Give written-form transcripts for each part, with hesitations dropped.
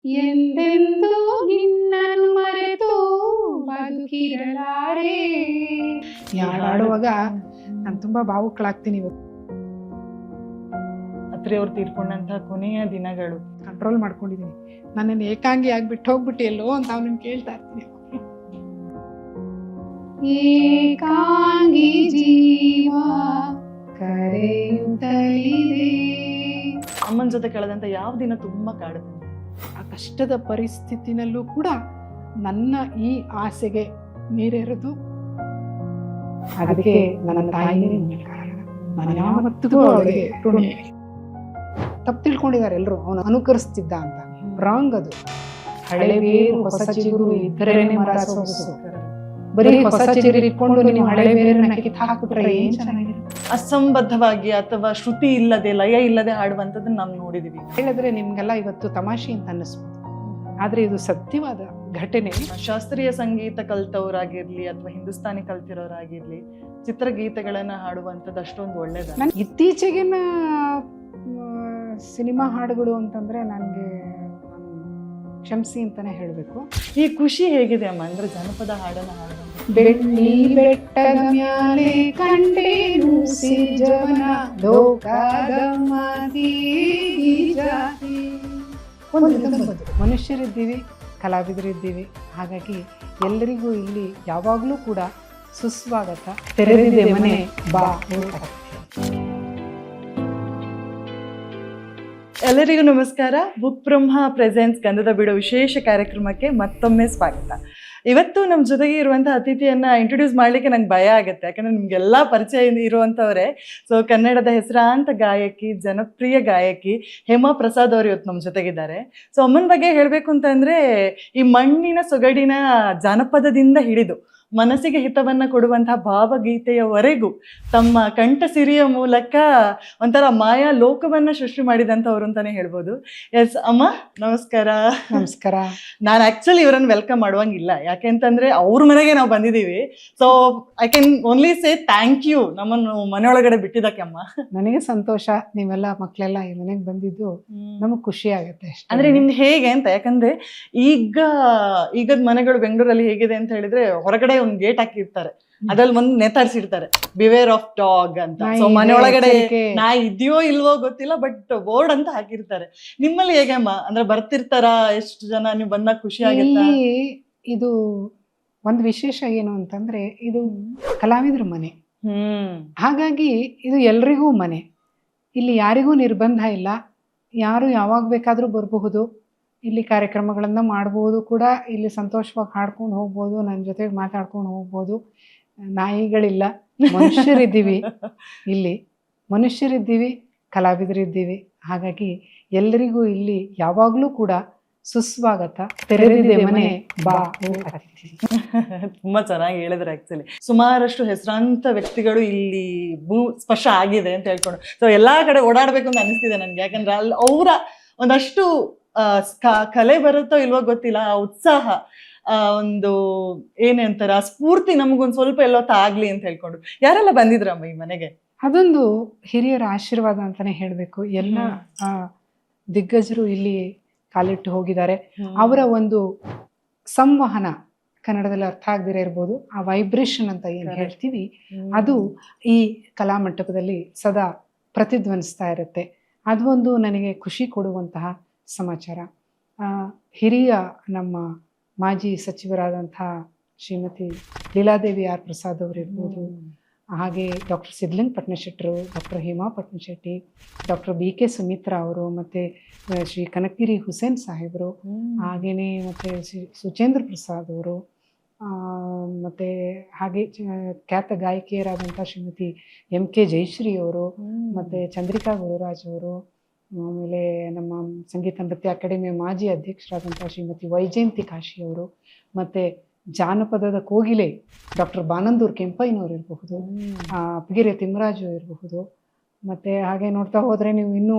ಎಂದೆಂದೂ ನಿನ್ನನ್ನು ಮರೆತು ಬದುಕಿರಲಾರೆ. ಈ ಹಾಡು ಹಾಡುವಾಗ ನಾನು ತುಂಬಾ ಭಾವುಕಳಾಗ್ತೀನಿ. ಇವತ್ತು ಅತ್ರಿ ಅವ್ರು ತೀರ್ಕೊಂಡಂತಹ ಕೊನೆಯ ದಿನಗಳು ಕಂಟ್ರೋಲ್ ಮಾಡ್ಕೊಂಡಿದ್ದೀನಿ. ನನ್ನನ್ನು ಏಕಾಂಗಿ ಆಗ್ಬಿಟ್ಟು ಹೋಗ್ಬಿಟ್ಟು ಎಲ್ಲೋ ಅಂತ ಅವನನ್ನು ಕೇಳ್ತಾ ಇರ್ತೀನಿ. ಏಕಾಂಗಿ ಜೀವ ಕರೆಯುತ್ತಲಿದೆ. ಅಮ್ಮನ ಜೊತೆ ಕಳೆದಂತ ಯಾವ ದಿನ ತುಂಬಾ ಕಾಡುತ್ತೆ? ಆ ಕಷ್ಟದ ಪರಿಸ್ಥಿತಿನಲ್ಲೂ ಕೂಡ ನನ್ನ ಈ ಆಸೆಗೆ ನೀರೆರೆದು ಅದಕ್ಕೆ ನನ್ನ ತಾಯಿನೇ ನಾನು ಯಾವತ್ತಿಗೂ ಅವಳಿಗೆ ಋಣಿ. ತಪ್ಪು ತಿಳ್ಕೊಂಡಿದ್ದಾರೆ ಎಲ್ಲರೂ, ಅವನು ಅನುಕರಿಸ್ತಿದ್ದ ಅಂತ. ರಾಂಗ್ ಅದು. ಹಳೆ ಬೇರು ಹೊಸ ಚಿಗುರು ಇದ್ದರೇನೆ ಮರ ಸೊಗಸು. ಬರೀ ಹೊಸ ಚಿಗುರು ಇಟ್ಕೊಂಡು ನೀವು ಹಳೆ ಬೇರನ್ನ ಕಿತ್ತು ಹಾಕ್ಬಿಟ್ರೆ ಏನ್ ಚೆನ್ನಾಗಿರುತ್ತೆ. ಅಸಂಬದ್ಧವಾಗಿ ಅಥವಾ ಶ್ರುತಿ ಇಲ್ಲದೆ ಲಯ ಇಲ್ಲದೆ ಹಾಡುವಂಥದ್ದನ್ನ ನಾವು ನೋಡಿದೀವಿ. ಹೇಳಿದ್ರೆ ನಿಮ್ಗೆಲ್ಲ ಇವತ್ತು ತಮಾಷೆ ಅಂತ ಅನ್ನಿಸ್ಬೋದು, ಆದ್ರೆ ಇದು ಸತ್ಯವಾದ ಘಟನೆ. ಶಾಸ್ತ್ರೀಯ ಸಂಗೀತ ಕಲ್ತವ್ರಾಗಿರ್ಲಿ ಅಥವಾ ಹಿಂದೂಸ್ತಾನಿ ಕಲ್ತಿರೋರಾಗಿರ್ಲಿ, ಚಿತ್ರಗೀತೆಗಳನ್ನ ಹಾಡುವಂಥದ್ದು ಅಷ್ಟೊಂದು ಒಳ್ಳೇದ. ಇತ್ತೀಚೆಗಿನ ಸಿನಿಮಾ ಹಾಡುಗಳು ಅಂತಂದ್ರೆ ನನಗೆ ಕ್ಷಮಿಸಿ ಅಂತಾನೆ ಹೇಳಬೇಕು. ಈ ಖುಷಿ ಹೇಗಿದೆ ಅಮ್ಮ? ಅಂದ್ರೆ ಜನಪದ ಹಾಡನ್ನ ಹಾಡುವಂಥದ್ದು. ಬೆಳ್ಳಿ ಬೆಟ್ಟದ ಮ್ಯಾಲೆ ಕಂಡೇನು ಸಿಜವನ ಲೋಕದ ಮದಿ ಜಾತಿ. ಮನುಷ್ಯರಿದ್ದೀವಿ, ಕಲಾವಿದರಿದ್ದೀವಿ. ಹಾಗಾಗಿ ಎಲ್ಲರಿಗೂ ಇಲ್ಲಿ ಯಾವಾಗಲೂ ಕೂಡ ಸುಸ್ವಾಗತ. ತೆರೆದಿದೆ ಮನೆ, ಬಾ. ಎಲ್ಲರಿಗೂ ನಮಸ್ಕಾರ. ಬುಕ್ ಬ್ರಹ್ಮ ಪ್ರೆಸೆನ್ಸ್ ಗಂಧದ ಬೀಡೋ ವಿಶೇಷ ಕಾರ್ಯಕ್ರಮಕ್ಕೆ ಮತ್ತೊಮ್ಮೆ ಸ್ವಾಗತ. ಇವತ್ತು ನಮ್ಮ ಜೊತೆಗೆ ಇರುವಂತಹ ಅತಿಥಿಯನ್ನ ಇಂಟ್ರೊಡ್ಯೂಸ್ ಮಾಡ್ಲಿಕ್ಕೆ ನಂಗೆ ಭಯ ಆಗುತ್ತೆ, ಯಾಕಂದ್ರೆ ನಿಮ್ಗೆಲ್ಲ ಪರಿಚಯ ಇರುವಂತವ್ರೆ. ಸೊ ಕನ್ನಡದ ಹೆಸರಾಂತ ಗಾಯಕಿ, ಜನಪ್ರಿಯ ಗಾಯಕಿ ಹೇಮಾ ಪ್ರಸಾದ್ ಅವರು ಇವತ್ತು ನಮ್ಮ ಜೊತೆಗಿದ್ದಾರೆ. ಸೊ ಅಮ್ಮನ ಬಗ್ಗೆ ಹೇಳ್ಬೇಕು ಅಂತಂದ್ರೆ, ಈ ಮಣ್ಣಿನ ಸೊಗಡಿನ ಜಾನಪದದಿಂದ ಹಿಡಿದು ಮನಸ್ಸಿಗೆ ಹಿತವನ್ನ ಕೊಡುವಂತಹ ಭಾವಗೀತೆಯವರೆಗೂ ತಮ್ಮ ಕಂಠ ಸಿರಿಯ ಮೂಲಕ ಒಂಥರ ಮಾಯಾ ಲೋಕವನ್ನ ಸೃಷ್ಟಿ ಮಾಡಿದಂಥವ್ರು ಅಂತಾನೆ ಹೇಳ್ಬೋದು. ಎಸ್ ಅಮ್ಮ, ನಮಸ್ಕಾರ. ನಮಸ್ಕಾರ. ನಾನು ಆಕ್ಚುಲಿ ಇವರನ್ನು ವೆಲ್ಕಮ್ ಮಾಡುವಂಗಿಲ್ಲ, ಯಾಕೆಂತಂದ್ರೆ ಅವ್ರ ಮನೆಗೆ ನಾವು ಬಂದಿದ್ದೀವಿ. So I can only say thank you, ನಮ್ಮನ್ನು ಮನೆಯೊಳಗಡೆ ಬಿಟ್ಟಿದ್ದಕ್ಕೆ ಅಮ್ಮ. ನನಗೆ ಸಂತೋಷ, ನೀವೆಲ್ಲ ಮಕ್ಕಳೆಲ್ಲ ಈ ಮನೆಗೆ ಬಂದಿದ್ದು ನಮಗ್ ಖುಷಿ ಆಗುತ್ತೆ. ಅಂದ್ರೆ ನಿಮ್ದು ಹೇಗೆ ಅಂತ, ಯಾಕಂದ್ರೆ ಈಗದ ಮನೆಗಳು ಬೆಂಗಳೂರಲ್ಲಿ ಹೇಗಿದೆ ಅಂತ ಹೇಳಿದ್ರೆ, ಹೊರಗಡೆ ಒಂದು ಗೇಟ್ ಹಾಕಿರ್ತಾರೆ, ಅದ್ರಲ್ಲಿ ಒಂದು ನೇತಾಡ್ಸಿರ್ತಾರೆ ಬಿವೇರ್ ಆಫ್ ಡಾಗ್ ಅಂತ. ಸೊ ಮನೆಯೊಳಗಡೆ ನಾಯಿ ಇದೆಯೋ ಇಲ್ವೋ ಗೊತ್ತಿಲ್ಲ, ಬಟ್ ಬೋರ್ಡ್ ಅಂತ ಹಾಕಿರ್ತಾರೆ. ನಿಮ್ಮಲ್ಲಿ ಹೇಗೆ ಅಮ್ಮ? ಅಂದ್ರೆ ಬರ್ತಿರ್ತಾರ? ಎಷ್ಟು ಜನ ನೀವು ಬಂದಾಗ ಖುಷಿ ಆಗುತ್ತೆ? ಇದು ಒಂದು ವಿಶೇಷ ಏನು ಅಂತಂದ್ರೆ, ಇದು ಕಲಾವಿದ್ರ ಮನೆ. ಹಾಗಾಗಿ ಇದು ಎಲ್ರಿಗೂ ಮನೆ. ಇಲ್ಲಿ ಯಾರಿಗೂ ನಿರ್ಬಂಧ ಇಲ್ಲ, ಯಾರು ಯಾವಾಗ ಬೇಕಾದ್ರೂ ಬರಬಹುದು. ಇಲ್ಲಿ ಕಾರ್ಯಕ್ರಮಗಳನ್ನ ಮಾಡ್ಬೋದು ಕೂಡ, ಇಲ್ಲಿ ಸಂತೋಷವಾಗಿ ಹಾಡ್ಕೊಂಡು ಹೋಗ್ಬೋದು, ನನ್ನ ಜೊತೆಗೆ ಮಾತಾಡ್ಕೊಂಡು ಹೋಗ್ಬೋದು. ನಾಯಿಗಳಿಲ್ಲ, ಮನುಷ್ಯರಿದ್ದೀವಿ. ಇಲ್ಲಿ ಮನುಷ್ಯರಿದ್ದೀವಿ, ಕಲಾವಿದರಿದ್ದೀವಿ. ಹಾಗಾಗಿ ಎಲ್ಲರಿಗೂ ಇಲ್ಲಿ ಯಾವಾಗಲೂ ಕೂಡ ಸುಸ್ವಾಗತ. ತೆರೆದಿದೆ ಮನೆ, ಬಾ. ತುಂಬಾ ಚೆನ್ನಾಗಿ ಹೇಳಿದ್ರೆ. ಆಕ್ಚುಲಿ ಸುಮಾರಷ್ಟು ಹೆಸರಾಂತ ವ್ಯಕ್ತಿಗಳು ಇಲ್ಲಿ ಸ್ಪರ್ಶ ಆಗಿದೆ ಅಂತ ಹೇಳ್ಕೊಂಡು, ಸೊ ಎಲ್ಲಾ ಕಡೆ ಓಡಾಡ್ಬೇಕು ಅಂತ ಅನಿಸ್ತಿದೆ ನನ್ಗೆ. ಯಾಕಂದ್ರೆ ಅಲ್ಲಿ ಅವರ ಒಂದಷ್ಟು ಕಲೆ ಬರುತ್ತೋ ಇಲ್ವೋ ಗೊತ್ತಿಲ್ಲ, ಆ ಉತ್ಸಾಹ, ಒಂದು ಏನೇ ಅಂತಾರೆ, ಆ ಸ್ಫೂರ್ತಿ ನಮಗೊಂದು ಸ್ವಲ್ಪ ಎಲ್ಲೋ ಆಗ್ಲಿ ಅಂತ ಹೇಳ್ಕೊಂಡು. ಯಾರೆಲ್ಲ ಬಂದಿದ್ರಮ್ಮ ಈ ಮನೆಗೆ? ಅದೊಂದು ಹಿರಿಯರ ಆಶೀರ್ವಾದ ಅಂತಾನೆ ಹೇಳ್ಬೇಕು. ಎಲ್ಲ ದಿಗ್ಗಜರು ಇಲ್ಲಿ ಕಾಲಿಟ್ಟು ಹೋಗಿದ್ದಾರೆ. ಅವರ ಒಂದು ಸಂವಹನ, ಕನ್ನಡದಲ್ಲಿ ಅರ್ಥ ಆಗದಿರ ಇರ್ಬೋದು, ಆ ವೈಬ್ರೇಷನ್ ಅಂತ ಏನು ಹೇಳ್ತೀವಿ, ಅದು ಈ ಕಲಾಮಂಟಪದಲ್ಲಿ ಸದಾ ಪ್ರತಿಧ್ವನಿಸ್ತಾ ಇರುತ್ತೆ. ಅದು ಒಂದು ನನಗೆ ಖುಷಿ ಕೊಡುವಂತಹ ಸಮಾಚಾರ. ಹಿರಿಯ ನಮ್ಮ ಮಾಜಿ ಸಚಿವರಾದಂತಹ ಶ್ರೀಮತಿ ಲೀಲಾದೇವಿ ಆರ್ ಪ್ರಸಾದ್ ಅವರು ಇರ್ಬೋದು, ಹಾಗೆ ಡಾಕ್ಟರ್ ಸಿದ್ಲಿಂಗ್ ಪಟ್ನಶೆಟ್ಟರು, doctor Hema Patnashetti, doctor BK Sumitra ಅವರು, ಮತ್ತು ಶ್ರೀ ಕನಕಗಿರಿ ಹುಸೇನ್ ಸಾಹೇಬರು, ಹಾಗೆಯೇ ಮತ್ತು ಶ್ರೀ ಸುಚೇಂದ್ರ ಪ್ರಸಾದ್ ಅವರು, ಮತ್ತು ಹಾಗೆ ಖ್ಯಾತ ಗಾಯಕಿಯರಾದಂಥ ಶ್ರೀಮತಿ MK ಜಯಶ್ರೀ ಅವರು, ಮತ್ತು ಚಂದ್ರಿಕಾ ಗುರುರಾಜ್ ಅವರು, ಆಮೇಲೆ ನಮ್ಮ ಸಂಗೀತ ನೃತ್ಯ ಅಕಾಡೆಮಿಯ ಮಾಜಿ ಅಧ್ಯಕ್ಷರಾದಂಥ ಶ್ರೀಮತಿ ವೈಜಯಂತಿ ಕಾಶಿ ಅವರು, ಮತ್ತು ಜಾನಪದದ ಕೋಗಿಲೆ ಡಾಕ್ಟರ್ ಬಾನಂದೂರ್ ಕೆಂಪಯ್ಯನವರು ಇರಬಹುದು, ಅಪ್ಗಿರೆ ತಿಮ್ಮರಾಜು ಇರಬಹುದು, ಮತ್ತು ಹಾಗೆ ನೋಡ್ತಾ ಹೋದರೆ ನೀವು ಇನ್ನೂ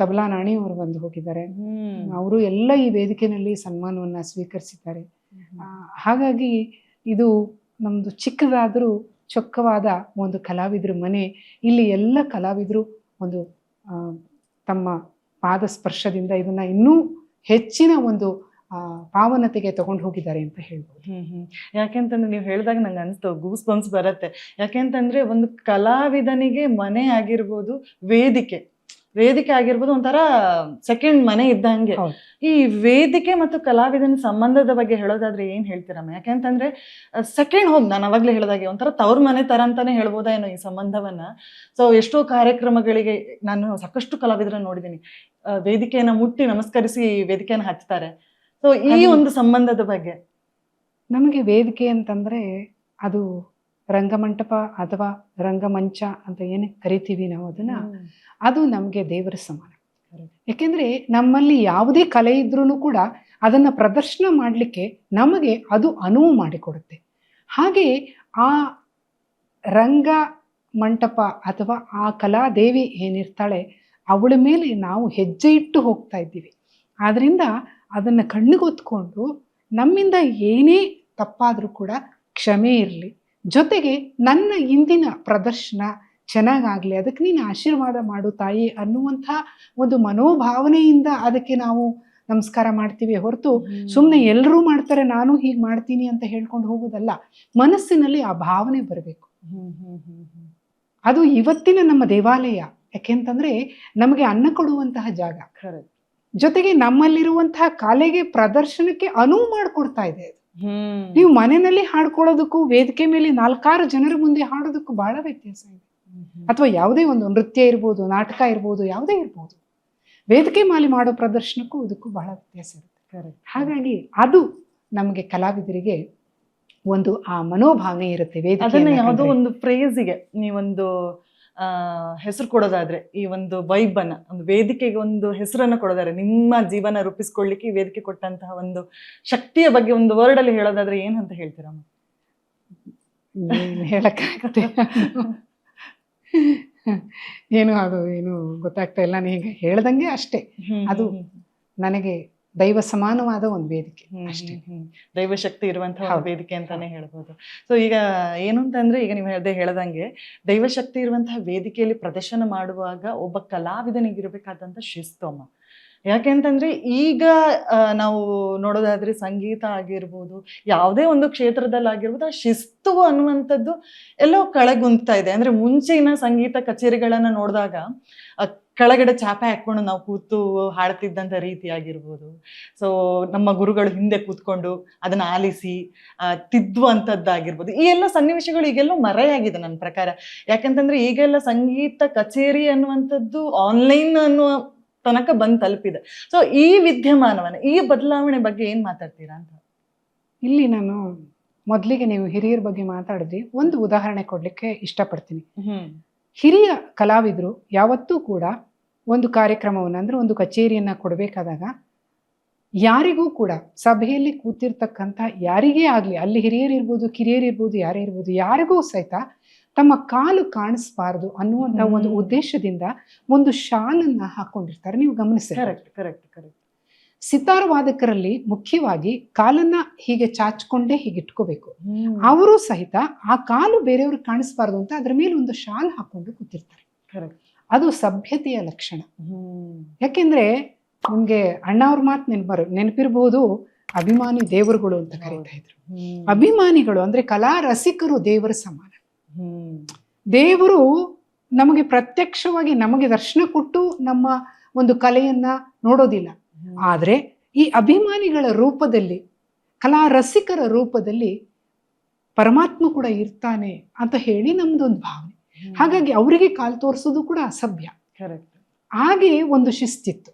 ತಬಲಾ ನಾಣಿಯವರು ಬಂದು ಹೋಗಿದ್ದಾರೆ. ಅವರು ಎಲ್ಲ ಈ ವೇದಿಕೆಯಲ್ಲಿ ಸನ್ಮಾನವನ್ನು ಸ್ವೀಕರಿಸಿದ್ದಾರೆ. ಹಾಗಾಗಿ ಇದು ನಮ್ಮದು ಚಿಕ್ಕದಾದರೂ ಚೊಕ್ಕವಾದ ಒಂದು ಕಲಾವಿದ್ರ ಮನೆ. ಇಲ್ಲಿ ಎಲ್ಲ ಕಲಾವಿದರು ಒಂದು ತಮ್ಮ ಪಾದ ಸ್ಪರ್ಶದಿಂದ ಇದನ್ನು ಇನ್ನೂ ಹೆಚ್ಚಿನ ಒಂದು ಪಾವನತೆಗೆ ತಗೊಂಡು ಹೋಗಿದ್ದಾರೆ ಅಂತ ಹೇಳ್ಬೋದು. ಯಾಕೆಂತಂದ್ರೆ ನೀವು ಹೇಳಿದಾಗ ನಂಗೆ ಅನಿಸ್ತು, ಗೂಸ್ ಬಂಪ್ಸ್ ಬರುತ್ತೆ. ಯಾಕೆಂತಂದ್ರೆ ಒಂದು ಕಲಾವಿದನಿಗೆ ಮನೆ ಆಗಿರ್ಬೋದು, ವೇದಿಕೆ ಆಗಿರ್ಬೋದು ಒಂಥರ ಸೆಕೆಂಡ್ ಮನೆ ಇದ್ದಂಗೆ. ಈ ವೇದಿಕೆ ಮತ್ತು ಕಲಾವಿದನ ಸಂಬಂಧದ ಬಗ್ಗೆ ಹೇಳೋದಾದ್ರೆ ಏನ್ ಹೇಳ್ತೀರಮ್ಮ? ಯಾಕೆಂತಂದ್ರೆ ಸೆಕೆಂಡ್ ಹೋಮ್, ನಾನು ಅವಾಗ್ಲೇ ಹೇಳಿದಾಗೆ ಒಂಥರ ತವ್ರ ಮನೆ ತರ ಅಂತಾನೆ ಹೇಳ್ಬೋದಾ ಏನೋ ಈ ಸಂಬಂಧವನ್ನ. ಸೊ ಎಷ್ಟೋ ಕಾರ್ಯಕ್ರಮಗಳಿಗೆ ನಾನು ಸಾಕಷ್ಟು ಕಲಾವಿದರನ್ನ ನೋಡಿದ್ದೀನಿ, ವೇದಿಕೆಯನ್ನ ಮುಟ್ಟಿ ನಮಸ್ಕರಿಸಿ ವೇದಿಕೆಯನ್ನ ಹಚ್ತಾರೆ. ಸೊ ಈ ಒಂದು ಸಂಬಂಧದ ಬಗ್ಗೆ. ನಮಗೆ ವೇದಿಕೆ ಅಂತಂದ್ರೆ ಅದು ರಂಗಮಂಟಪ ಅಥವಾ ರಂಗಮಂಚ ಅಂತ ಏನೇ ಕರಿತೀವಿ ನಾವು ಅದನ್ನ, ಅದು ನಮಗೆ ದೇವರ ಸಮಾನ. ಯಾಕೆಂದ್ರೆ ನಮ್ಮಲ್ಲಿ ಯಾವುದೇ ಕಲೆ ಇದ್ರೂ ಕೂಡ ಅದನ್ನ ಪ್ರದರ್ಶನ ಮಾಡಲಿಕ್ಕೆ ನಮಗೆ ಅದು ಅನುವು ಮಾಡಿಕೊಡುತ್ತೆ. ಹಾಗೆ ಆ ರಂಗ ಮಂಟಪ ಅಥವಾ ಆ ಕಲಾದೇವಿ ಏನಿರ್ತಾಳೆ ಅವಳ ಮೇಲೆ ನಾವು ಹೆಜ್ಜೆ ಇಟ್ಟು ಹೋಗ್ತಾ ಇದ್ದೀವಿ. ಆದ್ರಿಂದ ಅದನ್ನು ಕಣ್ಣಿಗೊತ್ಕೊಂಡು ನಮ್ಮಿಂದ ಏನೇ ತಪ್ಪಾದರೂ ಕೂಡ ಕ್ಷಮೆ ಇರಲಿ, ಜೊತೆಗೆ ನನ್ನ ಇಂದಿನ ಪ್ರದರ್ಶನ ಚೆನ್ನಾಗಾಗಲಿ, ಅದಕ್ಕೆ ನೀನು ಆಶೀರ್ವಾದ ಮಾಡು ತಾಯಿ ಅನ್ನುವಂಥ ಒಂದು ಮನೋಭಾವನೆಯಿಂದ ಅದಕ್ಕೆ ನಾವು ನಮಸ್ಕಾರ ಮಾಡ್ತೀವಿ ಹೊರತು ಸುಮ್ಮನೆ ಎಲ್ಲರೂ ಮಾಡ್ತಾರೆ ನಾನು ಹೀಗೆ ಮಾಡ್ತೀನಿ ಅಂತ ಹೇಳ್ಕೊಂಡು ಹೋಗೋದಲ್ಲ. ಮನಸ್ಸಿನಲ್ಲಿ ಆ ಭಾವನೆ ಬರಬೇಕು. ಅದು ಇವತ್ತಿನ ನಮ್ಮ ದೇವಾಲಯ. ಯಾಕೆಂತಂದ್ರೆ ನಮಗೆ ಅನ್ನ ಕೊಡುವಂತಹ ಜಾಗ, ಜೊತೆಗೆ ನಮ್ಮಲ್ಲಿರುವಂತಹ ಕಲೆಗೆ ಪ್ರದರ್ಶನಕ್ಕೆ ಅನುವು ಮಾಡಿಕೊಡ್ತಾ ಇದೆ. ನೀವು ಮನೆಯಲ್ಲಿ ಹಾಡ್ಕೊಳ್ಳೋದಕ್ಕೂ ವೇದಿಕೆ ಮೇಲೆ 4-6 ಜನರ ಮುಂದೆ ಹಾಡೋದಕ್ಕೂ ಬಹಳ ವ್ಯತ್ಯಾಸ ಇದೆ. ಅಥವಾ ಯಾವುದೇ ಒಂದು ನೃತ್ಯ ಇರ್ಬೋದು, ನಾಟಕ ಇರ್ಬೋದು, ಯಾವುದೇ ಇರ್ಬೋದು, ವೇದಿಕೆ ಮೇಲೆ ಮಾಡೋ ಪ್ರದರ್ಶನಕ್ಕೂ ಇದಕ್ಕೂ ಬಹಳ ವ್ಯತ್ಯಾಸ ಇರುತ್ತೆ. ಹಾಗಾಗಿ ಅದು ನಮಗೆ ಕಲಾವಿದರಿಗೆ ಒಂದು ಆ ಮನೋಭಾವನೆ ಇರುತ್ತೆ. ಅದನ್ನ ಯಾವುದೋ ಒಂದು ಫ್ರೇಜಿಗೆ ನೀವೊಂದು ಹೆಸರು ಕೊಡೋದಾದ್ರೆ, ಈ ಒಂದು ವೈಬ್ ಅನ್ನ, ಒಂದು ವೇದಿಕೆಗೆ ಒಂದು ಹೆಸರನ್ನ ಕೊಡೋದಾದ್ರೆ, ನಿಮ್ಮ ಜೀವನ ರೂಪಿಸ್ಕೊಳ್ಳಿಕ್ಕೆ ಈ ವೇದಿಕೆ ಕೊಟ್ಟಂತಹ ಒಂದು ಶಕ್ತಿಯ ಬಗ್ಗೆ ಒಂದು ವರ್ಡ್ ಅಲ್ಲಿ ಹೇಳೋದಾದ್ರೆ ಏನಂತ ಹೇಳ್ತೀರಮ್ಮ? ಹೇಳಕ್ಕಾಗತ್ತೆ ಏನು ಅದು ಏನು ಗೊತ್ತಾಗ್ತಾ ಇಲ್ಲ. ನೀಗ ಹೇಳ್ದಂಗೆ ಅಷ್ಟೇ, ಅದು ನನಗೆ ದೈವ ಸಮಾನವಾದ ಒಂದು ವೇದಿಕೆ ಅಷ್ಟೇ. ದೈವ ಶಕ್ತಿ ಇರುವಂತಹ ಒಂದು ವೇದಿಕೆ ಅಂತಾನೆ ಹೇಳ್ಬೋದು. ಸೊ ಈಗ ಏನು ಅಂತಂದ್ರೆ, ಈಗ ನೀವು ಹೇಳ್ದಂಗೆ ದೈವ ಶಕ್ತಿ ಇರುವಂತಹ ವೇದಿಕೆಯಲ್ಲಿ ಪ್ರದರ್ಶನ ಮಾಡುವಾಗ ಒಬ್ಬ ಕಲಾವಿದನಿಗಿರ್ಬೇಕಾದಂತ ಶಿಸ್ತು ಅಮ್ಮ. ಯಾಕೆಂತಂದ್ರೆ ಈಗ ನಾವು ನೋಡೋದಾದ್ರೆ ಸಂಗೀತ ಆಗಿರ್ಬೋದು, ಯಾವುದೇ ಒಂದು ಕ್ಷೇತ್ರದಲ್ಲಾಗಿರ್ಬೋದು, ಆ ಶಿಸ್ತು ಅನ್ನುವಂಥದ್ದು ಎಲ್ಲೋ ಕಳೆಗುಂತಾ ಇದೆ. ಅಂದ್ರೆ ಮುಂಚಿನ ಸಂಗೀತ ಕಚೇರಿಗಳನ್ನ ನೋಡಿದಾಗ ಕೆಳಗಡೆ ಚಾಪೆ ಹಾಕೊಂಡು ನಾವು ಕೂತು ಹಾಡ್ತಿದ್ದಂಥ ರೀತಿ ಆಗಿರ್ಬೋದು, ಸೊ ನಮ್ಮ ಗುರುಗಳು ಹಿಂದೆ ಕೂತ್ಕೊಂಡು ಅದನ್ನ ಆಲಿಸಿ ತಿದ್ದುವಂಥದ್ದಾಗಿರ್ಬೋದು, ಈ ಎಲ್ಲ ಸನ್ನಿವೇಶಗಳು ಈಗೆಲ್ಲೋ ಮರೆಯಾಗಿದೆ ನನ್ನ ಪ್ರಕಾರ. ಯಾಕಂತಂದ್ರೆ ಈಗೆಲ್ಲ ಸಂಗೀತ ಕಚೇರಿ ಅನ್ನುವಂಥದ್ದು ಆನ್ಲೈನ್ ಅನ್ನುವ ತನಕ ಬಂದು ತಲುಪಿದೆ. ಸೊ ಈ ವಿದ್ಯಮಾನವನ್ನ, ಈ ಬದಲಾವಣೆ ಬಗ್ಗೆ ಏನ್ ಮಾತಾಡ್ತೀರಾ ಅಂತ? ಇಲ್ಲಿ ನಾನು ಮೊದಲಿಗೆ ನೀವು ಹಿರಿಯರ ಬಗ್ಗೆ ಮಾತಾಡಿದ್ರಿ, ಒಂದು ಉದಾಹರಣೆ ಕೊಡ್ಲಿಕ್ಕೆ ಇಷ್ಟಪಡ್ತೀನಿ. ಹಿರಿಯ ಕಲಾವಿದರು ಯಾವತ್ತೂ ಕೂಡ ಒಂದು ಕಾರ್ಯಕ್ರಮವನ್ನು ಅಂದ್ರೆ ಒಂದು ಕಚೇರಿಯನ್ನ ಕೊಡಬೇಕಾದಾಗ ಯಾರಿಗೂ ಕೂಡ ಸಭೆಯಲ್ಲಿ ಕೂತಿರ್ತಕ್ಕಂಥ ಯಾರಿಗೇ ಆಗಲಿ, ಅಲ್ಲಿ ಹಿರಿಯರಿರ್ಬೋದು, ಕಿರಿಯರಿರ್ಬೋದು, ಯಾರೇ ಇರ್ಬೋದು, ಯಾರಿಗೂ ಸಹಿತ ತಮ್ಮ ಕಾಲು ಕಾಣಿಸ್ಬಾರ್ದು ಅನ್ನುವಂಥ ಒಂದು ಉದ್ದೇಶದಿಂದ ಒಂದು ಶಾಲನ್ನ ಹಾಕೊಂಡಿರ್ತಾರೆ. ನೀವು ಗಮನಿಸಿ. ಸಿತಾರ್ ವಾದಕರಲ್ಲಿ ಮುಖ್ಯವಾಗಿ ಕಾಲನ್ನ ಹೀಗೆ ಚಾಚ್ಕೊಂಡೇ ಹೀಗೆ ಇಟ್ಕೋಬೇಕು. ಅವರು ಸಹಿತ ಆ ಕಾಲು ಬೇರೆಯವ್ರಿಗೆ ಕಾಣಿಸ್ಬಾರ್ದು ಅಂತ ಅದ್ರ ಮೇಲೆ ಒಂದು ಶಾಲ್ ಹಾಕೊಂಡು ಕೂತಿರ್ತಾರೆ. ಅದು ಸಭ್ಯತೆಯ ಲಕ್ಷಣ. ಯಾಕೆಂದ್ರೆ ನಿಮ್ಗೆ ಅಣ್ಣ ಅವ್ರ ಮಾತು ನೆನಪಿರ್ಬೋದು, ಅಭಿಮಾನಿ ದೇವರುಗಳು ಅಂತ ಕರೀತಾ ಇದ್ರು. ಅಭಿಮಾನಿಗಳು ಅಂದ್ರೆ ಕಲಾ ರಸಿಕರು ದೇವರ ಸಮಾನ. ದೇವರು ನಮಗೆ ಪ್ರತ್ಯಕ್ಷವಾಗಿ ನಮಗೆ ದರ್ಶನ ಕೊಟ್ಟು ನಮ್ಮ ಒಂದು ಕಲೆಯನ್ನ ನೋಡೋದಿಲ್ಲ. ಆದ್ರೆ ಈ ಅಭಿಮಾನಿಗಳ ರೂಪದಲ್ಲಿ, ಕಲಾ ರಸಿಕರ ರೂಪದಲ್ಲಿ ಪರಮಾತ್ಮ ಕೂಡ ಇರ್ತಾನೆ ಅಂತ ಹೇಳಿ ನಮ್ದೊಂದು ಭಾವನೆ. ಹಾಗಾಗಿ ಅವರಿಗೆ ಕಾಲು ತೋರಿಸೋದು ಕೂಡ ಅಸಭ್ಯ. ಹಾಗೆ ಒಂದು ಶಿಸ್ತಿತ್ತು.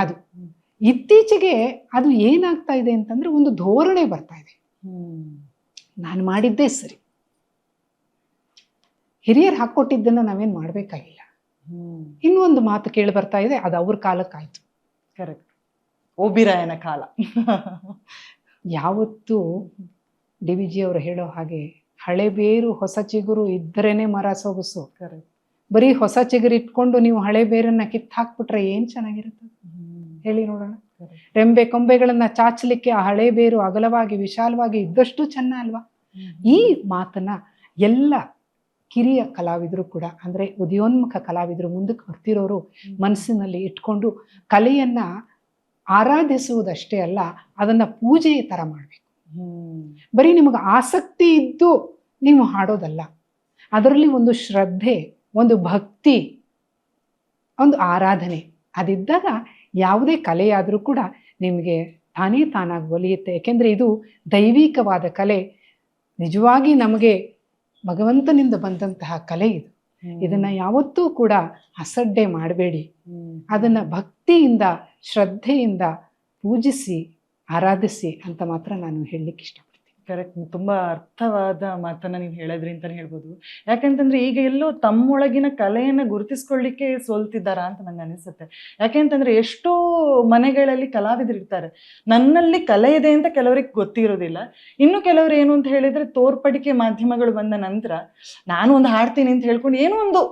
ಅದು ಇತ್ತೀಚೆಗೆ ಅದು ಏನಾಗ್ತಾ ಇದೆ ಅಂತಂದ್ರೆ ಒಂದು ಧೋರಣೆ ಬರ್ತಾ ಇದೆ. ನಾನು ಮಾಡಿದ್ದೇ ಸರಿ, ಹಿರಿಯರು ಹಾಕೊಟ್ಟಿದ್ದನ್ನ ನಾವೇನ್ ಮಾಡ್ಬೇಕಾಗಿಲ್ಲ. ಇನ್ನೊಂದು ಮಾತು ಕೇಳಿ ಬರ್ತಾ ಇದೆ, ಅದು ಅವ್ರ ಕಾಲಕ್ಕಾಯ್ತು. ಕರೆಕ್ಟ್. ಓಬಿರಾಯನ ಕಾಲ. ಯಾವತ್ತು DVG ಅವರು ಹೇಳೋ ಹಾಗೆ ಹಳೆ ಬೇರು ಹೊಸ ಚಿಗುರು ಇದ್ದರೇನೆ ಮರ ಸೊಗಸು. ಬರೀ ಹೊಸ ಚಿಗುರು ಇಟ್ಕೊಂಡು ನೀವು ಹಳೆ ಬೇರನ್ನ ಕಿತ್ತು ಹಾಕ್ಬಿಟ್ರೆ ಏನ್ ಚೆನ್ನಾಗಿರುತ್ತೆ ಹೇಳಿ ನೋಡೋಣ. ರೆಂಬೆ ಕೊಂಬೆಗಳನ್ನ ಚಾಚಲಿಕ್ಕೆ ಆ ಹಳೆ ಬೇರು ಅಗಲವಾಗಿ ವಿಶಾಲವಾಗಿ ಇದ್ದಷ್ಟು ಚೆನ್ನ ಅಲ್ವಾ? ಈ ಮಾತನ್ನ ಎಲ್ಲ ಕಿರಿಯ ಕಲಾವಿದರು ಕೂಡ, ಅಂದ್ರೆ ಉದಯೋನ್ಮುಖ ಕಲಾವಿದರು, ಮುಂದಕ್ಕೆ ಬರ್ತಿರೋರು ಮನಸ್ಸಿನಲ್ಲಿ ಇಟ್ಕೊಂಡು ಕಲೆಯನ್ನ ಆರಾಧಿಸುವುದಷ್ಟೇ ಅಲ್ಲ, ಅದನ್ನ ಪೂಜೆಯ ತರ ಮಾಡಬೇಕು. ಹ್ಮ್ ಬರೀ ನಿಮಗೆ ಆಸಕ್ತಿ ಇದ್ದು ನೀವು ಹಾಡೋದಲ್ಲ, ಅದರಲ್ಲಿ ಒಂದು ಶ್ರದ್ಧೆ, ಒಂದು ಭಕ್ತಿ, ಒಂದು ಆರಾಧನೆ ಅದಿದ್ದಾಗ ಯಾವುದೇ ಕಲೆಯಾದರೂ ಕೂಡ ನಿಮಗೆ ತಾನೇ ತಾನಾಗಿ ಒಲಿಯುತ್ತೆ. ಯಾಕೆಂದ್ರೆ ಇದು ದೈವಿಕವಾದ ಕಲೆ, ನಿಜವಾಗಿ ನಮಗೆ ಭಗವಂತನಿಂದ ಬಂದಂತಹ ಕಲೆ ಇದು. ಇದನ್ನ ಯಾವತ್ತೂ ಕೂಡ ಅಸಡ್ಡೆ ಮಾಡಬೇಡಿ. ಅದನ್ನ ಭಕ್ತಿಯಿಂದ ಶ್ರದ್ಧೆಯಿಂದ ಪೂಜಿಸಿ ಆರಾಧಿಸಿ ಅಂತ ಮಾತ್ರ ನಾನು ಹೇಳಲಿಕ್ಕೆ ಇಷ್ಟಪಡ್ತೀನಿ. ಕರೆಕ್ಟ್. ತುಂಬಾ ಅರ್ಥವಾದ ಮಾತನ್ನ ನೀವು ಹೇಳಿದ್ರಿ ಅಂತಾನೆ ಹೇಳ್ಬೋದು. ಯಾಕಂತಂದ್ರೆ ಈಗ ಎಲ್ಲೋ ತಮ್ಮೊಳಗಿನ ಕಲೆಯನ್ನ ಗುರುತಿಸ್ಕೊಳ್ಳಿಕ್ಕೆ ಸೋಲ್ತಿದ್ದಾರಾ ಅಂತ ನಂಗೆ ಅನಿಸುತ್ತೆ. ಯಾಕೆಂತಂದ್ರೆ ಎಷ್ಟೋ ಮನೆಗಳಲ್ಲಿ ಕಲಾವಿದರು ಇರ್ತಾರೆ, ನನ್ನಲ್ಲಿ ಕಲೆ ಇದೆ ಅಂತ ಕೆಲವರಿಗೆ ಗೊತ್ತಿರೋದಿಲ್ಲ. ಇನ್ನು ಕೆಲವರು ಏನು ಅಂತ ಹೇಳಿದ್ರೆ ತೋರ್ಪಡಿಕೆ ಮಾಧ್ಯಮಗಳು ಬಂದ ನಂತರ ನಾನು ಒಂದು ಹಾಡ್ತೀನಿ ಅಂತ ಹೇಳ್ಕೊಂಡು ಏನೋ ಒಂದು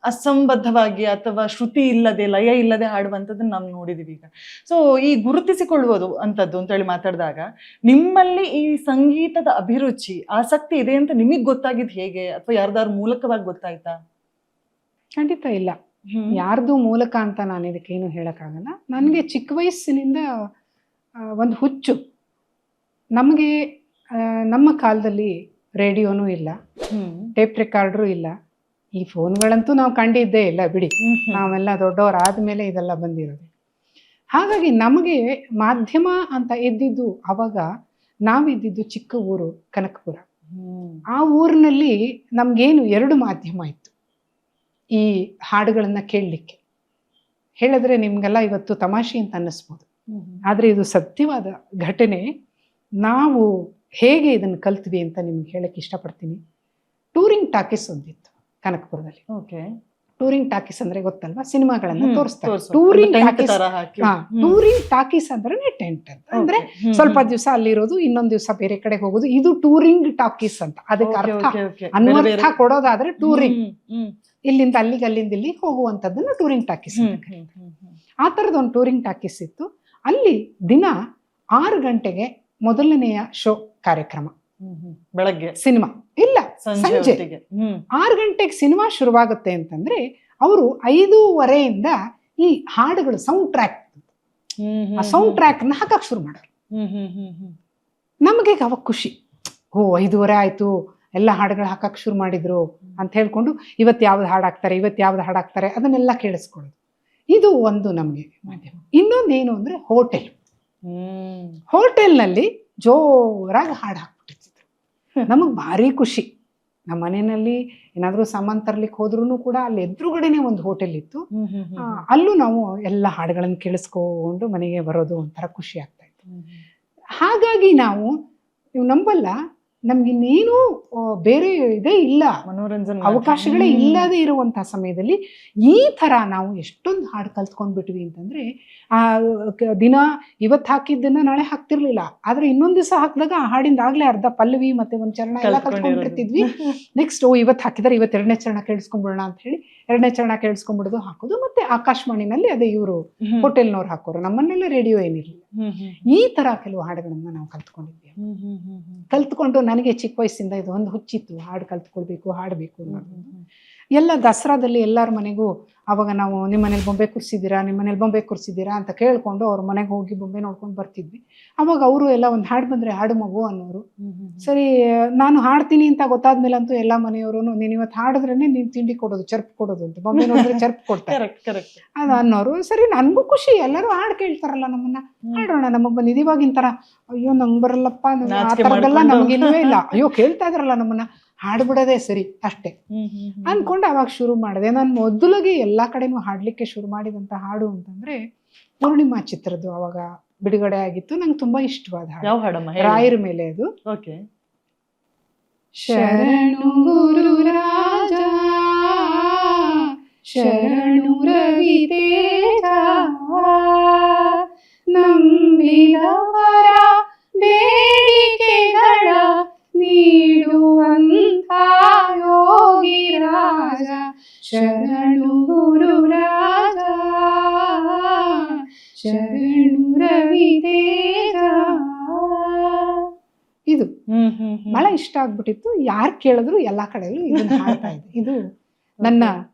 ಅಸಂಬದ್ಧವಾಗಿ ಅಥವಾ ಶ್ರುತಿ ಇಲ್ಲದೆ ಲಯ ಇಲ್ಲದೆ ಹಾಡುವಂಥದ್ದನ್ನು ನಾವು ನೋಡಿದೀವಿ ಈಗ. ಸೊ ಈ ಗುರುತಿಸಿಕೊಳ್ಳುವುದು ಅಂತದ್ದು ಅಂತೇಳಿ ಮಾತಾಡಿದಾಗ ನಿಮ್ಮಲ್ಲಿ ಈ ಸಂಗೀತದ ಅಭಿರುಚಿ ಆಸಕ್ತಿ ಇದೆ ಅಂತ ನಿಮಗೆ ಗೊತ್ತಾಗಿದ್ದು ಹೇಗೆ, ಅಥವಾ ಯಾರ್ದಾರು ಮೂಲಕವಾಗಿ ಗೊತ್ತಾಯ್ತಾ? ಖಂಡಿತ ಇಲ್ಲ, ಯಾರ್ದು ಮೂಲಕ ಅಂತ ನಾನು ಇದಕ್ಕೇನು ಹೇಳಕ್ಕಾಗಲ್ಲ. ನನಗೆ ಚಿಕ್ಕ ವಯಸ್ಸಿನಿಂದ ಒಂದು ಹುಚ್ಚು. ನಮಗೆ ನಮ್ಮ ಕಾಲದಲ್ಲಿ ರೇಡಿಯೋನೂ ಇಲ್ಲ, ಟೇಪ್ ರೆಕಾರ್ಡ್ರು ಇಲ್ಲ, ಈ ಫೋನ್ಗಳಂತೂ ನಾವು ಕಂಡಿದ್ದೇ ಇಲ್ಲ ಬಿಡಿ. ನಾವೆಲ್ಲ ದೊಡ್ಡವರಾದ್ಮೇಲೆ ಇದೆಲ್ಲ ಬಂದಿರೋದು. ಹಾಗಾಗಿ ನಮಗೆ ಮಾಧ್ಯಮ ಅಂತ ಇದ್ದಿದ್ದು ಅವಾಗ ನಾವಿದ್ದಿದ್ದು ಚಿಕ್ಕ ಊರು ಕನಕಪುರ. ಆ ಊರಿನಲ್ಲಿ ನಮ್ಗೇನು 2 ಮಾಧ್ಯಮ ಇತ್ತು ಈ ಹಾಡುಗಳನ್ನ ಕೇಳಲಿಕ್ಕೆ. ಹೇಳಿದ್ರೆ ನಿಮ್ಗೆಲ್ಲ ಇವತ್ತು ತಮಾಷೆ ಅಂತ ಅನ್ನಿಸ್ಬೋದು, ಆದ್ರೆ ಇದು ಸತ್ಯವಾದ ಘಟನೆ. ನಾವು ಹೇಗೆ ಇದನ್ನು ಕಲ್ತ್ವಿ ಅಂತ ನಿಮ್ಗೆ ಹೇಳಕ್ಕೆ ಇಷ್ಟಪಡ್ತೀನಿ. ಟೂರಿಂಗ್ ಟಾಕೀಸ್ ಒಂದಿತ್ತು ಕನಕಪುರದಲ್ಲಿ. ಟೂರಿಂಗ್ ಟಾಕೀಸ್ ಅಂದ್ರೆ ಗೊತ್ತಲ್ವಾ, ಸಿನಿಮಾಗಳನ್ನ ತೋರಿಸ್ತಾರೆ. ಟೂರಿಂಗ್ ಟಾಕೀಸ್, ಟೂರಿಂಗ್ ಟಾಕೀಸ್ ಅಂದ್ರೆ ಟೆಂಟ್ ಅಂತ ಅಂದ್ರೆ ಸ್ವಲ್ಪ ದಿವಸ ಅಲ್ಲಿರೋದು, ಇನ್ನೊಂದ್ ದಿವಸ ಬೇರೆ ಕಡೆ ಹೋಗೋದು. ಇದು ಟೂರಿಂಗ್ ಟಾಕೀಸ್ ಅಂತ. ಅದಕ್ಕೆ ಅರ್ಥ ಅನ್ವರ್ಥ ಕೊಡೋದಾದ್ರೆ ಟೂರಿಂಗ್, ಇಲ್ಲಿಂದ ಅಲ್ಲಿಗೆ ಅಲ್ಲಿಂದ ಇಲ್ಲಿ ಹೋಗುವಂತದ್ದನ್ನ ಟೂರಿಂಗ್ ಟಾಕೀಸ್ ಅಂತ ಕರೀತಾರೆ. ಆ ತರದ ಒಂದು ಟೂರಿಂಗ್ ಟಾಕೀಸ್ ಇತ್ತು. ಅಲ್ಲಿ ದಿನ 6 ಗಂಟೆಗೆ ಮೊದಲನೆಯ ಶೋ ಕಾರ್ಯಕ್ರಮ, ಬೆಳಗ್ಗೆ ಸಿನಿಮಾ ಇಲ್ಲ, ಸಂಜೆ 6 ಗಂಟೆಗೆ ಸಿನಿಮಾ ಶುರುವಾಗುತ್ತೆ ಅಂತಂದ್ರೆ ಅವರು 5:15 ಈ ಹಾಡುಗಳು ಸೌಂಡ್ ಟ್ರ್ಯಾಕ್, ಆ ಸೌಂಡ್ ಟ್ರ್ಯಾಕ್ ನ ಹಾಕಕ್ ಶುರು ಮಾಡೋರು. ನಮಗೆ ಅವಾಗ ಖುಷಿ, ಓ 5:30 ಆಯ್ತು, ಎಲ್ಲ ಹಾಡುಗಳು ಹಾಕಕ್ ಶುರು ಮಾಡಿದ್ರು ಅಂತ ಹೇಳ್ಕೊಂಡು ಇವತ್ತು ಯಾವ್ದು ಹಾಡಾಕ್ತಾರೆ, ಇವತ್ತು ಯಾವ್ದು ಹಾಡಾಕ್ತಾರೆ ಅದನ್ನೆಲ್ಲ ಕೇಳಿಸ್ಕೊಳ್ಳೋದು. ಇದು ಒಂದು ನಮ್ಗೆ ಮಾಧ್ಯಮ. ಇನ್ನೊಂದು ಏನು ಅಂದ್ರೆ ಹೋಟೆಲ್ನಲ್ಲಿ ಜೋರಾಗಿ ಹಾಡು ಹಾಕ್ಬಿಟ್ಟಿರ್ತಿದ್ರು. ನಮಗ್ ಭಾರಿ ಖುಷಿ. ನಮ್ಮ ಮನೆಯಲ್ಲಿ ಏನಾದ್ರೂ ಸಾಮಾನ್ ತರ್ಲಿಕ್ಕೆ ಹೋದ್ರು ಕೂಡ ಅಲ್ಲಿ ಎದುರುಗಡೆನೆ ಒಂದು ಹೋಟೆಲ್ ಇತ್ತು. ಅಲ್ಲೂ ನಾವು ಎಲ್ಲ ಹಾಡುಗಳನ್ನು ಕೇಳಿಸ್ಕೊಂಡು ಮನೆಗೆ ಬರೋದು ಒಂಥರ ಖುಷಿ ಆಗ್ತಾ ಇತ್ತು. ಹಾಗಾಗಿ ನಾವು, ನೀವು ನಂಬಲ್ಲ, ನಮ್ಗಿನ್ನೇನು ಬೇರೆ ಇದೇ ಇಲ್ಲ, ಮನೋರಂಜನೆ ಅವಕಾಶಗಳೇ ಇಲ್ಲದೆ ಇರುವಂತಹ ಸಮಯದಲ್ಲಿ ಈ ತರ ನಾವು ಎಷ್ಟೊಂದು ಹಾಡು ಕಲ್ತ್ಕೊಂಡ್ಬಿಟ್ವಿ ಅಂತಂದ್ರೆ, ಆ ದಿನ ಇವತ್ತು ಹಾಕಿದ್ದನ್ನ ನಾಳೆ ಹಾಕ್ತಿರ್ಲಿಲ್ಲ, ಆದ್ರೆ ಇನ್ನೊಂದ್ ದಿವಸ ಹಾಕಿದಾಗ ಆ ಹಾಡಿಂದ ಆಗ್ಲೇ ಅರ್ಧ ಪಲ್ಲವಿ ಮತ್ತೆ ಒಂದ್ ಚರಣ ಎಲ್ಲ ಕಲ್ತ್ಕೊಂಡ್ಬಿಡ್ತಿದ್ವಿ. ನೆಕ್ಸ್ಟ್ ಇವತ್ತು ಹಾಕಿದಾರೆ, ಇವತ್ತು 2ನೇ ಚರಣ ಕೇಳಿಸ್ಕೊಂಡ್ಬಿಡೋಣ ಅಂತ ಹೇಳಿ 2ನೇ ಚರಣ ಕೇಳಿಸ್ಕೊಂಡ್ಬಿಡೋದು, ಹಾಕೋದು. ಮತ್ತೆ ಆಕಾಶವಾಣಿನಲ್ಲಿ ಅದೇ ಇವರು ಹೋಟೆಲ್ನವ್ರು ಹಾಕೋರು, ನಮ್ಮನ್ನೆಲ್ಲ ರೇಡಿಯೋ ಏನಿರ್ಲಿಲ್ಲ. ಈ ತರ ಕೆಲವು ಹಾಡುಗಳನ್ನ ನಾವು ಕಲ್ತ್ಕೊಂಡಿದ್ವಿ. ಕಲ್ತ್ಕೊಂಡು ನನಗೆ ಚಿಕ್ಕ ವಯಸ್ಸಿಂದ ಇದು ಒಂದು ಹುಚ್ಚಿತ್ತು, ಹಾಡು ಕಲ್ತ್ಕೊಳ್ಬೇಕು, ಹಾಡಬೇಕು ಅನ್ನೋದು. ಎಲ್ಲ ದಸರಾದಲ್ಲಿ ಎಲ್ಲರ ಮನೆಗೂ ಅವಾಗ ನಾವು ನಿಮ್ಮ ಮನೇಲಿ ಬೊಂಬೆ ಕೂರಿಸಿದ್ದೀರಾ, ನಿಮ್ಮ ಮನೇಲಿ ಬೊಂಬೆ ಕೂರಿಸಿದ್ದೀರಾ ಅಂತ ಕೇಳ್ಕೊಂಡು ಅವ್ರ ಮನೆಗೆ ಹೋಗಿ ಬೊಂಬೆ ನೋಡ್ಕೊಂಡು ಬರ್ತಿದ್ವಿ. ಅವಾಗ ಅವರು ಎಲ್ಲ ಒಂದು ಹಾಡು ಬಂದ್ರೆ ಹಾಡು ಮಗು ಅನ್ನೋರು. ಸರಿ, ನಾನು ಹಾಡ್ತೀನಿ ಅಂತ ಗೊತ್ತಾದ್ಮೇಲೆ ಅಂತೂ ಎಲ್ಲ ಮನೆಯವರು ನೀನು ಇವತ್ತು ಹಾಡಿದ್ರೇನೆ ನೀನು ತಿಂಡಿ ಕೊಡೋದು, ಚರ್ಪ್ ಕೊಡೋದು ಅಂತ, ಬೊಂಬೆ ನೋಡಿದ್ರೆ ಚರ್ಪ್ ಕೊಡ್ತಾರೆ ಅದು ಅನ್ನೋರು. ಸರಿ, ನನ್ಗೂ ಖುಷಿ, ಎಲ್ಲರೂ ಹಾಡು ಕೇಳ್ತಾರಲ್ಲ, ನಮ್ಮನ್ನ ಹಾಡೋಣ, ನಮಗ್ ಬಂದಿದ್ದು. ಇವಾಗಿನ ತರ ಅಯ್ಯೋ ನಂಗೆ ಬರಲ್ಲಪ್ಪ, ಆ ಥರದ್ದೆಲ್ಲ ನಮಗಿಲ್ವೇ ಇಲ್ಲ, ಅಯ್ಯೋ ಕೇಳ್ತಾ ಇದ್ರಲ್ಲ ನಮ್ಮನ್ನ, ಹಾಡ್ಬಿಡೋದೇ ಸರಿ ಅಷ್ಟೇ ಅನ್ಕೊಂಡು ಅವಾಗ ಶುರು ಮಾಡಿದೆ. ನಾನು ಮೊದಲಿಗೆ ಎಲ್ಲಾ ಕಡೆನೂ ಹಾಡ್ಲಿಕ್ಕೆ ಶುರು ಮಾಡಿದಂತ ಹಾಡು ಅಂತಂದ್ರೆ ಪೂರ್ಣಿಮಾ ಚಿತ್ರದ್ದು ಅವಾಗ ಬಿಡುಗಡೆ ಆಗಿತ್ತು. ನಂಗೆ ತುಂಬಾ ಇಷ್ಟವಾದ ಹಾಡು, ರಾಯರ ಮೇಲೆ. ಅದು ಶರಣು ಗುರು ರಾಜ ಶರಣು ರವಿ ತೇಜ ನಂಬಿದವರ ಬೇಡಿಕೆಗಳ ನೀಡುವಂಥ ಯೋಗಿ ರಾಜ ಶರಣು ಗುರು ರಾಜ ಶರಣು ರವಿ ತೇಜ. ಇದು ಬಹಳ ಇಷ್ಟ ಆಗ್ಬಿಟ್ಟಿತ್ತು. ಯಾರು ಕೇಳಿದ್ರು ಎಲ್ಲಾ ಕಡೆಯಲ್ಲೂ ಇದನ್ನ ಹಾಡ್ತಾ ಇದ್ದೆ. ಇದು ನನ್ನ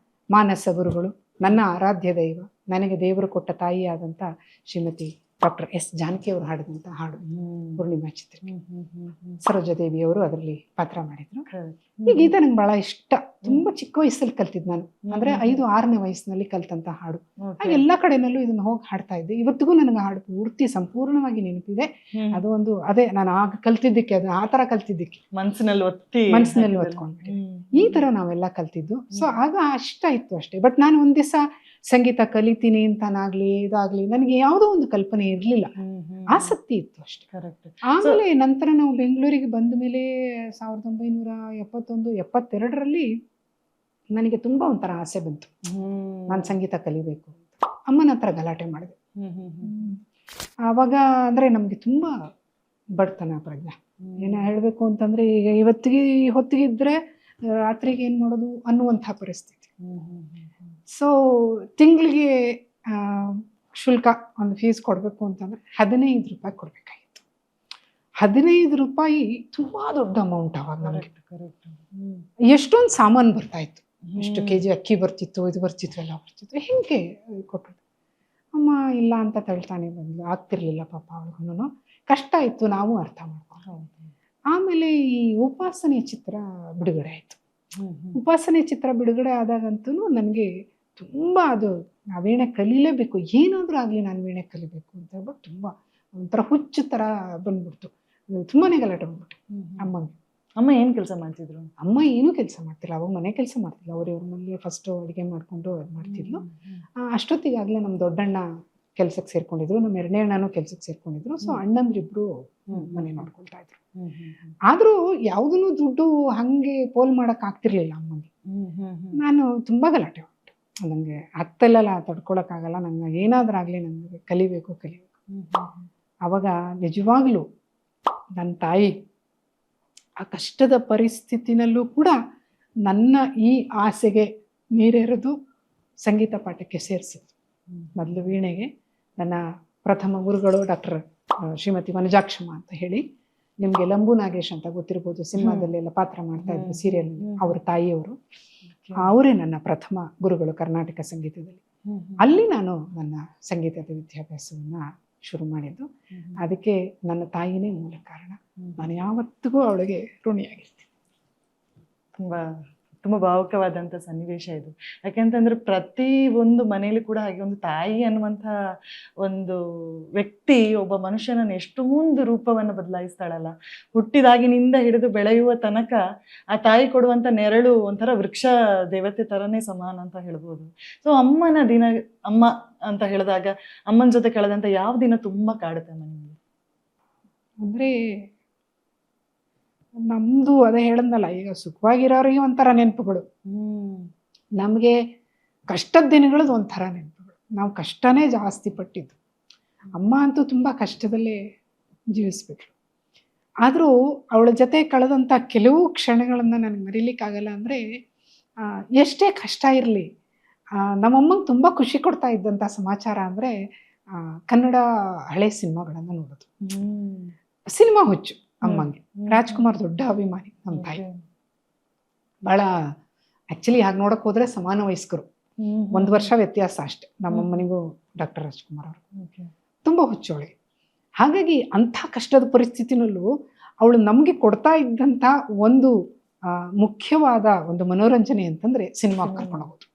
ಮಾನಸ ಗುರುಗಳು, ನನ್ನ ಆರಾಧ್ಯ ದೈವ, ನನಗೆ ದೇವರು ಕೊಟ್ಟ ತಾಯಿಯಾದಂತ ಶ್ರೀಮತಿ ಡಾಕ್ಟರ್ ಎಸ್ ಜಾನಕಿ ಅವರು ಹಾಡಿದಂಥ ಹಾಡು ಪೂರ್ಣಿಮಾ ಚಿತ್ರಕ್ಕೆ. ಸರೋಜಾದೇವಿ ಅವರು ಅದರಲ್ಲಿ ಪಾತ್ರ ಮಾಡಿದ್ರು. ಈ ಗೀತೆ ನಂಗೆ ಬಹಳ ಇಷ್ಟ. ತುಂಬಾ ಚಿಕ್ಕ ವಯಸ್ಸಲ್ಲಿ ಕಲ್ತಿದ್ ನಾನು, ಅಂದ್ರೆ 5-6ನೇ ವಯಸ್ಸಿನಲ್ಲಿ ಕಲ್ತಂತ ಹಾಡು. ಹಾಗೆ ಎಲ್ಲಾ ಕಡೆನಲ್ಲೂ ಇದನ್ನ ಹೋಗಿ ಹಾಡ್ತಾ ಇದ್ದೆ. ಇವತ್ತಿಗೂ ನನಗೆ ಹಾಡು ಪೂರ್ತಿ ಸಂಪೂರ್ಣವಾಗಿ ನೆನಪಿದೆ. ಅದು ಒಂದು ಅದೇ ನಾನು ಆಗ ಕಲ್ತಿದ್ದಕ್ಕೆ, ಅದು ಆ ತರ ಕಲ್ತಿದ್ದಕ್ಕೆ ಮನಸ್ಸಿನಲ್ಲಿ ಒತ್ಕೊಂಡು ಈ ತರ ನಾವೆಲ್ಲ ಕಲ್ತಿದ್ದು. ಸೊ ಆಗ ಇಷ್ಟ ಇತ್ತು ಅಷ್ಟೇ. ಬಟ್ ನಾನು ಒಂದ್ ದಿವಸ ಸಂಗೀತ ಕಲಿತೀನಿ ಅಂತಾನಾಗ್ಲಿ ಇದಾಗ್ಲಿ ನನಗೆ ಯಾವುದೋ ಒಂದು ಕಲ್ಪನೆ ಇರ್ಲಿಲ್ಲ, ಆಸಕ್ತಿ ಇತ್ತು ಅಷ್ಟೇ. ಆಮೇಲೆ ನಂತರ ನಾವು ಬೆಂಗಳೂರಿಗೆ ಬಂದ ಮೇಲೆ 1971-72ರಲ್ಲಿ ನನಗೆ ತುಂಬಾ ಒಂಥರ ಆಸೆ ಬಂತು, ನಾನು ಸಂಗೀತ ಕಲಿಬೇಕು ಅಂತ. ಅಮ್ಮನ ಹತ್ರ ಗಲಾಟೆ ಮಾಡಿದೆ. ಆವಾಗ ಅಂದ್ರೆ ನಮ್ಗೆ ತುಂಬಾ ಬಡತನ ಪ್ರಜ್ಞಾ. ಏನ ಹೇಳ್ಬೇಕು ಅಂತಂದ್ರೆ, ಈಗ ಇವತ್ತಿಗೆ ಹೊತ್ತಿಗಿದ್ರೆ ರಾತ್ರಿಗೆ ಏನ್ ಮಾಡೋದು ಅನ್ನುವಂಥ ಪರಿಸ್ಥಿತಿ. ಸೊ ತಿಂಗಳಿಗೆ ಶುಲ್ಕ ಒಂದು ಫೀಸ್ ಕೊಡಬೇಕು ಅಂತಂದ್ರೆ 15 ರೂಪಾಯಿ ಕೊಡ್ಬೇಕಾಗಿತ್ತು. 15 ರೂಪಾಯಿ ತುಂಬಾ ದೊಡ್ಡ ಅಮೌಂಟ್ ಅವಾಗ ನಮಗೆ. ಎಷ್ಟೊಂದು ಸಾಮಾನು ಬರ್ತಾ ಇತ್ತು, ಎಷ್ಟು ಕೆಜಿ ಅಕ್ಕಿ ಬರ್ತಿತ್ತು, ಇದು ಬರ್ತಿತ್ತು, ಎಲ್ಲ ಬರ್ತಿತ್ತು. ಹೆಂಗೆ ಕೊಟ್ಟರು? ಅಮ್ಮ ಇಲ್ಲ ಅಂತ ತಳ್ತಾನೆ ಬಂದ್ಲು. ಆಗ್ತಿರ್ಲಿಲ್ಲ ಪಾಪ ಅವಳಿಗೂ, ಕಷ್ಟ ಇತ್ತು, ನಾವು ಅರ್ಥ ಮಾಡ್ಕೊಂಡು. ಆಮೇಲೆ ಈ ಉಪಾಸನೆ ಚಿತ್ರ ಬಿಡುಗಡೆ ಆಯ್ತು. ಉಪಾಸನೆ ಚಿತ್ರ ಬಿಡುಗಡೆ ಆದಾಗಂತೂ ನನಗೆ ತುಂಬ ಅದು ವೀಣೆ ಕಲೀಲೇಬೇಕು, ಏನಾದರೂ ಆಗಲಿ ನಾನು ವೀಣೆ ಕಲಿಬೇಕು ಅಂತ ಹೇಳ್ಬಿಟ್ಟು ತುಂಬ ಒಂಥರ ಹುಚ್ಚು ಥರ ಬಂದ್ಬಿಡ್ತು. ತುಂಬಾನೇ ಗಲಾಟೆ ಬಂದ್ಬಿಟ್ಟು ಅಮ್ಮಂಗೆ. ಅಮ್ಮ ಏನು ಕೆಲಸ ಮಾಡ್ತಿದ್ರು? ಅಮ್ಮ ಏನೂ ಕೆಲಸ ಮಾಡ್ತಿಲ್ಲ, ಅವಾಗ ಮನೆ ಕೆಲಸ ಮಾಡ್ತಿಲ್ಲ. ಅವ್ರ ಮನೇಲಿ ಫಸ್ಟು ಅಡುಗೆ ಮಾಡಿಕೊಂಡು ಅದು ಮಾಡ್ತಿದ್ಲು. ಅಷ್ಟೊತ್ತಿಗಾಗಲೇ ನಮ್ಮ ದೊಡ್ಡಣ್ಣ ಕೆಲ್ಸಕ್ಕೆ ಸೇರ್ಕೊಂಡಿದ್ರು, ನಮ್ಮ ಎರಡನೇ ಅಣ್ಣನೂ ಕೆಲ್ಸಕ್ಕೆ ಸೇರ್ಕೊಂಡಿದ್ರು. ಸೊ ಅಣ್ಣಂದ್ರಿಬ್ರು ಮನೆ ನೋಡ್ಕೊಳ್ತಾ ಇದ್ರು. ಆದ್ರೂ ಯಾವುದನ್ನು ದುಡ್ಡು ಹಂಗೆ ಪೋಲ್ ಮಾಡಕ್ ಆಗ್ತಿರ್ಲಿಲ್ಲ ಅಮ್ಮಗೆ. ನಾನು ತುಂಬಾ ಗಲಾಟೆ ಉಂಟು, ನಂಗೆ ಹತ್ತಲೆಲ್ಲ ತಡ್ಕೊಳಕ್ಕಾಗಲ್ಲ, ನಂಗೆ ಏನಾದ್ರೂ ಆಗ್ಲಿ ನಂಗೆ ಕಲಿಬೇಕು. ಅವಾಗ ನಿಜವಾಗ್ಲೂ ನನ್ನ ತಾಯಿ ಆ ಕಷ್ಟದ ಪರಿಸ್ಥಿತಿನಲ್ಲೂ ಕೂಡ ನನ್ನ ಈ ಆಸೆಗೆ ನೀರೆರೆದು ಸಂಗೀತ ಪಾಠಕ್ಕೆ ಸೇರಿಸಿದ್ರು. ಮೊದಲು ವೀಣೆಗೆ ನನ್ನ ಪ್ರಥಮ ಗುರುಗಳು ಡಾಕ್ಟರ್ ಶ್ರೀಮತಿ ವನಜಾಕ್ಷಮ್ಮ ಅಂತ ಹೇಳಿ, ನಿಮ್ಗೆ ಲಂಬು ನಾಗೇಶ್ ಅಂತ ಗೊತ್ತಿರ್ಬೋದು, ಸಿನಿಮಾದಲ್ಲೆಲ್ಲ ಪಾತ್ರ ಮಾಡ್ತಾ ಇದ್ರು ಸೀರಿಯಲ್. ಅವ್ರ ತಾಯಿಯವರು, ಅವರೇ ನನ್ನ ಪ್ರಥಮ ಗುರುಗಳು ಕರ್ನಾಟಕ ಸಂಗೀತದಲ್ಲಿ. ಅಲ್ಲಿ ನಾನು ನನ್ನ ಸಂಗೀತದ ವಿದ್ಯಾಭ್ಯಾಸವನ್ನ ಶುರು ಮಾಡಿದ್ದು. ಅದಕ್ಕೆ ನನ್ನ ತಾಯಿನೇ ಮೂಲ ಕಾರಣ. ನಾನು ಯಾವತ್ತಿಗೂ ಅವಳಿಗೆ ಋಣಿಯಾಗಿರ್ತೀನಿ. ತುಂಬ ಭಾವುಕವಾದಂಥ ಸನ್ನಿವೇಶ ಇದು. ಯಾಕೆಂತಂದ್ರೆ ಪ್ರತಿ ಒಂದು ಮನೇಲಿ ಕೂಡ ಹಾಗೆ ಒಂದು ತಾಯಿ ಅನ್ನುವಂಥ ಒಂದು ವ್ಯಕ್ತಿ ಒಬ್ಬ ಮನುಷ್ಯನನ್ನು ಎಷ್ಟೊಂದು ರೂಪವನ್ನು ಬದಲಾಯಿಸ್ತಾಳಲ್ಲ. ಹುಟ್ಟಿದಾಗಿನಿಂದ ಹಿಡಿದು ಬೆಳೆಯುವ ತನಕ ಆ ತಾಯಿ ಕೊಡುವಂಥ ನೆರಳು ಒಂಥರ ವೃಕ್ಷ ದೇವತೆ ಥರನೇ ಸಮಾನ ಅಂತ ಹೇಳ್ಬೋದು. ಸೊ ಅಮ್ಮನ ದಿನ, ಅಮ್ಮ ಅಂತ ಹೇಳಿದಾಗ ಅಮ್ಮನ ಜೊತೆ ಕಳೆದಂಥ ಯಾವ ದಿನ ತುಂಬ ಕಾಡುತ್ತೆ ನಿಮಗೆ? ಅಂದರೆ ನಮ್ದು ಅದೇ ಹೇಳದ್ನಲ್ಲ, ಈಗ ಸುಖವಾಗಿರೋರಿಗೆ ಒಂಥರ ನೆನಪುಗಳು, ನಮಗೆ ಕಷ್ಟದ ದಿನಗಳದ್ದು ಒಂಥರ ನೆನಪುಗಳು. ನಾವು ಕಷ್ಟನೇ ಜಾಸ್ತಿ ಪಟ್ಟಿದ್ದು. ಅಮ್ಮ ಅಂತೂ ತುಂಬ ಕಷ್ಟದಲ್ಲೇ ಜೀವಿಸ್ಬಿಟ್ರು. ಆದರೂ ಅವಳ ಜೊತೆ ಕಳೆದಂಥ ಕೆಲವು ಕ್ಷಣಗಳನ್ನು ನನಗೆ ಮರೀಲಿಕ್ಕಾಗಲ್ಲ. ಅಂದರೆ ಎಷ್ಟೇ ಕಷ್ಟ ಇರಲಿ, ನಮ್ಮಮ್ಮಂಗೆ ತುಂಬ ಖುಷಿ ಕೊಡ್ತಾ ಇದ್ದಂಥ ಸಮಾಚಾರ ಅಂದರೆ ಕನ್ನಡ ಹಳೆ ಸಿನಿಮಾಗಳನ್ನು ನೋಡೋದು. ಸಿನಿಮಾ ಹುಚ್ಚು ಅಮ್ಮಂಗೆ. ರಾಜ್ಕುಮಾರ್ ದೊಡ್ಡ ಅಭಿಮಾನಿ ನಮ್ಮ ತಾಯಿ. ಬಹಳ ಆಕ್ಚುಲಿ ಹಾಗೆ ನೋಡಕ್ ಹೋದ್ರೆ ಸಮಾನ ವಯಸ್ಕರು, 1 ವರ್ಷ ವ್ಯತ್ಯಾಸ ಅಷ್ಟೇ ನಮ್ಮಮ್ಮನಿಗೂ ಡಾಕ್ಟರ್ ರಾಜ್ಕುಮಾರ್ ಅವರು. ತುಂಬಾ ಹುಚ್ಚೋಳಿಗೆ. ಹಾಗಾಗಿ ಅಂಥ ಕಷ್ಟದ ಪರಿಸ್ಥಿತಿನಲ್ಲೂ ಅವಳು ನಮ್ಗೆ ಕೊಡ್ತಾ ಇದ್ದಂಥ ಒಂದು ಮುಖ್ಯವಾದ ಒಂದು ಮನೋರಂಜನೆ ಅಂತಂದ್ರೆ ಸಿನಿಮಾ ಕರ್ಕೊಂಡು ಹೋಗೋದು.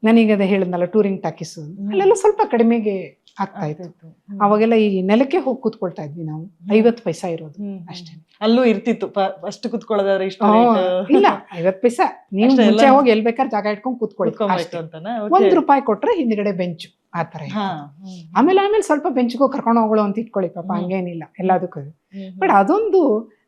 ನಾನೀಗ ಅದೇ ಹೇಳಿದ್ನಲ್ಲ, ಟೂರಿಂಗ್ ಟಾಕೀಸ್ ಅಲ್ಲೆಲ್ಲ ಸ್ವಲ್ಪ ಕಡಿಮೆಗೆ ಆಗ್ತಾ ಇತ್ತು. ಅವಾಗೆಲ್ಲ ಈ ನೆಲಕ್ಕೆ ಹೋಗಿ ಕೂತ್ಕೊಳ್ತಾ ಇದ್ವಿ ನಾವು, 50 ಪೈಸಾ ಇರೋದು ಅಷ್ಟೇ. ಅಲ್ಲೂ ಇರ್ತಿತ್ತು ಫಸ್ಟ್ ಕೂತ್ಕೊಳ್ಳೋದಾದ್ರೆ ಇಷ್ಟ ಇಲ್ಲ, 50 ಪೈಸಾ. ನೀವು ಮುಂಚೆ ಹೋಗಿ ಎಲ್ ಬೇಕಾದ್ರೆ ಜಾಗ ಇಟ್ಕೊಂಡು ಕೂತ್ಕೊಳ್ಳಿ, 1 ರೂಪಾಯಿ ಕೊಟ್ರೆ ಹಿಂದ್ಗಡೆ ಬೆಂಚು ಆ ತರ. ಆಮೇಲೆ ಸ್ವಲ್ಪ ಬೆಂಚ್ಗೂ ಕರ್ಕೊಂಡು ಹೋಗೋಳು ಅಂತ ಇಟ್ಕೊಳ್ಳಿ, ಪಾಪ ಹಂಗೇನಿಲ್ಲ ಎಲ್ಲದಕ್ಕೂ. ಬಟ್ ಅದೊಂದು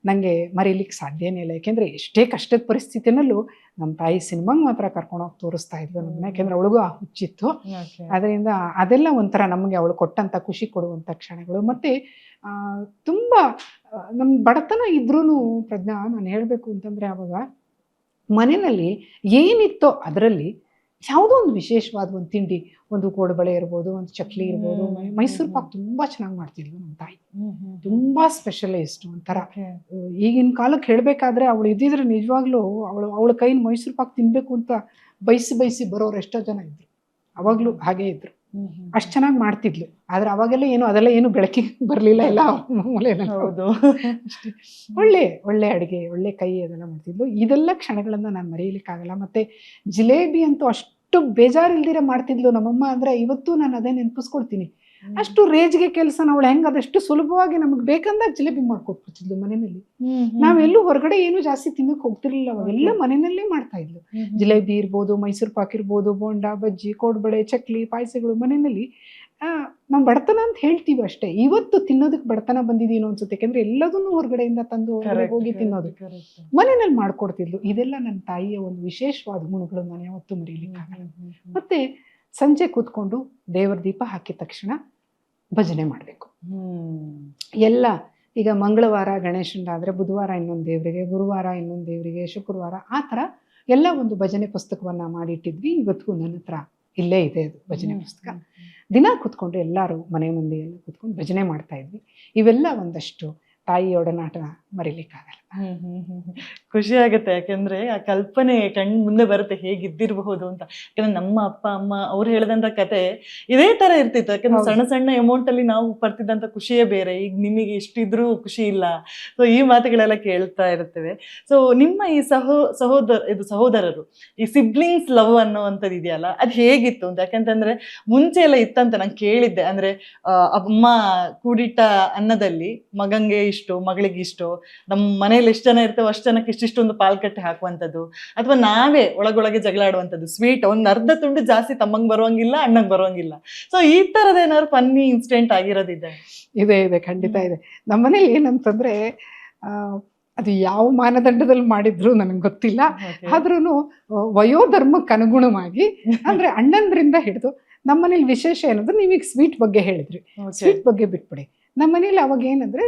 ನಂಗೆ ಮರೀಲಿಕ್ಕೆ ಸಾಧ್ಯನೇ ಇಲ್ಲ. ಯಾಕೆಂದ್ರೆ ಎಷ್ಟೇ ಕಷ್ಟದ ಪರಿಸ್ಥಿತಿನಲ್ಲೂ ನಮ್ಮ ತಾಯಿ ಸಿನಿಮಾಗೆ ಮಾತ್ರ ಕರ್ಕೊಂಡೋಗಿ ತೋರಿಸ್ತಾ ಇದ್ಲು ನಮ್ಮನ್ನ. ಯಾಕೆಂದ್ರೆ ಅವಳಿಗೂ ಆ ಹುಚ್ಚಿತ್ತು. ಅದರಿಂದ ಅದೆಲ್ಲ ಒಂಥರ ನಮಗೆ ಅವಳು ಕೊಟ್ಟಂತ ಖುಷಿ ಕೊಡುವಂತ ಕ್ಷಣಗಳು. ಮತ್ತೆ ತುಂಬಾ ನಮ್ ಬಡತನ ಇದ್ರೂನು ಪ್ರಜ್ಞಾ, ನಾನು ಹೇಳ್ಬೇಕು ಅಂತಂದ್ರೆ ಅವಾಗ ಮನೆಯಲ್ಲಿ ಏನಿತ್ತೋ ಅದರಲ್ಲಿ ಯಾವುದೋ ಒಂದು ವಿಶೇಷವಾದ ಒಂದು ತಿಂಡಿ, ಒಂದು ಕೋಡುಬಳೆ ಇರ್ಬೋದು, ಒಂದು ಚಕ್ಲಿ ಇರ್ಬೋದು, ಮೈಸೂರು ಪಾಕ್ ತುಂಬಾ ಚೆನ್ನಾಗಿ ಮಾಡ್ತಿದ್ಲು ನಮ್ಮ ತಾಯಿ. ತುಂಬಾ ಸ್ಪೆಷಲೈಸ್ಡ್ ಒಂಥರ. ಈಗಿನ ಕಾಲಕ್ಕೆ ಹೇಳ್ಬೇಕಾದ್ರೆ ಅವಳು ಇದ್ದಿದ್ರೆ ನಿಜವಾಗ್ಲೂ ಅವಳ ಕೈನ ಮೈಸೂರು ಪಾಕ್ ತಿನ್ಬೇಕು ಅಂತ ಬಯಸಿ ಬರೋರು ಎಷ್ಟೋ ಜನ ಇದ್ರು. ಅವಾಗ್ಲೂ ಹಾಗೆ ಇದ್ರು. ಅಷ್ಟು ಚೆನ್ನಾಗಿ ಮಾಡ್ತಿದ್ಲು. ಆದ್ರೆ ಅವಾಗೆಲ್ಲ ಏನು ಅದೆಲ್ಲ ಏನು ಬೆಳಕಿಗೆ ಬರಲಿಲ್ಲ, ಎಲ್ಲ ಮೂಲೆಯಲ್ಲಿ. ಹೌದು. ಅಷ್ಟೇ. ಒಳ್ಳೆ ಒಳ್ಳೆ ಅಡುಗೆ, ಒಳ್ಳೆ ಕೈ ಅದೆಲ್ಲ ಮಾಡ್ತಿದ್ಲು. ಇದೆಲ್ಲ ಕ್ಷಣಗಳನ್ನು ನಾನು ಮರೆಯಲಿಕ್ಕಾಗಲ್ಲ. ಮತ್ತೆ ಜಿಲೇಬಿ ಅಂತೂ ಅಷ್ಟು ಬೇಜಾರಿಲ್ದಿರ ಮಾಡ್ತಿದ್ಲು ನಮ್ಮಮ್ಮ. ಅಂದ್ರೆ ಇವತ್ತು ನಾನು ಅದೇ ನೆನಪಿಸ್ಕೊಳ್ತೀನಿ. ಅಷ್ಟು ರೇಜ್ಗೆ ಕೆಲಸ ಅವಳು ಹೆಂಗೆ ಅದಷ್ಟು ಸುಲಭವಾಗಿ ನಮಗೆ ಬೇಕಂದಾಗ ಜಿಲೇಬಿ ಮಾಡ್ಕೊಟ್ಬಿಡ್ತಿದ್ಲು ಮನೆಯಲ್ಲಿ. ನಾವೆಲ್ಲೂ ಹೊರಗಡೆ ಏನು ಜಾಸ್ತಿ ತಿನ್ನಕ್ಕೆ ಹೋಗ್ತಿರ್ಲಿಲ್ಲ, ಅವಾಗೆಲ್ಲ ಮನೆಯಲ್ಲೇ ಮಾಡ್ತಾ ಇದ್ಲು. ಜಿಲೇಬಿ ಇರ್ಬೋದು, ಮೈಸೂರು ಪಾಕ್ ಇರ್ಬೋದು, ಬೋಂಡಾ, ಬಜ್ಜಿ, ಕೋಡ್ಬಳೆ, ಚಕ್ಲಿ, ಪಾಯಸಗಳು ಮನೆಯಲ್ಲಿ. ನಾವು ಬಡತನ ಅಂತ ಹೇಳ್ತೀವಿ ಅಷ್ಟೇ. ಇವತ್ತು ತಿನ್ನೋದಕ್ಕೆ ಬಡತನ ಬಂದಿದ್ದೀನೋ ಅನ್ಸುತ್ತೆ, ಯಾಕೆಂದ್ರೆ ಎಲ್ಲದನ್ನು ಹೊರಗಡೆಯಿಂದ ತಂದು ಹೊರಗಡೆ ಹೋಗಿ ತಿನ್ನೋದು. ಮನೆಯಲ್ಲಿ ಮಾಡ್ಕೊಡ್ತಿದ್ಲು. ಇದೆಲ್ಲ ನನ್ನ ತಾಯಿಯ ಒಂದು ವಿಶೇಷವಾದ ಗುಣಗಳು, ನಾನು ಯಾವತ್ತೂ ಮರೀಲಿಕ್ಕಾಗಲ್ಲ. ಮತ್ತೆ ಸಂಜೆ ಕೂತ್ಕೊಂಡು ದೇವರ ದೀಪ ಹಾಕಿದ ತಕ್ಷಣ ಭಜನೆ ಮಾಡಬೇಕು. ಎಲ್ಲ ಈಗ ಮಂಗಳವಾರ ಗಣೇಶಂದಾದರೆ ಬುಧವಾರ ಇನ್ನೊಂದು ದೇವರಿಗೆ, ಗುರುವಾರ ಇನ್ನೊಂದು ದೇವರಿಗೆ, ಶುಕ್ರವಾರ ಆ ಥರ ಎಲ್ಲ ಒಂದು ಭಜನೆ ಪುಸ್ತಕವನ್ನು ಮಾಡಿಟ್ಟಿದ್ವಿ. ಇವತ್ತಿಗೂ ನನ್ನ ಹತ್ರ ಇಲ್ಲೇ ಇದೆ ಅದು ಭಜನೆ ಪುಸ್ತಕ. ದಿನ ಕೂತ್ಕೊಂಡು ಎಲ್ಲರೂ ಮನೆ ಮಂದಿ ಎಲ್ಲ ಕೂತ್ಕೊಂಡು ಭಜನೆ ಮಾಡ್ತಾ ಇದ್ವಿ. ಇವೆಲ್ಲ ಒಂದಷ್ಟು ತಾಯಿ ಒಡನಾಟ ಮರಿಲಿಕ್ಕಾಗಲ್ಲ. ಖುಷಿ ಆಗುತ್ತೆ, ಯಾಕೆಂದ್ರೆ ಆ ಕಲ್ಪನೆ ಕಣ್ ಮುಂದೆ ಬರುತ್ತೆ ಹೇಗಿದ್ದಿರಬಹುದು ಅಂತ. ಯಾಕಂದ್ರೆ ನಮ್ಮ ಅಪ್ಪ ಅಮ್ಮ ಅವ್ರು ಹೇಳಿದಂತ ಕತೆ ಇದೇ ತರ ಇರ್ತಿತ್ತು. ಯಾಕಂದ್ರೆ ಸಣ್ಣ ಸಣ್ಣ ಅಮೌಂಟ್ ಅಲ್ಲಿ ನಾವು ಪಡ್ತಿದ್ದಂತ ಖುಷಿಯೇ ಬೇರೆ. ಈಗ ನಿಮಗೆ ಇಷ್ಟಿದ್ರೂ ಖುಷಿ ಇಲ್ಲ. ಸೊ ಈ ಮಾತುಗಳೆಲ್ಲ ಕೇಳ್ತಾ ಇರ್ತೇವೆ. ಸೊ ನಿಮ್ಮ ಈ ಸಹೋದರರು ಈ ಸಿಬ್ಲಿಂಗ್ಸ್ ಲವ್ ಅನ್ನೋವಂಥದ್ದು ಇದೆಯಲ್ಲ, ಅದು ಹೇಗಿತ್ತು ಅಂತ? ಯಾಕಂತಂದ್ರೆ ಮುಂಚೆ ಎಲ್ಲ ಇತ್ತಂತ ನಾನು ಕೇಳಿದ್ದೆ. ಅಂದ್ರೆ ಅಮ್ಮ ಕೂಡಿಟ್ಟ ಅನ್ನದಲ್ಲಿ ಮಗಂಗೆ ಇಷ್ಟು, ಮಗಳಿಗೆ ಇಷ್ಟು, ನಮ್ಮ ಮನೇಲಿ ಎಷ್ಟು ಜನ ಇರ್ತೇವೆ ಅಷ್ಟು ಜನಕ್ಕೆ ಇಷ್ಟಿಷ್ಟೊಂದು ಪಾಲ್ಕಟ್ಟೆ ಹಾಕುವಂಥದ್ದು, ಅಥವಾ ನಾವೇ ಒಳಗೊಳಗೆ ಜಗಳ ಆಡುವಂಥದ್ದು. ಸ್ವೀಟ್ ಒಂದು ಅರ್ಧ ತುಂಡು ಜಾಸ್ತಿ ತಮ್ಮಂಗೆ ಬರುವಂಗಿಲ್ಲ, ಅಣ್ಣಂಗೆ ಬರುವಂಗಿಲ್ಲ. ಸೊ ಈ ಥರದ ಏನಾದ್ರು ಫನ್ನಿ ಇನ್ಸಿಡೆಂಟ್ ಆಗಿರೋದಿದೆ? ಇದೆ, ಖಂಡಿತ ಇದೆ. ನಮ್ಮನೇಲಿ ಏನಂತಂದ್ರೆ ಅದು ಯಾವ ಮಾನದಂಡದಲ್ಲಿ ಮಾಡಿದ್ರು ನನಗೆ ಗೊತ್ತಿಲ್ಲ. ಆದ್ರೂ ವಯೋಧರ್ಮಕ್ಕೆ ಅನುಗುಣವಾಗಿ ಅಂದ್ರೆ ಅಣ್ಣಂದ್ರಿಂದ ಹಿಡಿದು ನಮ್ಮನೇಲಿ ವಿಶೇಷ ಏನಂದ್ರೆ, ನೀವೀಗ ಸ್ವೀಟ್ ಬಗ್ಗೆ ಹೇಳಿದ್ರಿ, ಸ್ವೀಟ್ ಬಗ್ಗೆ ಬಿಟ್ಬಿಡಿ. ನಮ್ಮನೇಲಿ ಅವಾಗ ಏನಂದ್ರೆ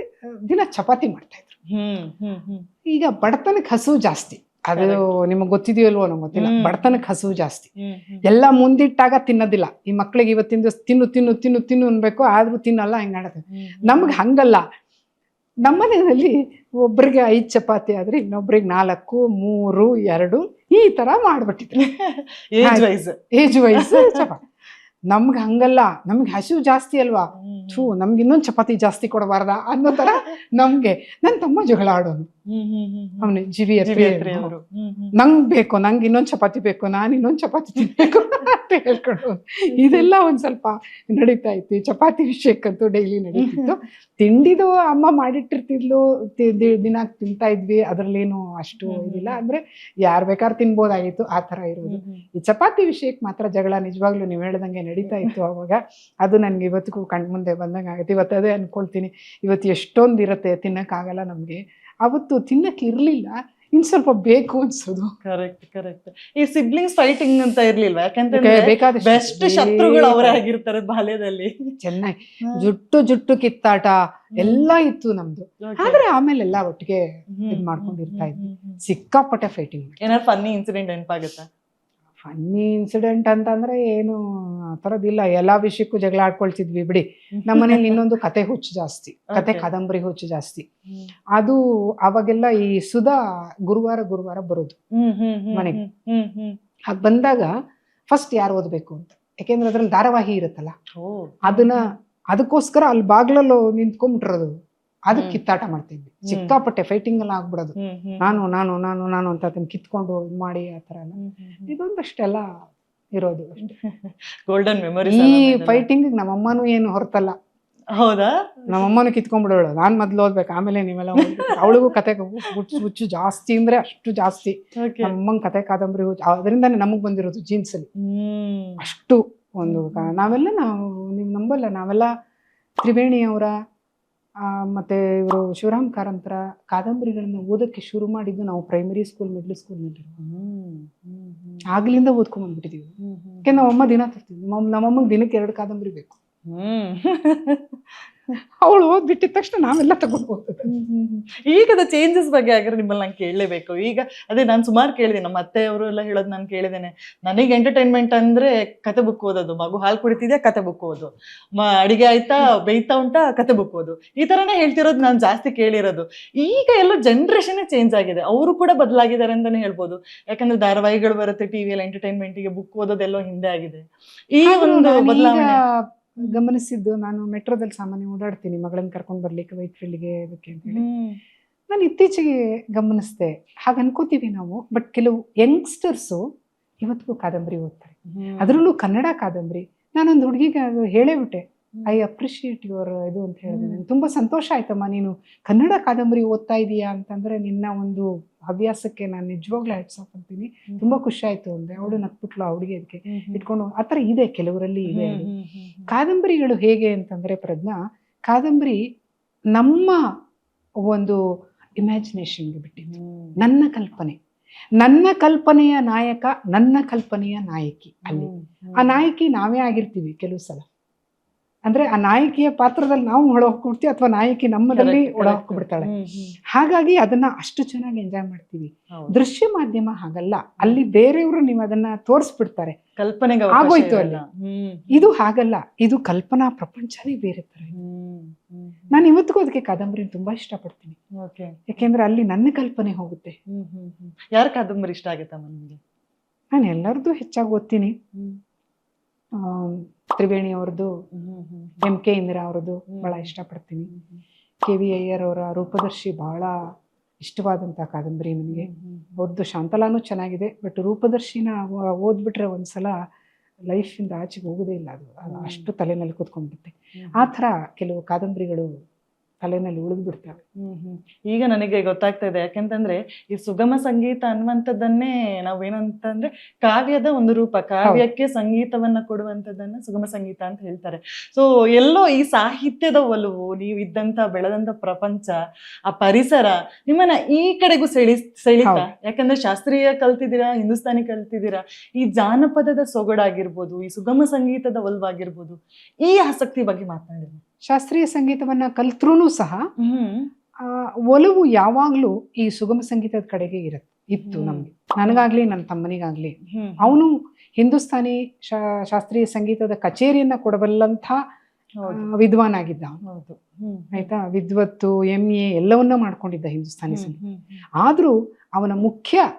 ದಿನ ಚಪಾತಿ ಮಾಡ್ತಾ ಇದ್ರು. ಈಗ ಬಡತನಕ್ಕೆ ಹಸು ಜಾಸ್ತಿ, ಅದು ನಿಮಗೆ ಗೊತ್ತಿದೆಯಲ್ವೋ ನಮ್ಗೆ ಗೊತ್ತಿಲ್ಲ. ಬಡತನಕ್ಕೆ ಹಸು ಜಾಸ್ತಿ, ಎಲ್ಲ ಮುಂದಿಟ್ಟಾಗ ತಿನ್ನೋದಿಲ್ಲ. ಈ ಮಕ್ಳಿಗೆ ಇವತ್ತಿಂದ ತಿನ್ನು ತಿನ್ನು ತಿನ್ನು ತಿನ್ನು ಅನ್ಬೇಕು, ಆದ್ರೂ ತಿನ್ನಲ್ಲ, ಹಿಂಗಾಡತ್ತೆ. ನಮ್ಗೆ ಹಂಗಲ್ಲ. ನಮ್ಮನೆಯಲ್ಲಿ ಒಬ್ರಿಗೆ 5 ಚಪಾತಿ ಆದ್ರೆ ಇನ್ನೊಬ್ರಿಗೆ 4, 3, 2 ಈ ತರ ಮಾಡ್ಬಿಟ್ಟಿದ್ರು. Age wise chapati. ನಮ್ಗೆ ಹಂಗಲ್ಲ, ನಮ್ಗೆ ಹಸಿವು ಜಾಸ್ತಿ ಅಲ್ವಾ, ನಮ್ಗೆ ಇನ್ನೊಂದು ಚಪಾತಿ ಜಾಸ್ತಿ ಕೊಡಬಾರ್ದ ಅನ್ನೋ ತರ ನಮ್ಗೆ. ನನ್ನ ತಮ್ಮ ಜಗಳ ಆಡೋನು, ಅವನು ಜಿವಿ ಅವರು, ನಂಗೆ ಬೇಕು, ನಂಗೆ ಇನ್ನೊಂದು ಚಪಾತಿ ಬೇಕು, ನಾನು ಇನ್ನೊಂದು ಚಪಾತಿ ತಿನ್ಬೇಕು ಅಂತ ಹೇಳ್ಕೊಂಡು ಇದೆಲ್ಲ ಒಂದ್ ಸ್ವಲ್ಪ ನಡೀತಾ ಇತ್ತು. ಚಪಾತಿ ವಿಷಯಕ್ಕಂತೂ ಡೈಲಿ ನಡೀತಿತ್ತು. ತಿಂಡಿದು ಅಮ್ಮ ಮಾಡಿಟ್ಟಿರ್ತಿದ್ಲು, ದಿನ ತಿಂತಾ ಇದ್ವಿ, ಅದ್ರಲ್ಲೇನು ಅಷ್ಟು ಇದಿಲ್ಲ. ಅಂದ್ರೆ ಯಾರು ಬೇಕಾದ್ರೂ ತಿನ್ಬೋದಾಗಿತ್ತು, ಆ ತರ ಇರೋದು. ಈ ಚಪಾತಿ ವಿಷಯಕ್ಕೆ ಮಾತ್ರ ಜಗಳ ನಿಜವಾಗ್ಲೂ ನೀವು ಹೇಳ್ದಂಗೆ ನಡೀತಾ ಇತ್ತು ಅವಾಗ. ಅದು ನನ್ಗೆ ಇವತ್ತಿಗೂ ಕಣ್ಮುಂದೆ ಬಂದಂಗೆ ಆಗುತ್ತೆ. ಇವತ್ತು ಅದೇ ಅನ್ಕೊಳ್ತೀನಿ, ಇವತ್ತು ಎಷ್ಟೊಂದು ಇರುತ್ತೆ ತಿನ್ನಕ್ಕಾಗಲ್ಲ ನಮ್ಗೆ, ಅವತ್ತು ತಿನ್ನಕ್ಕೆ ಇರ್ಲಿಲ್ಲ, ಇನ್ ಸ್ವಲ್ಪ ಬೇಕು ಅನ್ಸೋದು. ಕರೆಕ್ಟ್. ಈ ಸಿಬ್ಲಿಂಗ್ಸ್ ಫೈಟಿಂಗ್ ಅಂತ ಇರ್ಲಿಲ್ವಾ? ಯಾಕಂದ್ರೆ ಬೆಸ್ಟ್ ಶತ್ರುಗಳು ಅವರೇ ಆಗಿರ್ತಾರೆ ಬಾಲ್ಯದಲ್ಲಿ. ಚೆನ್ನಾಗಿ ಜುಟ್ಟು ಕಿತ್ತಾಟ ಎಲ್ಲ ಇತ್ತು ನಮ್ದು. ಆದ್ರೆ ಆಮೇಲೆ ಎಲ್ಲ ಒಟ್ಟಿಗೆ ಇದ್ ಮಾಡ್ಕೊಂಡಿರ್ತಾ ಇದ್ವಿ. ಸಿಕ್ಕಾಪಟ್ಟೆ ಫೈಟಿಂಗ್. ಏನಾದ್ರು ಫನ್ನಿ ಇನ್ಸಿಡೆಂಟ್ ನೆನಪಾಗುತ್ತಾ? ಫನ್ನಿ ಇನ್ಸಿಡೆಂಟ್ ಅಂತಂದ್ರೆ ಏನು ಆ ಥರದ್ದಿಲ್ಲ, ಎಲ್ಲಾ ವಿಷಯಕ್ಕೂ ಜಗಳ ಆಡ್ಕೊಳ್ತಿದ್ವಿ ಬಿಡಿ. ನಮ್ಮನೇಲಿ ಇನ್ನೊಂದು ಕತೆ ಹುಚ್ಚು ಜಾಸ್ತಿ, ಕತೆ ಕಾದಂಬರಿ ಹುಚ್ಚು ಜಾಸ್ತಿ. ಅದು ಅವಾಗೆಲ್ಲ ಈ ಸುಧಾ ಗುರುವಾರ ಬರೋದು ಮನೆಗೆ. ಹಾಗೆ ಬಂದಾಗ ಫಸ್ಟ್ ಯಾರು ಓದ್ಬೇಕು ಅಂತ, ಯಾಕೆಂದ್ರೆ ಅದ್ರಲ್ಲಿ ಧಾರಾವಾಹಿ ಇರುತ್ತಲ್ಲ, ಅದಕ್ಕೋಸ್ಕರ ಅಲ್ಲಿ ಬಾಗ್ಲಲ್ಲೂ ನಿಂತ್ಕೊಂಡ್ಬಿಟ್ರದು. ಅದಕ್ಕೆ ಕಿತ್ತಾಟ ಮಾಡ್ತಿದ್ವಿ, ಸಿಕ್ಕಾಪಟ್ಟೆ ಫೈಟಿಂಗ್ ಎಲ್ಲ ಆಗ್ಬಿಡೋದು. ನಾನು ಅಂತ ಅದನ್ನ ಕಿತ್ಕೊಂಡು ಇದು ಮಾಡಿ ಆ ಥರ ಎಲ್ಲ. ಇದೊಂದಷ್ಟೆಲ್ಲ ಇರೋದು ಅಷ್ಟೇ. Golden memory. ಈ ಫೈಟಿಂಗ್ ನಮ್ಮಮ್ಮನೂ ಏನು ಹೊರತಲ್ಲ. ಹೌದಾ? ನಮ್ಮಮ್ಮನೂ ಕಿತ್ಕೊಂಡ್ಬಿಡೋಳು, ನಾನ್ ಮೊದ್ಲು ಓದ್ಬೇಕು ಆಮೇಲೆ ನೀವೆಲ್ಲ. ಅವಳಿಗೂ ಕತೆ ಹುಚ್ಚು ಜಾಸ್ತಿ ಅಂದ್ರೆ ಅಷ್ಟು ಜಾಸ್ತಿ. ನಮ್ಮಮ್ಮಂಗ್ ಕತೆ ಕಾದಂಬರಿ ಹುಚ್ಚು, ಅದರಿಂದಾನೆ ನಮಗ್ ಬಂದಿರೋದು ಜೀನ್ಸ್ ಅಲ್ಲಿ ಅಷ್ಟು ಒಂದು. ನಾವು ನೀವು ನಂಬಲ್ಲ, ನಾವೆಲ್ಲ ತ್ರಿವೇಣಿ ಅವರ ಮತ್ತೆ ಇವರು ಶಿವರಾಮ್ ಕಾರಂತರ ಕಾದಂಬರಿಗಳನ್ನ ಓದಕ್ಕೆ ಶುರು ಮಾಡಿದ್ದು ನಾವು ಪ್ರೈಮರಿ ಸ್ಕೂಲ್, ಮಿಡ್ಲ್ ಸ್ಕೂಲ್ನಲ್ಲಿ. ಆಗ್ಲಿಂದ ಓದ್ಕೊಂಡ್ ಬಂದ್ಬಿಟ್ಟಿದೀವಿ. ಯಾಕೆ ನಮ್ಮಮ್ಮ ದಿನ ತರ್ತೀವಿ, ನಮ್ಮಮ್ಮಗೆ ದಿನಕ್ಕೆ 2 ಕಾದಂಬರಿ ಬೇಕು. ಅವಳು ಓದ್ಬಿಟ್ಟಿದ ತಕ್ಷಣ ನಾವೆಲ್ಲ ತಗೊಂಡು ಹೋಗ್ತದೆ. ಈಗದ ಚೇಂಜಸ್ ಬಗ್ಗೆ ಆಗಿರೋ ನಿಮ್ಮಲ್ಲಿ ನಂಗೆ ಕೇಳಲೇಬೇಕು. ಈಗ ಅದೇ ನಾನು ಸುಮಾರು ಕೇಳಿದೆ, ನಮ್ಮ ಅತ್ತೆಯವರು ಎಲ್ಲ ಹೇಳೋದು ನಾನು ಕೇಳಿದ್ದೇನೆ. ನನಗೆ ಎಂಟರ್ಟೈನ್ಮೆಂಟ್ ಅಂದ್ರೆ ಕತೆ ಬುಕ್ ಓದೋದು, ಮಗು ಹಾಲು ಕುಡಿತಿದ್ಯಾ ಕತೆ ಬುಕ್ ಓದು, ಅಡಿಗೆ ಆಯ್ತಾ ಬೇಯ್ತಾ ಉಂಟಾ ಕತೆ ಬುಕ್ ಓದು, ಈ ತರನೇ ಹೇಳ್ತಿರೋದು ನಾನು ಜಾಸ್ತಿ ಕೇಳಿರೋದು. ಈಗ ಎಲ್ಲ ಜನರೇಷನ್ ಚೇಂಜ್ ಆಗಿದೆ, ಅವರು ಕೂಡ ಬದಲಾಗಿದ್ದಾರೆ ಅಂತಾನೆ ಹೇಳ್ಬೋದು. ಯಾಕಂದ್ರೆ ಧಾರಾವಾಹಿಗಳು ಬರುತ್ತೆ ಟಿವಿಯಲ್ಲಿ, ಎಂಟರ್ಟೈನ್ಮೆಂಟ್ಗೆ ಬುಕ್ ಓದೋದೆಲ್ಲೋ ಹಿಂದೆ ಆಗಿದೆ. ಈ ಒಂದು ಬದಲಾವಣೆ ಗಮನಿಸಿದ್ದು, ನಾನು ಮೆಟ್ರೋದಲ್ಲಿ ಸಾಮಾನ್ಯ ಓಡಾಡ್ತೀನಿ ಮಗಳನ್ನ ಕರ್ಕೊಂಡು ಬರ್ಲಿಕ್ಕೆ ವೈಟ್ಫೀಲ್ಡ್ಗೆ ಅದಕ್ಕೆ ಅಂತ ಹೇಳಿ. ನಾನು ಇತ್ತೀಚೆಗೆ ಗಮನಿಸಿದೆ, ಹಾಗೆ ಅನ್ಕೋತೀವಿ ನಾವು, ಬಟ್ ಕೆಲವು ಯಂಗ್ಸ್ಟರ್ಸು ಇವತ್ತಿಗೂ ಕಾದಂಬರಿ ಓದ್ತಾರೆ, ಅದರಲ್ಲೂ ಕನ್ನಡ ಕಾದಂಬರಿ. ನಾನೊಂದು ಹುಡುಗಿಗೆ ಅದು ಹೇಳೇ ಬಿಟ್ಟೆ, ಐ ಅಪ್ರಿಷಿಯೇಟ್ ಯುವರ್ ಇದು ಅಂತ ಹೇಳಿದೆ. ನನಗೆ ತುಂಬ ಸಂತೋಷ ಆಯ್ತಮ್ಮ, ನೀನು ಕನ್ನಡ ಕಾದಂಬರಿ ಓದ್ತಾ ಇದೀಯಾ ಅಂತಂದ್ರೆ ನಿನ್ನ ಒಂದು ಹವ್ಯಾಸಕ್ಕೆ ನಾನು ನಿಜವಾಗ್ಲೂ ಹ್ಯಾಟ್ಸ್ ಆಫ್ ಅಂತೀನಿ, ತುಂಬ ಖುಷಿ ಆಯ್ತು ಅಂದೆ. ಅವಳು ನಕ್ಬಿಟ್ಲು, ಅವಳಿಗೆ ಅದಕ್ಕೆ ಇಟ್ಕೊಂಡು ಆ ಥರ ಇದೆ, ಕೆಲವರಲ್ಲಿ ಇದೆ. ಕಾದಂಬರಿಗಳು ಹೇಗೆ ಅಂತಂದ್ರೆ ಪ್ರಜ್ಞಾ, ಕಾದಂಬರಿ ನಮ್ಮ ಒಂದು ಇಮ್ಯಾಜಿನೇಷನ್ಗೆ ಬಿಟ್ಟಿದ್ದು, ನನ್ನ ಕಲ್ಪನೆಯ ನಾಯಕ, ನನ್ನ ಕಲ್ಪನೆಯ ನಾಯಕಿ. ಅಲ್ಲಿ ಆ ನಾಯಕಿ ನಾವೇ ಆಗಿರ್ತೀವಿ ಕೆಲವು ಸಲ. ಅಂದ್ರೆ ಆ ನಾಯಕಿಯ ಪಾತ್ರದಲ್ಲಿ ನಾವು ಒಳಹೊಕ್ಬಿಡ್ತೀವಿ, ಅಥವಾ ನಾಯಕಿ ನಮ್ಮದಲ್ಲಿ ಒಳಹೊಕ್ಬಿಡ್ತಾಳೆ. ಹಾಗಾಗಿ ಅದನ್ನ ಅಷ್ಟು ಚೆನ್ನಾಗಿ ಎಂಜಾಯ್ ಮಾಡ್ತೀವಿ. ದೃಶ್ಯ ಮಾಧ್ಯಮ ಹಾಗಲ್ಲ, ಅಲ್ಲಿ ಬೇರೆಯವರು ನೀವು ಅದನ್ನ ತೋರಿಸ್ಬಿಡ್ತಾರೆ, ಕಲ್ಪನೆಗೆ ಆಗೋಯ್ತು ಅಲ್ಲಿ. ಇದು ಹಾಗಲ್ಲ, ಇದು ಕಲ್ಪನಾ ಪ್ರಪಂಚನೇ ಬೇರೆ ತರ. ನಾನು ಇವತ್ತಿಗೂ ಅದಕ್ಕೆ ಕಾದಂಬರಿ ತುಂಬಾ ಇಷ್ಟಪಡ್ತೀನಿ, ಯಾಕೆಂದ್ರೆ ಅಲ್ಲಿ ನನ್ನ ಕಲ್ಪನೆ ಹೋಗುತ್ತೆ. ಯಾರ ಕಾದಂಬರಿ ಇಷ್ಟ ಆಗುತ್ತಮ್ಮ ನಿಮ್ಗೆ? ನಾನು ಎಲ್ಲರದ್ದು ಹೆಚ್ಚಾಗಿ ಓದ್ತೀನಿ. ತ್ರಿವೇಣಿ ಅವ್ರದ್ದು, MK ಇಂದಿರಾ ಅವ್ರದ್ದು ಬಹಳ ಇಷ್ಟಪಡ್ತೀನಿ. KV ಅಯ್ಯರ್ ಅವರ ರೂಪದರ್ಶಿ ಬಹಳ ಇಷ್ಟವಾದಂಥ ಕಾದಂಬರಿ ನನಗೆ. ಅವ್ರದ್ದು ಶಾಂತಲಾನು ಚೆನ್ನಾಗಿದೆ, ಬಟ್ ರೂಪದರ್ಶಿನ ಓದ್ಬಿಟ್ರೆ ಒಂದ್ಸಲ ಲೈಫಿಂದ ಆಚೆಗೆ ಹೋಗೋದೇ ಇಲ್ಲ, ಅದು ಅಷ್ಟು ತಲೆನಲ್ಲಿ ಕೂತ್ಕೊಂಡ್ಬಿಡುತ್ತೆ. ಆ ಥರ ಕೆಲವು ಕಾದಂಬರಿಗಳು ತಲೆನಲ್ಲಿ ಉಳಿದು ಬಿಡ್ತವೆ. ಈಗ ನನಗೆ ಗೊತ್ತಾಗ್ತಾ ಇದೆ, ಯಾಕೆಂತಂದ್ರೆ ಈ ಸುಗಮ ಸಂಗೀತ ಅನ್ನುವಂಥದ್ದನ್ನೇ ನಾವೇನಂತಂದ್ರೆ ಕಾವ್ಯದ ಒಂದು ರೂಪ, ಕಾವ್ಯಕ್ಕೆ ಸಂಗೀತವನ್ನ ಕೊಡುವಂಥದ್ದನ್ನ ಸುಗಮ ಸಂಗೀತ ಅಂತ ಹೇಳ್ತಾರೆ. ಸೊ ಎಲ್ಲೋ ಈ ಸಾಹಿತ್ಯದ ಒಲವು, ನೀವು ಇದ್ದಂತ ಬೆಳೆದಂತ ಪ್ರಪಂಚ, ಆ ಪರಿಸರ ನಿಮ್ಮನ್ನ ಈ ಕಡೆಗೂ ಸೆಳೀತಾ? ಯಾಕಂದ್ರೆ ಶಾಸ್ತ್ರೀಯ ಕಲ್ತಿದ್ದೀರಾ, ಹಿಂದೂಸ್ತಾನಿ ಕಲ್ತಿದ್ದೀರಾ, ಈ ಜಾನಪದದ ಸೊಗಡಾಗಿರ್ಬೋದು, ಈ ಸುಗಮ ಸಂಗೀತದ ಒಲವಾಗಿರ್ಬೋದು, ಈ ಆಸಕ್ತಿ ಬಗ್ಗೆ ಮಾತನಾಡಿದ್ರಿ. ಶಾಸ್ತ್ರೀಯ ಸಂಗೀತವನ್ನ ಕಲ್ತ್ರೂ ಸಹ ಒಲವು ಯಾವಾಗ್ಲೂ ಈ ಸುಗಮ ಸಂಗೀತದ ಕಡೆಗೆ ಇತ್ತು ನಮ್ಗೆ, ನನಗಾಗ್ಲಿ ನನ್ನ ತಮ್ಮನಿಗಾಗ್ಲಿ. ಅವನು ಹಿಂದೂಸ್ತಾನಿ ಶಾಸ್ತ್ರೀಯ ಸಂಗೀತದ ಕಚೇರಿಯನ್ನ ಕೊಡಬಲ್ಲಂಥ ವಿದ್ವಾನ್ ಆಗಿದ್ದ. ಆಯ್ತಾ, ವಿದ್ವತ್ತು MA ಎಲ್ಲವನ್ನ ಮಾಡ್ಕೊಂಡಿದ್ದ ಹಿಂದೂಸ್ತಾನಿ ಸಂಗೀತ. ಆದ್ರೂ ಅವನ ಮುಖ್ಯ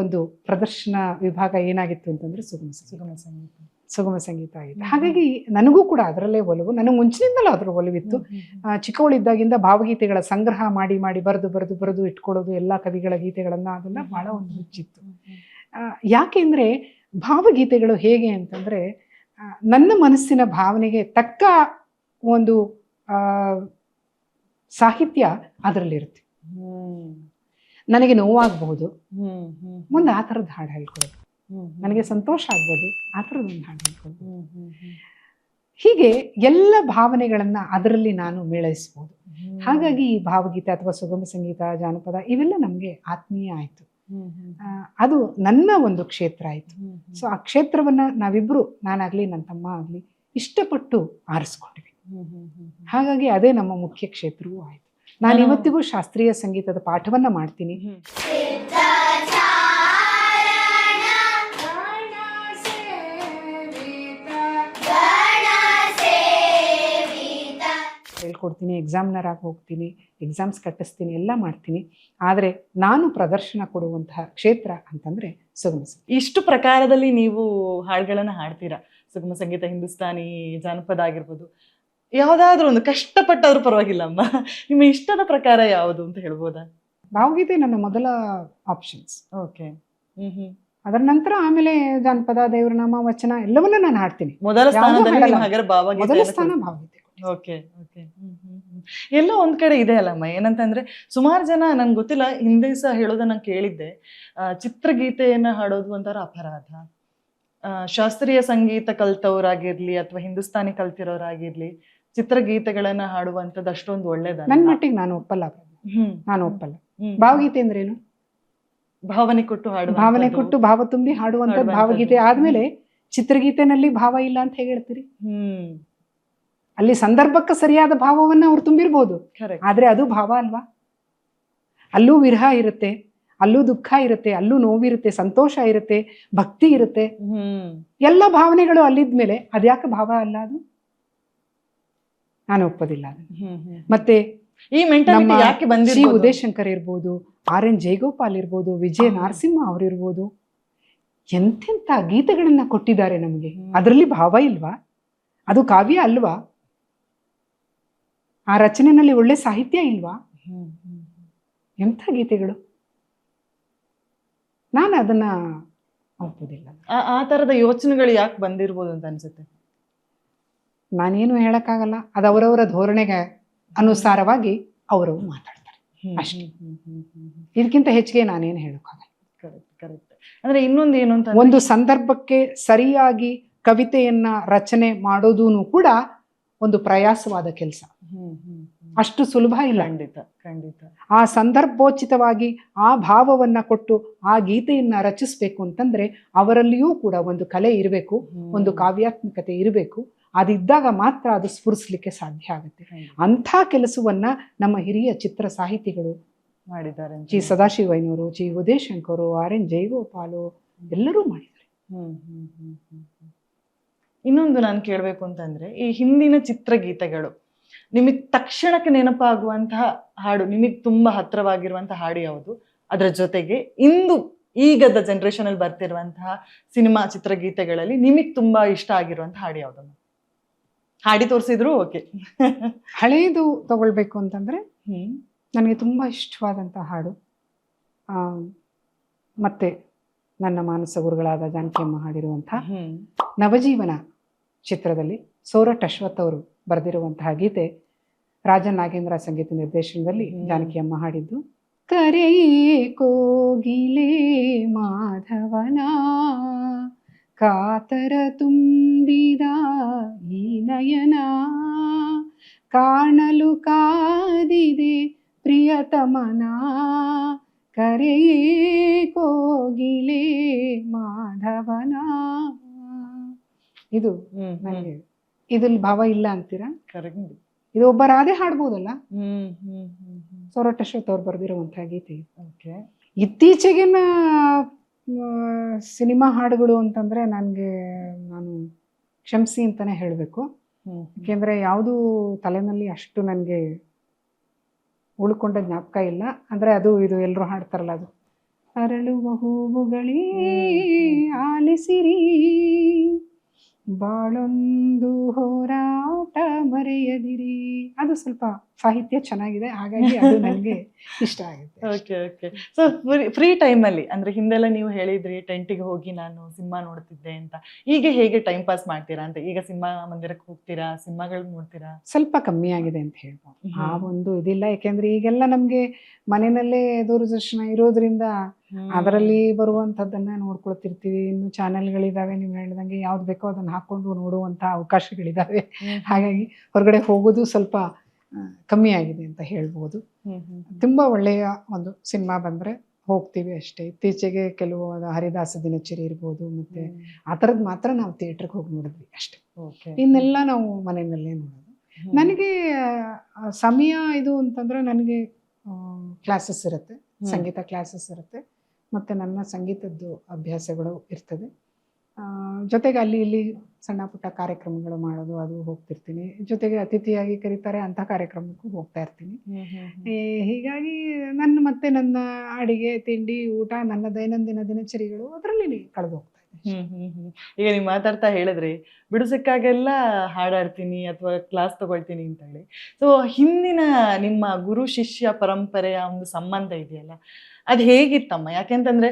ಒಂದು ಪ್ರದರ್ಶನ ವಿಭಾಗ ಏನಾಗಿತ್ತು ಅಂತಂದ್ರೆ ಸುಗಮ ಸಂಗೀತ ಆಗಿತ್ತು. ಹಾಗಾಗಿ ನನಗೂ ಕೂಡ ಅದರಲ್ಲೇ ಒಲವು, ನನಗೆ ಮುಂಚಿನಿಂದಲೂ ಅದರ ಒಲವಿತ್ತು. ಚಿಕ್ಕವಳಿದ್ದಾಗಿಂದ ಭಾವಗೀತೆಗಳ ಸಂಗ್ರಹ ಮಾಡಿ ಬರೆದು ಇಟ್ಕೊಳ್ಳೋದು, ಎಲ್ಲ ಕವಿಗಳ ಗೀತೆಗಳನ್ನ, ಅದೆಲ್ಲ ಬಹಳ ಒಂದು ಹುಚ್ಚಿತ್ತು. ಯಾಕೆಂದ್ರೆ ಭಾವಗೀತೆಗಳು ಹೇಗೆ ಅಂತಂದ್ರೆ ನನ್ನ ಮನಸ್ಸಿನ ಭಾವನೆಗೆ ತಕ್ಕ ಒಂದು ಸಾಹಿತ್ಯ ಅದರಲ್ಲಿರುತ್ತೆ. ನನಗೆ ನೋವಾಗಬಹುದು, ಮುಂದೆ ಆ ಥರದ ಹಾಡು ಹೇಳ್ಕೊಡೋದು, ನನಗೆ ಸಂತೋಷ ಆಗ್ಬೋದು, ಆ ಥರದೊಂದು ಹಾಡು ಹೇಳ್ಕೊಳ್ಬೋದು. ಹೀಗೆ ಎಲ್ಲ ಭಾವನೆಗಳನ್ನ ಅದರಲ್ಲಿ ನಾನು ಮೇಳೈಸ್ಬೋದು. ಹಾಗಾಗಿ ಈ ಭಾವಗೀತೆ ಅಥವಾ ಸುಗಮ ಸಂಗೀತ, ಜಾನಪದ ಇವೆಲ್ಲ ನಮಗೆ ಆತ್ಮೀಯ ಆಯ್ತು. ಅದು ನನ್ನ ಒಂದು ಕ್ಷೇತ್ರ ಆಯ್ತು. ಸೊ ಆ ಕ್ಷೇತ್ರವನ್ನ ನಾವಿಬ್ರು, ನಾನಾಗ್ಲಿ ನನ್ನ ತಮ್ಮ ಆಗ್ಲಿ, ಇಷ್ಟಪಟ್ಟು ಆರಿಸ್ಕೊಂಡ್ವಿ. ಹಾಗಾಗಿ ಅದೇ ನಮ್ಮ ಮುಖ್ಯ ಕ್ಷೇತ್ರವೂ ಆಯ್ತು. ನಾನು ಇವತ್ತಿಗೂ ಶಾಸ್ತ್ರೀಯ ಸಂಗೀತದ ಪಾಠವನ್ನ ಮಾಡ್ತೀನಿ. ಹೇಳ್ಕೊಡ್ತೀನಿ, ಎಕ್ಸಾಮ್ನರ್ ಆಗಿ ಹೋಗ್ತೀನಿ, ಎಕ್ಸಾಮ್ಸ್ ಕಟ್ಟಿಸ್ತೀನಿ, ಎಲ್ಲ ಮಾಡ್ತೀನಿ. ಆದರೆ ನಾನು ಪ್ರದರ್ಶನ ಕೊಡುವಂತಹ ಕ್ಷೇತ್ರ ಅಂತಂದ್ರೆ ಸುಗಮ ಸಂಗೀತ. ಇಷ್ಟು ಪ್ರಕಾರದಲ್ಲಿ ನೀವು ಹಾಡುಗಳನ್ನ ಹಾಡ್ತೀರಾ, ಸುಗಮ ಸಂಗೀತ, ಹಿಂದೂಸ್ತಾನಿ, ಜಾನಪದ ಆಗಿರ್ಬೋದು. ಯಾವ್ದಾದ್ರು ಒಂದು ಕಷ್ಟಪಟ್ಟಾದ್ರೂ ಪರವಾಗಿಲ್ಲ ಅಮ್ಮ, ನಿಮ್ಮ ಇಷ್ಟದ ಪ್ರಕಾರ ಯಾವುದು ಅಂತ ಹೇಳ್ಬೋದಾ? ಭಾವಗೀತೆ ನನ್ನ ಮೊದಲ ಆಪ್ಷನ್ಸ್. ಓಕೆ. ಅದರ ನಂತರ ಆಮೇಲೆ ಜಾನಪದ, ದೇವರನಾಮ, ವಚನ ಎಲ್ಲವನ್ನೂ ನಾನು ಹಾಡ್ತೀನಿ. ಮೊದಲ ಸ್ಥಾನ ಭಾವಗೀತೆ. Okay okay. ಎಲ್ಲೋ ಒಂದ್ ಕಡೆ ಇದೆ ಅಲ್ಲಮ್ಮ, ಏನಂತಂದ್ರೆ ಸುಮಾರು ಜನ ನನ್ಗೆ ಗೊತ್ತಿಲ್ಲ, ಹಿಂದೆ ಸಹ ಹೇಳೋದನ್ನ ನಾನು ಕೇಳಿದ್ದೆ, ಚಿತ್ರಗೀತೆಯನ್ನ ಹಾಡೋದು ಒಂಥರ ಅಪರಾಧ. ಶಾಸ್ತ್ರೀಯ ಸಂಗೀತ ಕಲ್ತವ್ರಾಗಿರ್ಲಿ ಅಥವಾ ಹಿಂದೂಸ್ತಾನಿ ಕಲ್ತಿರೋರಾಗಿರ್ಲಿ, ಚಿತ್ರಗೀತೆಗಳನ್ನ ಹಾಡುವಂಥದ್ದು ಅಷ್ಟೊಂದು ಒಳ್ಳೇದಲ್ಲ. ನನ್ನ ಮಟ್ಟಿಗೆ ನಾನು ಒಪ್ಪಲ್ಲ. ಭಾವಗೀತೆ ಅಂದ್ರೇನು? ಭಾವನೆ ಕೊಟ್ಟು ಹಾಡುವ, ಭಾವನೆ ಕೊಟ್ಟು ಭಾವ ತುಂಬಿ ಹಾಡುವಂತ ಭಾವಗೀತೆ ಆದ್ಮೇಲೆ ಚಿತ್ರಗೀತೆನಲ್ಲಿ ಭಾವ ಇಲ್ಲ ಅಂತ ಹೇಗೆ ಹೇಳ್ತೀರಿ? ಅಲ್ಲಿ ಸಂದರ್ಭಕ್ಕೆ ಸರಿಯಾದ ಭಾವವನ್ನು ಅವ್ರು ತುಂಬಿರ್ಬೋದು, ಕರೆಕ್ಟ್. ಆದ್ರೆ ಅದು ಭಾವ ಅಲ್ವಾ. ಅಲ್ಲೂ ವಿರಹ ಇರುತ್ತೆ, ಅಲ್ಲೂ ದುಃಖ ಇರುತ್ತೆ, ಅಲ್ಲೂ ನೋವಿರುತ್ತೆ, ಸಂತೋಷ ಇರುತ್ತೆ, ಭಕ್ತಿ ಇರುತ್ತೆ, ಎಲ್ಲ ಭಾವನೆಗಳು ಅಲ್ಲಿದ್ಮೇಲೆ ಅದ್ಯಾಕೆ ಭಾವ ಅಲ್ಲ ಅದು? ನಾನು ಒಪ್ಪೋದಿಲ್ಲ ಅದನ್ನು. ಮತ್ತೆ ಈ ಮೆಂಟಾಲಿಟಿ ನಮ್ಮ ಯಾಕೆ ಶ್ರೀ ಬಂದಿರ್ಬೋದು? ಉದಯಶಂಕರ್ ಇರ್ಬೋದು, RN ಜಯಗೋಪಾಲ್ ಇರ್ಬೋದು, ವಿಜಯ ನರಸಿಂಹ ಅವರಿರ್ಬೋದು, ಎಂತೆಂಥ ಗೀತೆಗಳನ್ನ ಕೊಟ್ಟಿದ್ದಾರೆ ನಮಗೆ. ಅದರಲ್ಲಿ ಭಾವ ಇಲ್ವಾ? ಅದು ಕಾವ್ಯ ಅಲ್ವಾ? ಆ ರಚನೆಯಲ್ಲಿ ಒಳ್ಳೆ ಸಾಹಿತ್ಯ ಇಲ್ವಾ? ಎಂಥ ಗೀತೆಗಳು. ನಾನು ಅದನ್ನ ಒಪ್ಪೋದಿಲ್ಲ. ಆ ತರದ ಯೋಚನೆಗಳು ಯಾಕೆ ಬಂದಿರ್ಬೋದು ಅಂತ ಅನ್ಸುತ್ತೆ? ನಾನೇನು ಹೇಳಕ್ಕಾಗಲ್ಲ, ಅದು ಅವರವರ ಧೋರಣೆಗೆ ಅನುಸಾರವಾಗಿ ಅವರು ಮಾತಾಡ್ತಾರೆ ಅಷ್ಟೇ. ಇದಕ್ಕಿಂತ ಹೆಚ್ಚಿಗೆ ನಾನೇನು ಹೇಳಕ್ಕಾಗಲ್ಲ. Correct correct. ಅಂದ್ರೆ ಇನ್ನೊಂದು ಏನು ಅಂತ, ಒಂದು ಸಂದರ್ಭಕ್ಕೆ ಸರಿಯಾಗಿ ಕವಿತೆಯನ್ನ ರಚನೆ ಮಾಡೋದೂ ಕೂಡ ಒಂದು ಪ್ರಯಾಸವಾದ ಕೆಲಸ, ಅಷ್ಟು ಸುಲಭ ಇಲ್ಲ. ಖಂಡಿತ ಖಂಡಿತ. ಆ ಸಂದರ್ಭೋಚಿತವಾಗಿ ಆ ಭಾವವನ್ನ ಕೊಟ್ಟು ಆ ಗೀತೆಯನ್ನ ರಚಿಸ್ಬೇಕು ಅಂತಂದ್ರೆ ಅವರಲ್ಲಿಯೂ ಕೂಡ ಒಂದು ಕಲೆ ಇರಬೇಕು, ಒಂದು ಕಾವ್ಯಾತ್ಮಕತೆ ಇರಬೇಕು. ಅದಿದ್ದಾಗ ಮಾತ್ರ ಅದು ಸ್ಫುರಿಸಲಿಕ್ಕೆ ಸಾಧ್ಯ ಆಗುತ್ತೆ. ಅಂಥ ಕೆಲಸವನ್ನ ನಮ್ಮ ಹಿರಿಯ ಚಿತ್ರ ಸಾಹಿತಿಗಳು ಮಾಡಿದ್ದಾರೆ. ಜಿ ಸದಾಶಿವಯ್ಯನವರು, ಜಿ ಉದಯಶಂಕರು, RN ಜಯಗೋಪಾಲು ಎಲ್ಲರೂ ಮಾಡಿದ್ದಾರೆ. ಇನ್ನೊಂದು ನಾನು ಕೇಳಬೇಕು ಅಂತಂದ್ರೆ, ಈ ಹಿಂದಿನ ಚಿತ್ರಗೀತೆಗಳು ನಿಮಗೆ ತಕ್ಷಣಕ್ಕೆ ನೆನಪಾಗುವಂತಹ ಹಾಡು, ನಿಮಗೆ ತುಂಬಾ ಹತ್ರವಾಗಿರುವಂತಹ ಹಾಡು ಯಾವುದು? ಅದರ ಜೊತೆಗೆ ಈಗದ ಜನರೇಷನ್ ಅಲ್ಲಿ ಬರ್ತಿರುವಂತಹ ಸಿನಿಮಾ ಚಿತ್ರಗೀತೆಗಳಲ್ಲಿ ನಿಮಗೆ ತುಂಬಾ ಇಷ್ಟ ಆಗಿರುವಂತಹ ಹಾಡು ಯಾವುದು? ಹಾಡಿ ತೋರಿಸಿದ್ರು ಓಕೆ. ಹಳೇದು ತಗೊಳ್ಬೇಕು ಅಂತಂದ್ರೆ ನನಗೆ ತುಂಬಾ ಇಷ್ಟವಾದಂಥ ಹಾಡು, ಮತ್ತೆ ನನ್ನ ಮಾನಸ ಗುರುಗಳಾದ ಜಾನಕಿಯಮ್ಮ ಹಾಡಿರುವಂತಹ ನವಜೀವನ ಚಿತ್ರದಲ್ಲಿ ಸೋರಠ್ ಅಶ್ವಥ್ ಅವರು ಬರೆದಿರುವಂತಹ ಗೀತೆ, ರಾಜನ್ ನಾಗೇಂದ್ರ ಸಂಗೀತ ನಿರ್ದೇಶನದಲ್ಲಿ ಜಾನಕಿಯಮ್ಮ ಹಾಡಿದ್ದು. ಕರೆಯೇ ಕೋಗಿಲೆ ಮಾಧವನ ಕಾತರ ತುಂಬಿದ ಈ ನಯನ, ಕಾಣಲು ಕಾದಿದೆ ಪ್ರಿಯತಮನ, ಕರೆಯೇ ಕೋಗಿಲೆ ಮಾಧವನ. ಇದು ನನಗೆ ಇದ್ರಲ್ಲಿ ಭಾವ ಇಲ್ಲ ಅಂತೀರಾ? ಇದು ಒಬ್ಬ ರಾಧೆ ಹಾಡ್ಬೋದಲ್ಲ. ಸೋರಠ್ ಅಶ್ವಥ್ ಅವ್ರು ಬರೆದಿರುವಂತಹ ಗೀತೆ. ಇತ್ತೀಚೆಗಿನ ಸಿನಿಮಾ ಹಾಡುಗಳು ಅಂತಂದ್ರೆ ನಾನು ಕ್ಷಮಿಸಿ ಅಂತಾನೆ ಹೇಳಬೇಕು. ಯಾಕೆಂದ್ರೆ ಯಾವುದು ತಲೆನಲ್ಲಿ ಅಷ್ಟು ನನಗೆ ಉಳ್ಕೊಂಡ ಜ್ಞಾಪಕ ಇಲ್ಲ. ಅಂದ್ರೆ ಅದು ಇದು ಎಲ್ಲರೂ ಹಾಡ್ತಾರಲ್ಲ, ಅದು ಅರಳುವ ಹೂವುಗಳೇ ಆಲಿಸಿರಿ, ಬಾಳೊಂದು ಹೋರಾಟ ಮರೆಯದಿರಿ. ಅದು ಸ್ವಲ್ಪ ಸಾಹಿತ್ಯ ಚೆನ್ನಾಗಿದೆ, ಹಾಗಾಗಿ ಅದು ನನಗೆ ಇಷ್ಟ ಆಗುತ್ತೆ. Okay okay. ಸೊ ಫ್ರೀ ಟೈಮಲ್ಲಿ, ಅಂದ್ರೆ ಹಿಂದೆಲ್ಲ ನೀವು ಹೇಳಿದ್ರಿ ಟೆಂಟಿಗೆ ಹೋಗಿ ನಾನು ಸಿನಿಮಾ ನೋಡ್ತಿದ್ದೆ ಅಂತ, ಈಗ ಹೇಗೆ ಟೈಮ್ ಪಾಸ್ ಮಾಡ್ತೀರಾ ಅಂತ? ಈಗ ಸಿನಿಮಾ ಮಂದಿರಕ್ಕೆ ಹೋಗ್ತೀರಾ, ಸಿನಿಮಾಗಳು ನೋಡ್ತೀರಾ? ಸ್ವಲ್ಪ ಕಮ್ಮಿ ಆಗಿದೆ ಅಂತ ಹೇಳ್ಬೋದು. ಆ ಒಂದು ಇದಿಲ್ಲ, ಯಾಕೆಂದ್ರೆ ಈಗೆಲ್ಲ ನಮ್ಗೆ ಮನೆಯಲ್ಲೇ ದೂರದರ್ಶನ ಇರೋದ್ರಿಂದ ಅದರಲ್ಲಿ ಬರುವಂಥದ್ದನ್ನ ನೋಡ್ಕೊಳ್ತಿರ್ತೀವಿ. ಇನ್ನು ಚಾನೆಲ್ಗಳಿದಾವೆ, ನೀವು ಹೇಳ್ದಂಗೆ ಯಾವ್ದು ಬೇಕೋ ಅದನ್ನ ಹಾಕೊಂಡು ನೋಡುವಂಥ ಅವಕಾಶಗಳಿದಾವೆ. ಹಾಗಾಗಿ ಹೊರಗಡೆ ಹೋಗೋದು ಸ್ವಲ್ಪ ಕಮ್ಮಿ ಆಗಿದೆ ಅಂತ ಹೇಳ್ಬೋದು. ತುಂಬಾ ಒಳ್ಳೆಯ ಒಂದು ಸಿನಿಮಾ ಬಂದ್ರೆ ಹೋಗ್ತೀವಿ ಅಷ್ಟೇ. ಇತ್ತೀಚೆಗೆ ಕೆಲವು ಹರಿದಾಸ ದಿನಚರಿ ಇರ್ಬೋದು, ಮತ್ತೆ ಆ ಥರದ್ದು ಮಾತ್ರ ನಾವು ಥಿಯೇಟ್ರಿಗೆ ಹೋಗಿ ನೋಡಿದ್ವಿ ಅಷ್ಟೇ. ಇನ್ನೆಲ್ಲ ನಾವು ಮನೆಯಲ್ಲೇ ನೋಡೋದು. ನನಗೆ ಸಮಯ ಇದು ಅಂತಂದ್ರೆ ನನಗೆ ಕ್ಲಾಸಸ್ ಇರುತ್ತೆ, ಸಂಗೀತ ಕ್ಲಾಸಸ್ ಇರುತ್ತೆ, ಮತ್ತೆ ನನ್ನ ಸಂಗೀತದ್ದು ಅಭ್ಯಾಸಗಳು ಇರ್ತದೆ. ಜೊತೆಗೆ ಅಲ್ಲಿ ಇಲ್ಲಿ ಸಣ್ಣ ಪುಟ್ಟ ಕಾರ್ಯಕ್ರಮಗಳು ಮಾಡೋದು, ಅದು ಹೋಗ್ತಿರ್ತೀನಿ. ಜೊತೆಗೆ ಅತಿಥಿಯಾಗಿ ಕರೀತಾರೆ, ಅಂಥ ಕಾರ್ಯಕ್ರಮಕ್ಕೂ ಹೋಗ್ತಾ ಇರ್ತೀನಿ. ಹೀಗಾಗಿ ಮತ್ತೆ ನನ್ನ ಅಡಿಗೆ ತಿಂಡಿ ಊಟ, ನನ್ನ ದೈನಂದಿನ ದಿನಚರಿಗಳು ಅದರಲ್ಲಿ ಕಳೆದು ಹೋಗ್ತಾ ಇದೆ. ಈಗ ನೀವು ಮಾತಾಡ್ತಾ ಹೇಳಿದ್ರಿ ಬಿಡು ಸಿಕ್ಕಾಗೆಲ್ಲ ಹಾಡಾಡ್ತೀನಿ ಅಥವಾ ಕ್ಲಾಸ್ ತಗೊಳ್ತೀನಿ ಅಂತ ಹೇಳಿ. ಸೊ ಹಿಂದಿನ ನಿಮ್ಮ ಗುರು ಶಿಷ್ಯ ಪರಂಪರೆಯ ಒಂದು ಸಂಬಂಧ ಇದೆಯಲ್ಲ, ಅದು ಹೇಗಿತ್ತಮ್ಮ? ಯಾಕೆಂತಂದ್ರೆ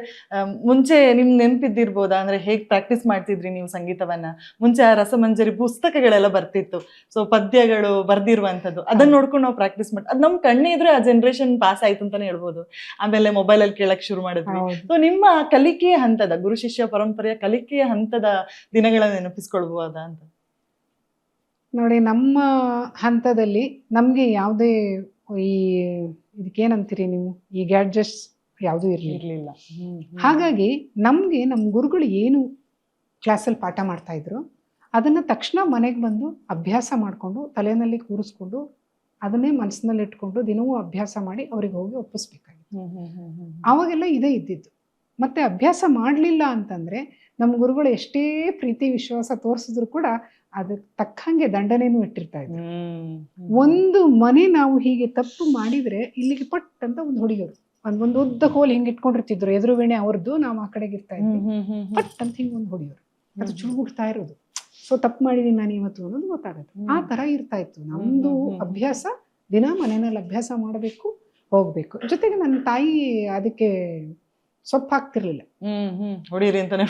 ಮುಂಚೆ ನಿಮ್ ನೆನಪಿದ್ದಿರ್ಬೋದಾ, ಅಂದ್ರೆ ಹೇಗ್ ಪ್ರಾಕ್ಟೀಸ್ ಮಾಡ್ತಿದ್ರಿ ನೀವು ಸಂಗೀತವನ್ನ? ಮುಂಚೆ ಆ ರಸಮಂಜರಿ ಪುಸ್ತಕಗಳೆಲ್ಲ ಬರ್ತಿತ್ತು, ಸೊ ಪದ್ಯಗಳು ಬರ್ದಿರುವಂಥದ್ದು, ಅದನ್ನ ನೋಡ್ಕೊಂಡು ನಾವು ಪ್ರಾಕ್ಟೀಸ್ ಮಾಡಿ, ಅದು ನಮ್ ಕಣ್ಣೇ ಇದ್ರೆ ಆ ಜನರೇಷನ್ ಪಾಸ್ ಆಯ್ತು ಅಂತಾನೆ ಹೇಳ್ಬೋದು. ಆಮೇಲೆ ಮೊಬೈಲ್ ಅಲ್ಲಿ ಕೇಳಕ್ ಶುರು ಮಾಡಿದ್ವಿ. ಸೊ ನಿಮ್ಮ ಕಲಿಕೆಯ ಹಂತದ, ಗುರು ಶಿಷ್ಯ ಪರಂಪರೆಯ ಕಲಿಕೆಯ ಹಂತದ ದಿನಗಳನ್ನ ನೆನಪಿಸ್ಕೊಳ್ಬೋದಾ ಅಂತ? ನೋಡಿ, ನಮ್ಮ ಹಂತದಲ್ಲಿ ನಮ್ಗೆ ಯಾವುದೇ ಇದಕ್ಕೇನಂತೀರಿ ನೀವು, ಈ ಗ್ಯಾಡ್ಜೆಟ್ಸ್ ಯಾವುದೂ ಇರಲಿಲ್ಲ. ಹಾಗಾಗಿ ನಮ್ಗೆ ನಮ್ಮ ಗುರುಗಳು ಏನು ಕ್ಲಾಸಲ್ಲಿ ಪಾಠ ಮಾಡ್ತಾ ಇದ್ರು ಅದನ್ನು ತಕ್ಷಣ ಮನೆಗೆ ಬಂದು ಅಭ್ಯಾಸ ಮಾಡಿಕೊಂಡು ತಲೆಯಲ್ಲಿ ಕೂರಿಸ್ಕೊಂಡು ಅದನ್ನೇ ಮನಸ್ಸಿನಲ್ಲಿ ಇಟ್ಕೊಂಡು ದಿನವೂ ಅಭ್ಯಾಸ ಮಾಡಿ ಅವ್ರಿಗೆ ಹೋಗಿ ಒಪ್ಪಿಸ್ಬೇಕಾಗಿತ್ತು. ಆವಾಗೆಲ್ಲ ಇದೇ ಇದ್ದಿದ್ದು. ಮತ್ತೆ ಅಭ್ಯಾಸ ಮಾಡಲಿಲ್ಲ ಅಂತಂದರೆ ನಮ್ಮ ಗುರುಗಳು ಎಷ್ಟೇ ಪ್ರೀತಿ ವಿಶ್ವಾಸ ತೋರಿಸಿದ್ರು ಕೂಡ ಅದಕ್ಕೆ ತಕ್ಕಂಗೆ ದಂಡನೆನೂ ಇಟ್ಟಿರ್ತಾ ಇದ್ರು. ಒಂದು ಮನೆ ನಾವು ಹೀಗೆ ತಪ್ಪು ಮಾಡಿದರೆ ಇಲ್ಲಿಗೆ ಪಟ್ ಅಂತ ಒಂದು ಹೊಡಿಯೋರು, ಒಂದು ಉದ್ದ ಕೋಲ್ ಹಿಂಗೆ ಇಟ್ಕೊಂಡಿರ್ತಿದ್ರು, ಎದುರು ವೇಣೆ ಅವ್ರದ್ದು, ನಾವು ಆ ಕಡೆಗೆ ಇರ್ತಾ ಇದ್ವಿ, ಪಟ್ ಅಂತ ಹಿಂಗೆ ಒಂದು ಹೊಡಿಯೋರು, ಅದು ಚುಳುಗುಡ್ತಾ ಇರೋದು. ಸೊ ತಪ್ಪು ಮಾಡಿದೀನಿ ನಾನು ಇವತ್ತು ಅನ್ನೋದು ಗೊತ್ತಾಗುತ್ತೆ. ಆ ಥರ ಇರ್ತಾ ಇತ್ತು ನಮ್ಮದು ಅಭ್ಯಾಸ. ದಿನ ಮನೆಯಲ್ಲಿ ಅಭ್ಯಾಸ ಮಾಡಬೇಕು, ಹೋಗ್ಬೇಕು. ಜೊತೆಗೆ ನನ್ನ ತಾಯಿ ಅದಕ್ಕೆ ಸೊಪ್ಪು ಹಾಕ್ತಿರ್ಲಿಲ್ಲ. ಹೊಡೀರಿ ಅಂತಾನೆ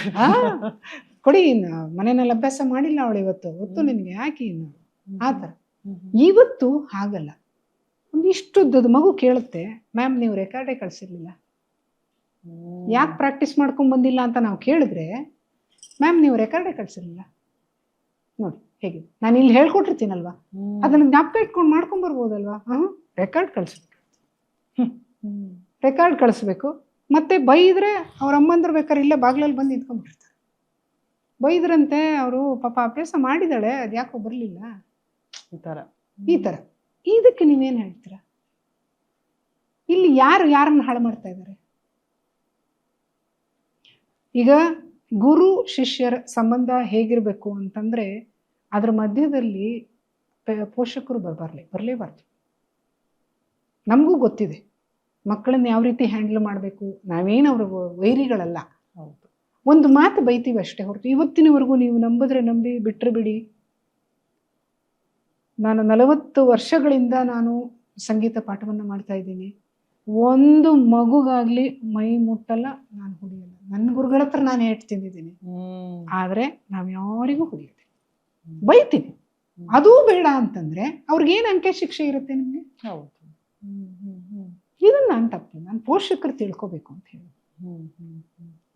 ಕೊಡಿ, ಮನೆಯಲ್ಲಿ ಅಭ್ಯಾಸ ಮಾಡಿಲ್ಲ ಅವಳು ಇವತ್ತು ನಿನಗೆ ಯಾಕೆ ಇನ್ನು ಆ ಥರ. ಇವತ್ತು ಹಾಗಲ್ಲ. ಒಂದಿಷ್ಟುದ್ದದ ಮಗು ಕೇಳುತ್ತೆ, ಮ್ಯಾಮ್ ನೀವು ರೆಕಾರ್ಡೇ ಕಳಿಸಿರ್ಲಿಲ್ಲ, ಯಾಕೆ ಪ್ರಾಕ್ಟೀಸ್ ಮಾಡ್ಕೊಂಡ್ ಬಂದಿಲ್ಲ ಅಂತ ನಾವು ಕೇಳಿದ್ರೆ, ಮ್ಯಾಮ್ ನೀವು ರೆಕಾರ್ಡೇ ಕಳಿಸಿರ್ಲಿಲ್ಲ ನೋಡಿ ಹೇಗೆ, ನಾನು ಇಲ್ಲಿ ಹೇಳ್ಕೊಟ್ಟಿರ್ತೀನಲ್ವಾ, ಅದನ್ನ ಜ್ಞಾಪಕ ಇಟ್ಕೊಂಡು ಮಾಡ್ಕೊಂಡ್ ಬರ್ಬೋದಲ್ವಾ. ರೆಕಾರ್ಡ್ ಕಳಿಸ್ಬೇಕು, ರೆಕಾರ್ಡ್ ಕಳಿಸ್ಬೇಕು. ಮತ್ತೆ ಬೈದ್ರೆ ಅವ್ರ ಅಮ್ಮಂದ್ರ ಬೇಕಾದ್ರೆ ಇಲ್ಲೇ ಬಾಗ್ಲಲ್ಲಿ ಬಂದು ನಿಂತ್ಕೊಂಡ್ಬಿಟ್ಟಿರ್ತಾರೆ. ಬೈದ್ರಂತೆ ಅವರು, ಪಾಪ ಅಭ್ಯಾಸ ಮಾಡಿದಾಳೆ, ಅದು ಯಾಕೋ ಬರಲಿಲ್ಲ, ಈ ಥರ. ಇದಕ್ಕೆ ನೀವೇನು ಹೇಳ್ತೀರಾ? ಇಲ್ಲಿ ಯಾರನ್ನ ಹಾಳು ಮಾಡ್ತಾ ಇದ್ದಾರೆ? ಈಗ ಗುರು ಶಿಷ್ಯರ ಸಂಬಂಧ ಹೇಗಿರಬೇಕು ಅಂತಂದ್ರೆ ಅದ್ರ ಮಧ್ಯದಲ್ಲಿ ಪೋಷಕರು ಬರಲೇಬಾರ್ದು. ನಮಗೂ ಗೊತ್ತಿದೆ ಮಕ್ಕಳನ್ನ ಯಾವ ರೀತಿ ಹ್ಯಾಂಡಲ್ ಮಾಡಬೇಕು. ನಾವೇನು ಅವ್ರ ವೈರಿಗಳಲ್ಲ. ಒಂದು ಮಾತು ಬೈತೀವಿ ಅಷ್ಟೇ ಹೊರತು ಇವತ್ತಿನವರೆಗೂ ನೀವು ನಂಬಿದ್ರೆ ನಂಬಿ, ಬಿಟ್ಟರೆ ಬಿಡಿ. ನಾನು 40 ವರ್ಷಗಳಿಂದ ನಾನು ಸಂಗೀತ ಪಾಠವನ್ನು ಮಾಡ್ತಾ ಇದ್ದೀನಿ. ಒಂದು ಮಗುಗಾಗ್ಲಿ ಮೈ ಮುಟ್ಟಲ್ಲ, ನಾನು ಹೊಡಿಯಲ್ಲ. ನನ್ನ ಗುರುಗಳ ಹತ್ರ ನಾನು ಏಟ್ ತಿಂದಿದ್ದೀನಿ, ಆದ್ರೆ ನಾವ್ ಯಾರಿಗೂ ಹೊಡಿಯೋದಿಲ್ಲ. ಬೈತೀನಿ, ಅದೂ ಬೇಡ ಅಂತಂದ್ರೆ ಅವ್ರಿಗೇನು ಅಂಕೆ ಶಿಕ್ಷೆ ಇರುತ್ತೆ ನಿಮ್ಗೆ? ಇದನ್ನ ನಾನು ತಪ್ಪು, ನಾನು ಪೋಷಕರು ತಿಳ್ಕೊಬೇಕು ಅಂತ ಹೇಳಿ.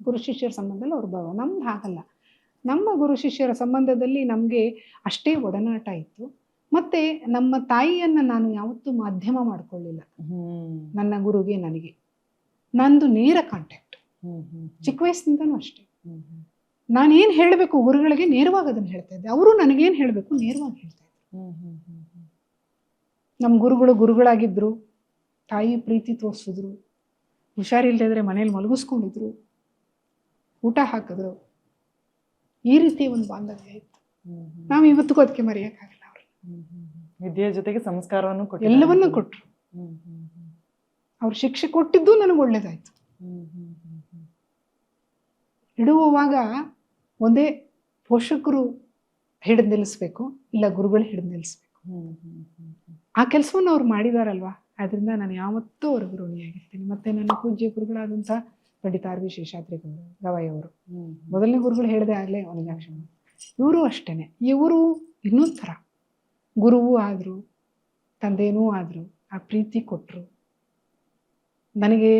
ಗುರು ಶಿಷ್ಯರ ಸಂಬಂಧದಲ್ಲಿ ಅವ್ರ ಭಾವ. ನಮ್ದು ಹಾಗಲ್ಲ. ನಮ್ಮ ಗುರು ಶಿಷ್ಯರ ಸಂಬಂಧದಲ್ಲಿ ನಮ್ಗೆ ಅಷ್ಟೇ ಒಡನಾಟ ಇತ್ತು. ಮತ್ತೆ ನಮ್ಮ ತಾಯಿಯನ್ನ ನಾನು ಯಾವತ್ತೂ ಮಾಧ್ಯಮ ಮಾಡ್ಕೊಳ್ಳಿಲ್ಲ. ನನ್ನ ಗುರುಗೆ ನನಗೆ ನಂದು ನೇರ ಕಾಂಟ್ಯಾಕ್ಟ್. ಚಿಕ್ಕ ವಯಸ್ಸಿನಿಂದನೂ ಅಷ್ಟೇ. ನಾನೇನು ಹೇಳಬೇಕು ಗುರುಗಳಿಗೆ ನೇರವಾಗಿ ಅದನ್ನು ಹೇಳ್ತಾ ಇದ್ದೆ, ಅವರು ನನಗೇನು ಹೇಳಬೇಕು ನೇರವಾಗಿ ಹೇಳ್ತಾ ಇದ್ದೆ. ನಮ್ಮ ಗುರುಗಳಾಗಿದ್ರು, ತಾಯಿ ಪ್ರೀತಿ ತೋರಿಸಿದ್ರು, ಹುಷಾರಿಲ್ದಿದ್ರೆ ಮನೇಲಿ ಮಲಗಿಸ್ಕೊಂಡಿದ್ರು, ಊಟ ಹಾಕಿದ್ರು. ಈ ರೀತಿ ಒಂದು ಬಾಂಧವ್ಯ ಇತ್ತು. ನಾವು ಇವತ್ತಿಗೂ ಅದಕ್ಕೆ ಮರೆಯೋಕ್ಕಾಗಲ್ಲ. ವಿದ್ಯೆಯ ಜೊತೆಗೆ ಸಂಸ್ಕಾರವನ್ನು ಕೊಟ್ಟು ಎಲ್ಲವನ್ನೂ ಕೊಟ್ಟರು. ಅವ್ರು ಶಿಕ್ಷೆ ಕೊಟ್ಟಿದ್ದು ನನಗೆ ಒಳ್ಳೇದಾಯ್ತು. ಇಡುವಾಗ ಒಂದೇ ಪೋಷಕರು ಹಿಡಿದು ನಿಲ್ಲಿಸ್ಬೇಕು, ಇಲ್ಲ ಗುರುಗಳು ಹಿಡಿದು ನಿಲ್ಲಿಸ್ಬೇಕು. ಆ ಕೆಲಸವನ್ನು ಅವ್ರು ಮಾಡಿದಾರಲ್ವಾ, ಅದರಿಂದ ನಾನು ಯಾವತ್ತೂ ಅವ್ರ ಋಣಿಯಾಗಿರ್ತೀನಿ. ಮತ್ತೆ ನನ್ನ ಪೂಜ್ಯ ಗುರುಗಳಾದಂಥ ಪಂಡಿತ ಆರ್ ವಿ ಶೇಷಾದ್ರಿ ಗವಾಯಿ ಅವರು, ಮೊದಲನೇ ಗುರುಗಳು ಹೇಳಿದೆ ಆಗಲೇ ವನಜಾಕ್ಷ. ಇವರು ಅಷ್ಟೇನೆ. ಇವರು ಇನ್ನೊಂದು ಥರ ಗುರುವೂ ಆದರು, ತಂದೆನೂ ಆದರು. ಆ ಪ್ರೀತಿ ಕೊಟ್ಟರು ನನಗೆ.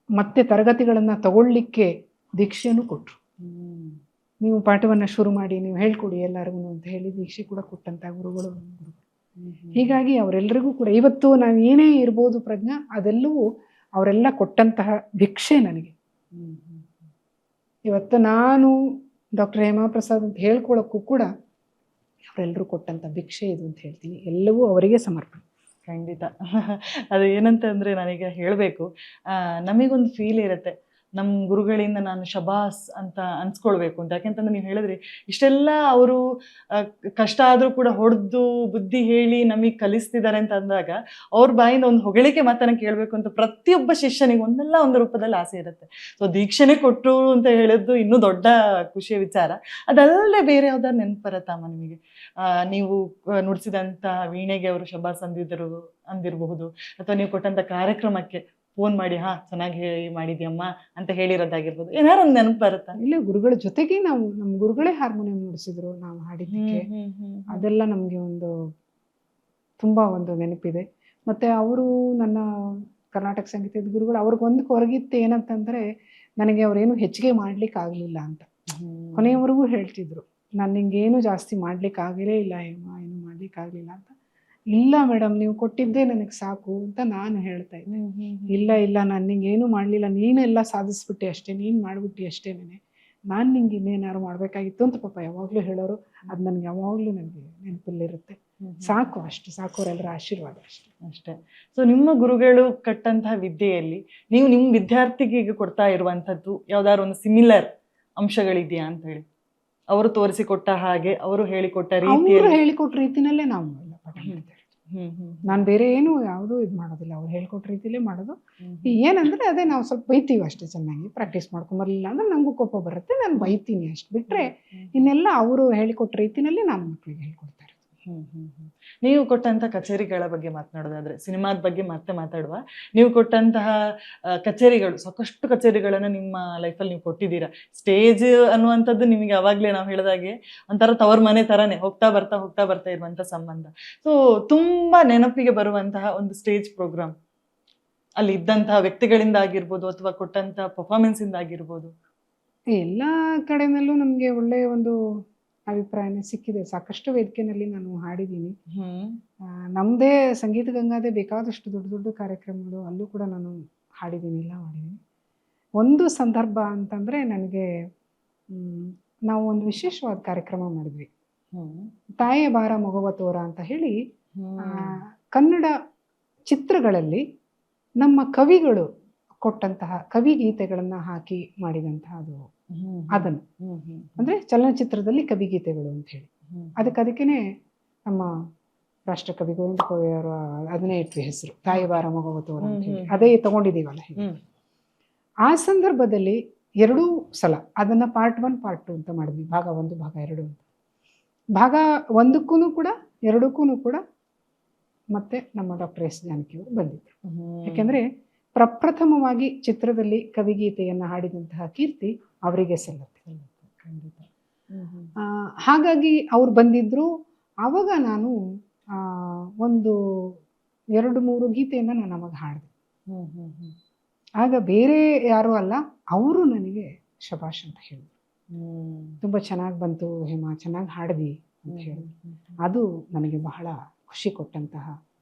ಮತ್ತೆ ತರಗತಿಗಳನ್ನು ತಗೊಳ್ಳಿಕ್ಕೆ ದೀಕ್ಷೆನೂ ಕೊಟ್ಟರು. ನೀವು ಪಾಠವನ್ನು ಶುರು ಮಾಡಿ, ನೀವು ಹೇಳ್ಕೊಡಿ ಎಲ್ಲರಿಗೂ ಅಂತ ಹೇಳಿ ದೀಕ್ಷೆ ಕೂಡ ಕೊಟ್ಟಂಥ ಗುರುಗಳು. ಹೀಗಾಗಿ ಅವರೆಲ್ಲರಿಗೂ ಕೂಡ ಇವತ್ತು ನಾವು ಏನೇ ಇರ್ಬೋದು ಪ್ರಜ್ಞಾ, ಅದೆಲ್ಲವೂ ಅವರೆಲ್ಲ ಕೊಟ್ಟಂತಹ ಭಿಕ್ಷೆ ನನಗೆ. ಇವತ್ತು ನಾನು ಡಾಕ್ಟರ್ ಹೇಮಾಪ್ರಸಾದ್ ಅಂತ ಹೇಳ್ಕೊಳ್ಳೋಕ್ಕೂ ಕೂಡ ಅವರೆಲ್ಲರೂ ಕೊಟ್ಟಂಥ ಭಿಕ್ಷೆ ಇದು ಅಂತ ಹೇಳ್ತೀನಿ. ಎಲ್ಲವೂ ಅವರಿಗೆ ಸಮರ್ಪಣೆ. ಖಂಡಿತ. ಅದು ಏನಂತಂದರೆ, ನಾನೀಗ ಹೇಳಬೇಕು, ನಮಗೊಂದು ಫೀಲ್ ಇರುತ್ತೆ, ನಮ್ಮ ಗುರುಗಳಿಂದ ನಾನು ಶಬಾಸ್ ಅಂತ ಅನ್ಸ್ಕೊಳ್ಬೇಕು ಅಂತ. ಯಾಕೆಂತಂದ್ರೆ ನೀವು ಹೇಳಿದ್ರಿ, ಇಷ್ಟೆಲ್ಲ ಅವರು ಕಷ್ಟ ಆದರೂ ಕೂಡ ಹೊಡೆದು ಬುದ್ಧಿ ಹೇಳಿ ನಮಗೆ ಕಲಿಸ್ತಿದ್ದಾರೆ ಅಂತ ಅಂದಾಗ ಅವ್ರ ಬಾಯಿಂದ ಒಂದು ಹೊಗಳಿಕೆ ಮಾತನ್ನು ಕೇಳಬೇಕು ಅಂತ ಪ್ರತಿಯೊಬ್ಬ ಶಿಷ್ಯನಿಗೆ ಒಂದಲ್ಲ ಒಂದು ರೂಪದಲ್ಲಿ ಆಸೆ ಇರುತ್ತೆ. ಸೊ ದೀಕ್ಷೆನೇ ಕೊಟ್ಟರು ಅಂತ ಹೇಳಿದ್ದು ಇನ್ನೂ ದೊಡ್ಡ ಖುಷಿಯ ವಿಚಾರ. ಅದಲ್ಲದೆ ಬೇರೆ ಯಾವ್ದಾರು ನೆನಪು ಬರುತ್ತಮ್ಮ ನಿಮಗೆ? ನೀವು ನುಡಿಸಿದಂಥ ವೀಣೆಗೆ ಅವರು ಶಬಾಸ್ ಅಂದಿರಬಹುದು, ಅಥವಾ ನೀವು ಕೊಟ್ಟಂಥ ಕಾರ್ಯಕ್ರಮಕ್ಕೆ ಫೋನ್ ಮಾಡಿ ಚೆನ್ನಾಗಿ ಮಾಡಿದ್ಯಮ್ಮ ಅಂತ ಹೇಳಿರೋದಾಗಿರ್ಬೋದು, ಏನಾರು ಒಂದು ನೆನಪು ಬರುತ್ತಾ? ಇಲ್ಲ, ಗುರುಗಳ ಜೊತೆಗೆ ನಾವು, ನಮ್ಮ ಗುರುಗಳೇ ಹಾರ್ಮೋನಿಯಂ ನುಡಿಸಿದ್ರು ನಾವು ಹಾಡಿದ್ದಕ್ಕೆ. ಅದೆಲ್ಲ ನಮಗೆ ತುಂಬಾ ಒಂದು ನೆನಪಿದೆ. ಮತ್ತೆ ಅವರು ನನ್ನ ಕರ್ನಾಟಕ ಸಂಗೀತದ ಗುರುಗಳು. ಅವ್ರಿಗೊಂದು ಹೊರಗಿತ್ತು ಏನಂತಂದ್ರೆ, ನನಗೆ ಅವ್ರೇನು ಹೆಚ್ಚಿಗೆ ಮಾಡ್ಲಿಕ್ಕೆ ಆಗ್ಲಿಲ್ಲ ಅಂತ ಕೊನೆಯವರೆಗೂ ಹೇಳ್ತಿದ್ರು. ನಾನು ನಿಂಗೇನು ಜಾಸ್ತಿ ಮಾಡ್ಲಿಕ್ಕೆ ಆಗಲೇ ಇಲ್ಲ ಹೇಮ, ಏನು ಮಾಡ್ಲಿಕ್ಕೆ ಆಗ್ಲಿಲ್ಲ ಅಂತ. ಇಲ್ಲ ಮೇಡಮ್, ನೀವು ಕೊಟ್ಟಿದ್ದೇ ನನಗೆ ಸಾಕು ಅಂತ ನಾನು ಹೇಳ್ತಾ ಇದ್ದೆ. ಇಲ್ಲ ನಾನು ನಿಂಗೇನು ಮಾಡಲಿಲ್ಲ, ನೀನೆಲ್ಲ ಸಾಧಿಸ್ಬಿಟ್ಟೆ ಅಷ್ಟೇ, ನೀನು ಮಾಡಿಬಿಟ್ಟು ಅಷ್ಟೇನೆ, ನಾನು ನಿಂಗೆ ಇನ್ನೇನಾದ್ರು ಮಾಡಬೇಕಾಗಿತ್ತು ಅಂತ ಪಾಪ ಯಾವಾಗಲೂ ಹೇಳೋರು. ಅದು ನನಗೆ ಯಾವಾಗಲೂ ನನಗೆ ನೆನಪಲ್ಲಿರುತ್ತೆ. ಸಾಕು, ಅಷ್ಟು ಸಾಕು, ಅವರೆಲ್ಲರ ಆಶೀರ್ವಾದ ಅಷ್ಟೇ. ಅಷ್ಟೇ. ಸೊ ನಿಮ್ಮ ಗುರುಗಳು ಕಟ್ಟಂತಹ ವಿದ್ಯೆಯಲ್ಲಿ ನೀವು ನಿಮ್ಮ ವಿದ್ಯಾರ್ಥಿಗೆ ಈಗ ಕೊಡ್ತಾ ಇರುವಂತದ್ದು ಯಾವ್ದಾದ್ರು ಒಂದು ಸಿಮಿಲರ್ ಅಂಶಗಳಿದೆಯಾ ಅಂತ ಹೇಳಿ? ಅವರು ತೋರಿಸಿಕೊಟ್ಟ ಹಾಗೆ, ಅವರು ಹೇಳಿಕೊಟ್ಟ ಅವರು ರೀತಿಯಲ್ಲಿ? ಹೇಳಿಕೊಟ್ಟ ರೀತಿನಲ್ಲೇ ನಾವು ಎಲ್ಲ ಪಾಠ ಮಾಡ್ತೇವೆ. ನಾನು ಬೇರೆ ಏನು ಯಾವುದೂ ಇದು ಮಾಡೋದಿಲ್ಲ, ಅವ್ರು ಹೇಳ್ಕೊಟ್ಟ ರೀತಿಲೇ ಮಾಡೋದು. ಏನಂದ್ರೆ ಅದೇ ನಾವು ಸ್ವಲ್ಪ ಬೈತೀವಿ ಅಷ್ಟೇ, ಚೆನ್ನಾಗಿ ಪ್ರಾಕ್ಟೀಸ್ ಮಾಡ್ಕೊಂಬರ್ಲಿಲ್ಲ ಅಂದ್ರೆ ನನಗೂ ಕೋಪ ಬರುತ್ತೆ, ನಾನು ಬೈತೀನಿ ಅಷ್ಟು ಬಿಟ್ರೆ ಇನ್ನೆಲ್ಲ ಅವರು ಹೇಳಿಕೊಟ್ಟ ರೀತಿನಲ್ಲಿ ನಾನು ಮಕ್ಕಳಿಗೆ ಹೇಳ್ಕೊಡ್ತಾರೆ. ನೀವು ಕೊಟ್ಟಂತಹ ಕಚೇರಿಗಳ ಬಗ್ಗೆ ಮಾತನಾಡೋದಾದ್ರೆ, ಸಿನಿಮಾದ ಬಗ್ಗೆ ಮತ್ತೆ ಮಾತಾಡುವ. ನೀವು ಕೊಟ್ಟಂತಹ ಕಚೇರಿಗಳು, ಸಾಕಷ್ಟು ಕಚೇರಿಗಳನ್ನ ನಿಮ್ಮ ಲೈಫಲ್ಲಿ ನೀವು ಕೊಟ್ಟಿದ್ದೀರಾ. ಸ್ಟೇಜ್ ಅನ್ನುವಂಥದ್ದು ನಿಮಗೆ ಅವಾಗ್ಲೇ ನಾವು ಹೇಳಿದಾಗೆ ಒಂಥರ ತವರ ಮನೆ ತರಾನೇ, ಹೋಗ್ತಾ ಬರ್ತಾ ಇರುವಂತ ಸಂಬಂಧ. ಸೊ ತುಂಬಾ ನೆನಪಿಗೆ ಬರುವಂತಹ ಒಂದು ಸ್ಟೇಜ್ ಪ್ರೋಗ್ರಾಮ್, ಅಲ್ಲಿ ಇದ್ದಂತಹ ವ್ಯಕ್ತಿಗಳಿಂದ ಆಗಿರ್ಬೋದು ಅಥವಾ ಕೊಟ್ಟಂತಹ ಪರ್ಫಾರ್ಮೆನ್ಸ್ ಇಂದ ಆಗಿರ್ಬೋದು? ಎಲ್ಲ ಕಡೆನಲ್ಲೂ ನಮಗೆ ಒಳ್ಳೆಯ ಒಂದು ಅಭಿಪ್ರಾಯನೇ ಸಿಕ್ಕಿದೆ. ಸಾಕಷ್ಟು ವೇದಿಕೆಯಲ್ಲಿ ನಾನು ಹಾಡಿದ್ದೀನಿ. ನಮ್ಮದೇ ಸಂಗೀತ ಗಂಗಾದೇ ಬೇಕಾದಷ್ಟು ದೊಡ್ಡ ದೊಡ್ಡ ಕಾರ್ಯಕ್ರಮಗಳು, ಅಲ್ಲೂ ಕೂಡ ನಾನು ಹಾಡಿದ್ದೀನಿ, ಎಲ್ಲ ಮಾಡಿದ್ದೀನಿ. ಒಂದು ಸಂದರ್ಭ ಅಂತಂದರೆ ನನಗೆ ನಾವು ಒಂದು ವಿಶೇಷವಾದ ಕಾರ್ಯಕ್ರಮ ಮಾಡಿದ್ವಿ, ತಾಯಿಯ ಭಾರ ಮಗುವ ತೋರ ಅಂತ ಹೇಳಿ. ಕನ್ನಡ ಚಿತ್ರಗಳಲ್ಲಿ ನಮ್ಮ ಕವಿಗಳು ಕೊಟ್ಟಂತಹ ಕವಿ ಗೀತೆಗಳನ್ನು ಹಾಕಿ ಮಾಡಿದಂತಹ ಅದನ್ನು ಅಂದರೆ ಚಲನಚಿತ್ರದಲ್ಲಿ ಕವಿಗೀತೆಗಳು ಅಂತ ಹೇಳಿ. ಅದಕ್ಕೇನೆ ನಮ್ಮ ರಾಷ್ಟ್ರಕವಿ ಗೋವಿಂದ ಕವಿಯವರ ಅದನ್ನೇ ಇಟ್ವಿ ಹೆಸರು, ತಾಯಿ ಬಾರ ಮಗುವ ತೋರ ಅಂತ ಹೇಳಿ. ಅದೇ ತಗೊಂಡಿದ್ದೀವಲ್ಲ. ಆ ಸಂದರ್ಭದಲ್ಲಿ 2 ಸಲ ಅದನ್ನು ಪಾರ್ಟ್ 1 ಪಾರ್ಟ್ 2 ಅಂತ ಮಾಡಿದ್ವಿ, ಭಾಗ 1 ಭಾಗ 2 ಅಂತ. ಭಾಗ 1ಕ್ಕೂ ಕೂಡ 2ಕ್ಕೂ ಕೂಡ ಮತ್ತೆ ನಮ್ಮ ಡಾಕ್ಟರ್ ಎಸ್ ಜಾನಕಿ ಅವರು ಬಂದಿದ್ರು. ಯಾಕೆಂದ್ರೆ ಪ್ರಪ್ರಥಮವಾಗಿ ಚಿತ್ರದಲ್ಲಿ ಕವಿಗೀತೆಯನ್ನು ಹಾಡಿದಂತಹ ಕೀರ್ತಿ ಅವರಿಗೆ ಸಲ್ಲುತ್ತೆ. ಹಾಗಾಗಿ ಅವ್ರು ಬಂದಿದ್ರು. ಆವಾಗ ನಾನು ಒಂದು 2-3 ಗೀತೆಯನ್ನು ನಾನು ಅವಾಗ ಹಾಡಿದೆ. ಆಗ ಬೇರೆ ಯಾರೂ ಅಲ್ಲ, ಅವರು ನನಗೆ ಶಬಾಷ್ ಅಂತ ಹೇಳಿದ್ರು. ತುಂಬ ಚೆನ್ನಾಗಿ ಬಂತು ಹೇಮಾ, ಚೆನ್ನಾಗಿ ಹಾಡಿದಿ ಅಂತ ಹೇಳಿದ್ರು. ಅದು ನನಗೆ ಬಹಳ ಖುಷಿ ಕೊಟ್ಟಂತಹ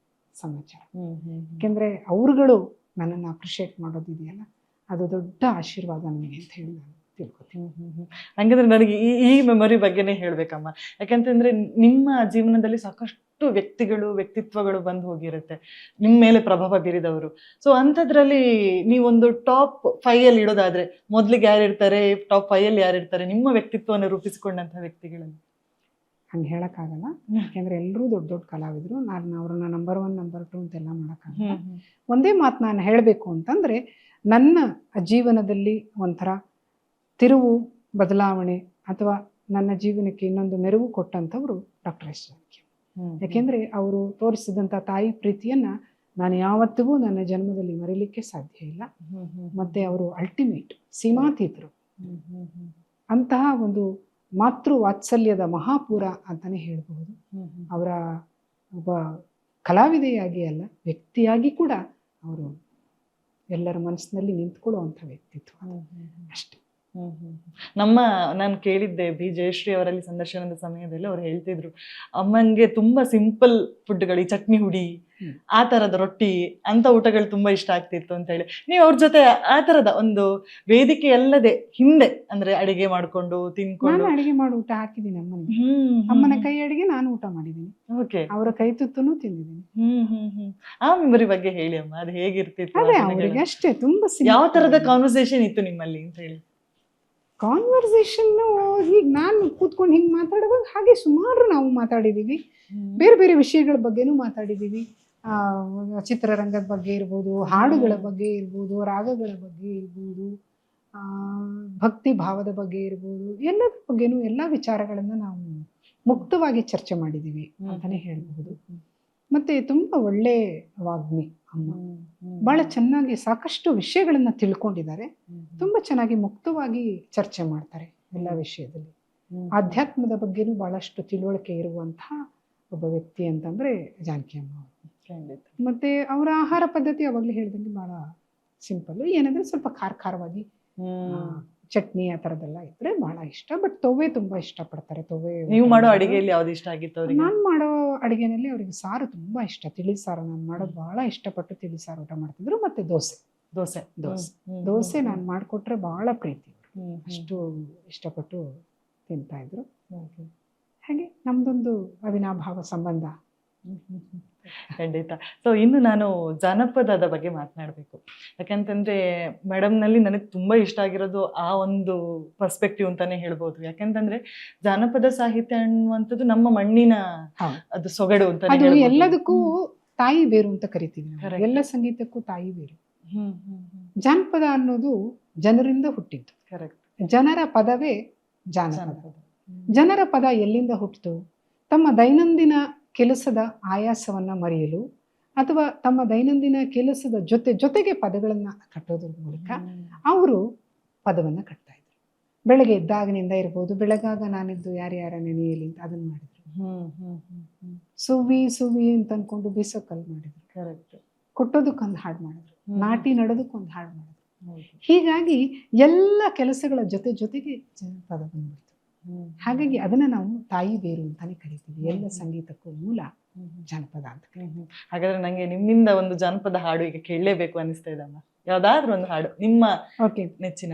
ಸಮಾಚಾರ. ಯಾಕೆಂದರೆ ಅವರುಗಳು ನನ್ನನ್ನು ಅಪ್ರಿಷಿಯೇಟ್ ಮಾಡೋದಿದೆಯಲ್ಲ, ಅದು ದೊಡ್ಡ ಆಶೀರ್ವಾದ ನನಗೆ ಅಂತ ಹೇಳಿ ನಾನು ತಿಳ್ಕೊತೀನಿ. ಹಂಗಂದ್ರೆ ನನಗೆ ಈ ಮೆಮೊರಿ ಬಗ್ಗೆನೇ ಹೇಳ್ಬೇಕಮ್ಮ. ಯಾಕಂತಂದ್ರೆ ನಿಮ್ಮ ಜೀವನದಲ್ಲಿ ಸಾಕಷ್ಟು ವ್ಯಕ್ತಿತ್ವಗಳು ಬಂದು ಹೋಗಿರುತ್ತೆ, ನಿಮ್ಮ ಮೇಲೆ ಪ್ರಭಾವ ಬೀರಿದವರು. ಸೊ ಅಂಥದ್ರಲ್ಲಿ ನೀವೊಂದು ಟಾಪ್ 5 ಇಡೋದಾದ್ರೆ ಮೊದ್ಲಿಗೆ ಯಾರಿರ್ತಾರೆ, ಟಾಪ್ 5 ಯಾರಿರ್ತಾರೆ ನಿಮ್ಮ ವ್ಯಕ್ತಿತ್ವವನ್ನು ರೂಪಿಸಿಕೊಂಡಂತಹ ವ್ಯಕ್ತಿಗಳಲ್ಲಿ? ಹಂಗೆ ಹೇಳೋಕ್ಕಾಗಲ್ಲ, ಯಾಕೆಂದರೆ ಎಲ್ಲರೂ ದೊಡ್ಡ ದೊಡ್ಡ ಕಲಾವಿದರು. ನಾನು ಅವ್ರನ್ನ ನಂಬರ್ 1 ನಂಬರ್ 2 ಅಂತೆಲ್ಲ ಮಾಡೋಕ್ಕಾಗಲ್ಲ. ಒಂದೇ ಮಾತು ನಾನು ಹೇಳಬೇಕು ಅಂತಂದರೆ, ನನ್ನ ಜೀವನದಲ್ಲಿ ಒಂಥರ ತಿರುವು, ಬದಲಾವಣೆ ಅಥವಾ ನನ್ನ ಜೀವನಕ್ಕೆ ಇನ್ನೊಂದು ಮೆರುಗು ಕೊಟ್ಟಂಥವ್ರು ಡಾಕ್ಟರ್ ಎಸ್ ಜಾನಕಿ. ಯಾಕೆಂದರೆ ಅವರು ತೋರಿಸಿದಂಥ ತಾಯಿ ಪ್ರೀತಿಯನ್ನು ನಾನು ಯಾವತ್ತಿಗೂ ನನ್ನ ಜನ್ಮದಲ್ಲಿ ಮರೀಲಿಕ್ಕೆ ಸಾಧ್ಯ ಇಲ್ಲ. ಮತ್ತು ಅವರು ಅಲ್ಟಿಮೇಟ್, ಸೀಮಾತೀತರು. ಅಂತಹ ಒಂದು ಮಾತೃ ವಾತ್ಸಲ್ಯದ ಮಹಾಪೂರ ಅಂತಲೇ ಹೇಳಬಹುದು. ಅವರ ಒಬ್ಬ ಕಲಾವಿದೆಯಾಗಿ ಅಲ್ಲ, ವ್ಯಕ್ತಿಯಾಗಿ ಕೂಡ ಅವರು ಎಲ್ಲರ ಮನಸ್ಸಿನಲ್ಲಿ ನಿಂತ್ಕೊಳ್ಳುವಂಥ ವ್ಯಕ್ತಿತ್ವ ಅಷ್ಟೇ. ನಾನು ಕೇಳಿದ್ದೆ ಬಿ ಜಯಶ್ರೀ ಅವರಲ್ಲಿ ಸಂದರ್ಶನದ ಸಮಯದಲ್ಲಿ ಅವ್ರು ಹೇಳ್ತಿದ್ರು, ಅಮ್ಮಂಗೆ ತುಂಬಾ ಸಿಂಪಲ್ ಫುಡ್ಗಳು, ಈ ಚಟ್ನಿ ಹುಡಿ, ಆ ತರದ ರೊಟ್ಟಿ ಅಂತ ಊಟಗಳು ತುಂಬಾ ಇಷ್ಟ ಆಗ್ತಿತ್ತು ಅಂತ ಹೇಳಿ. ನೀವು ಅವ್ರ ಜೊತೆ ಆ ತರದ ಒಂದು ವೇದಿಕೆ ಅಲ್ಲದೆ ಹಿಂದೆ ಅಂದ್ರೆ ಅಡಿಗೆ ಮಾಡ್ಕೊಂಡು ತಿನ್ಕೊಂಡು? ನಾನು ಅಡಿಗೆ ಮಾಡಿ ಊಟ ಹಾಕಿದ್ದೀನಿ ಅಮ್ಮನಿಗೆ. ಅಮ್ಮನ ಕೈ ಅಡಿಗೆ ನಾನು ಊಟ ಮಾಡಿದ್ದೀನಿ, ಅವರ ಕೈ ತುತ್ತೂ ತಿಂದಿದ್ದೀನಿ. ಆ ಮೆಮೊರಿ ಬಗ್ಗೆ ಹೇಳಿ ಅಮ್ಮ, ಅದು ಹೇಗಿರ್ತಿತ್ತು? ಅದೇ ಅವರಿಗೆ ಅಷ್ಟೇ, ತುಂಬಾ ಯಾವ ತರದ ಕಾನ್ವರ್ಸೇಷನ್ ಇತ್ತು ನಿಮ್ಮಲ್ಲಿ ಅಂತ ಹೇಳಿ? ಕಾನ್ವರ್ಸೇಷನ್ನು ಹೀಗೆ ನಾನು ಕೂತ್ಕೊಂಡು ಹಿಂಗೆ ಮಾತಾಡುವಾಗ ಹಾಗೆ ಸುಮಾರು ನಾವು ಮಾತಾಡಿದ್ದೀವಿ. ಬೇರೆ ಬೇರೆ ವಿಷಯಗಳ ಬಗ್ಗೆನೂ ಮಾತಾಡಿದ್ದೀವಿ. ಚಿತ್ರರಂಗದ ಬಗ್ಗೆ ಇರ್ಬೋದು, ಹಾಡುಗಳ ಬಗ್ಗೆ ಇರ್ಬೋದು, ರಾಗಗಳ ಬಗ್ಗೆ ಇರ್ಬೋದು, ಭಕ್ತಿ ಭಾವದ ಬಗ್ಗೆ ಇರ್ಬೋದು, ಎಲ್ಲದ ಬಗ್ಗೆನೂ ಎಲ್ಲ ವಿಚಾರಗಳನ್ನು ನಾವು ಮುಕ್ತವಾಗಿ ಚರ್ಚೆ ಮಾಡಿದ್ದೀವಿ ಅಂತಲೇ ಹೇಳ್ಬೋದು. ಮತ್ತು ತುಂಬ ಒಳ್ಳೆ ವಾಗ್ಮಿ ಅಮ್ಮ, ಭಾಳ ಚೆನ್ನಾಗಿ ಸಾಕಷ್ಟು ವಿಷಯಗಳನ್ನು ತಿಳ್ಕೊಂಡಿದ್ದಾರೆ. ತುಂಬ ಚೆನ್ನಾಗಿ ಮುಕ್ತವಾಗಿ ಚರ್ಚೆ ಮಾಡ್ತಾರೆ ಎಲ್ಲ ವಿಷಯದಲ್ಲಿ. ಆಧ್ಯಾತ್ಮದ ಬಗ್ಗೆನೂ ಭಾಳಷ್ಟು ತಿಳುವಳಿಕೆ ಇರುವಂತಹ ಒಬ್ಬ ವ್ಯಕ್ತಿ ಅಂತಂದರೆ ಜಾನಕಿ ಅಮ್ಮ ಅವರು. ಮತ್ತು ಅವರ ಆಹಾರ ಪದ್ಧತಿ ಅವಾಗಲೇ ಹೇಳಿದಂಗೆ ಭಾಳ ಸಿಂಪಲ್ಲು, ಏನಂದರೆ ಸ್ವಲ್ಪ ಖಾರವಾಗಿ ಚಟ್ನಿ ಆ ಥರದ್ದೆಲ್ಲ ಇದ್ರೆ ಭಾಳ ಇಷ್ಟ. ಬಟ್ ತೊವ್ವೆ ತುಂಬ ಇಷ್ಟಪಡ್ತಾರೆ. ತೊವ್ವೆ. ನೀವು ಮಾಡೋ ಅಡಿಗೆಯಲ್ಲಿ ಯಾವ್ದು ಇಷ್ಟ ಆಗಿತ್ತು? ನಾನು ಮಾಡೋ ಅಡುಗೆನಲ್ಲಿ ಅವರಿಗೆ ಸಾರು ತುಂಬ ಇಷ್ಟ, ತಿಳಿ ಸಾರು. ನಾನು ಮಾಡೋದು ಭಾಳ ಇಷ್ಟಪಟ್ಟು ತಿಳಿ ಸಾರು ಊಟ ಮಾಡ್ತಿದ್ರು. ಮತ್ತು ದೋಸೆ ನಾನು ಮಾಡಿಕೊಟ್ರೆ ಭಾಳ ಪ್ರೀತಿ. ಅಷ್ಟು ಇಷ್ಟಪಟ್ಟು ತಿಂತಾ ಇದ್ರು. ಹಾಗೆ ನಮ್ದೊಂದು ಅವಿನಾಭಾವ ಸಂಬಂಧ. ಖಂಡಿತ. ಸೊ ಇನ್ನು ನಾನು ಜಾನಪದದ ಬಗ್ಗೆ ಮಾತನಾಡಬೇಕು. ಯಾಕಂತಂದ್ರೆ ಮೇಡಮ್ನಲ್ಲಿ ನನಗೆ ತುಂಬಾ ಇಷ್ಟ ಆಗಿರೋದು ಆ ಒಂದು ಪರ್ಸ್ಪೆಕ್ಟಿವ್ ಅಂತಾನೆ ಹೇಳ್ಬೋದು. ಯಾಕಂತಂದ್ರೆ ಜಾನಪದ ಸಾಹಿತ್ಯ ಅನ್ನುವಂಥದ್ದು ನಮ್ಮ ಮಣ್ಣಿನ ಅದು ಸೊಗಡು ಅಂತಾನೆ ಅದು ಹೇಳ್ಬೋದು. ಎಲ್ಲದಕ್ಕೂ ತಾಯಿ ಬೇರು ಅಂತ ಕರಿತೀವಿ ನಾವು. Correct. ಎಲ್ಲ ಸಂಗೀತಕ್ಕೂ ತಾಯಿ ಬೇರು. ಜಾನಪದ ಅನ್ನೋದು ಜನರಿಂದ ಹುಟ್ಟಿದ್ದು. ಕರೆಕ್ಟ್. ಜನರ ಪದವೇ ಜಾನಪದ. ಜನರ ಪದ ಎಲ್ಲಿಂದ ಹುಟ್ಟಿತು? ತಮ್ಮ ದೈನಂದಿನ ಕೆಲಸದ ಆಯಾಸವನ್ನ ಮರೆಯಲು ಅಥವಾ ತಮ್ಮ ದೈನಂದಿನ ಕೆಲಸದ ಜೊತೆಗೆ ಪದಗಳನ್ನ ಕಟ್ಟೋದ್ರ ಮೂಲಕ ಅವರು ಪದವನ್ನ ಕಟ್ತಾ ಇದ್ರು. ಬೆಳಗ್ಗೆ ಎದ್ದಾಗಿನಿಂದ ಇರ್ಬೋದು, ಬೆಳಗಾಗ ನಾನಿದ್ದು ಯಾರ್ಯಾರ ನೆನೆಯಲಿ ಅಂತ ಅದನ್ನ ಮಾಡಿದ್ರು. ಸುವಿ ಸುವಿ ಅಂತ ಅನ್ಕೊಂಡು ಬೀಸೋಕಲ್ ಮಾಡಿದ್ರು. ಕರೆಕ್ಟ್. ಕೊಟ್ಟೋದಕ್ಕೊಂದು ಹಾಡು ಮಾಡಿದ್ರು, ನಾಟಿ ನಡೋದಕ್ಕೊಂದು ಹಾಡು ಮಾಡಿದ್ರು. ಹೀಗಾಗಿ ಎಲ್ಲ ಕೆಲಸಗಳ ಜೊತೆಗೆ ಜನಪದ ಬಂದ್ಬಿಡ್ತು. ಹಾಗಾಗಿ ಅದನ್ನ ನಾವು ತಾಯಿ ಬೇರು ಅಂತಾನೆ ಕರಿತೀವಿ. ಎಲ್ಲ ಸಂಗೀತಕ್ಕೂ ಮೂಲ ಜಾನಪದ ಅಂತ ಕರಿತೀವಿ. ಹಾಗಾದ್ರೆ ನಂಗೆ ನಿಮ್ಮಿಂದ ಒಂದು ಜಾನಪದ ಹಾಡು ಈಗ ಕೇಳಲೇಬೇಕು ಅನಿಸ್ತಾ ಇದಮ್ಮ. ಯಾವ್ದಾದ್ರು ಒಂದು ಹಾಡು ನಿಮ್ಮ ಓಕೆ. ನೆಚ್ಚಿನ.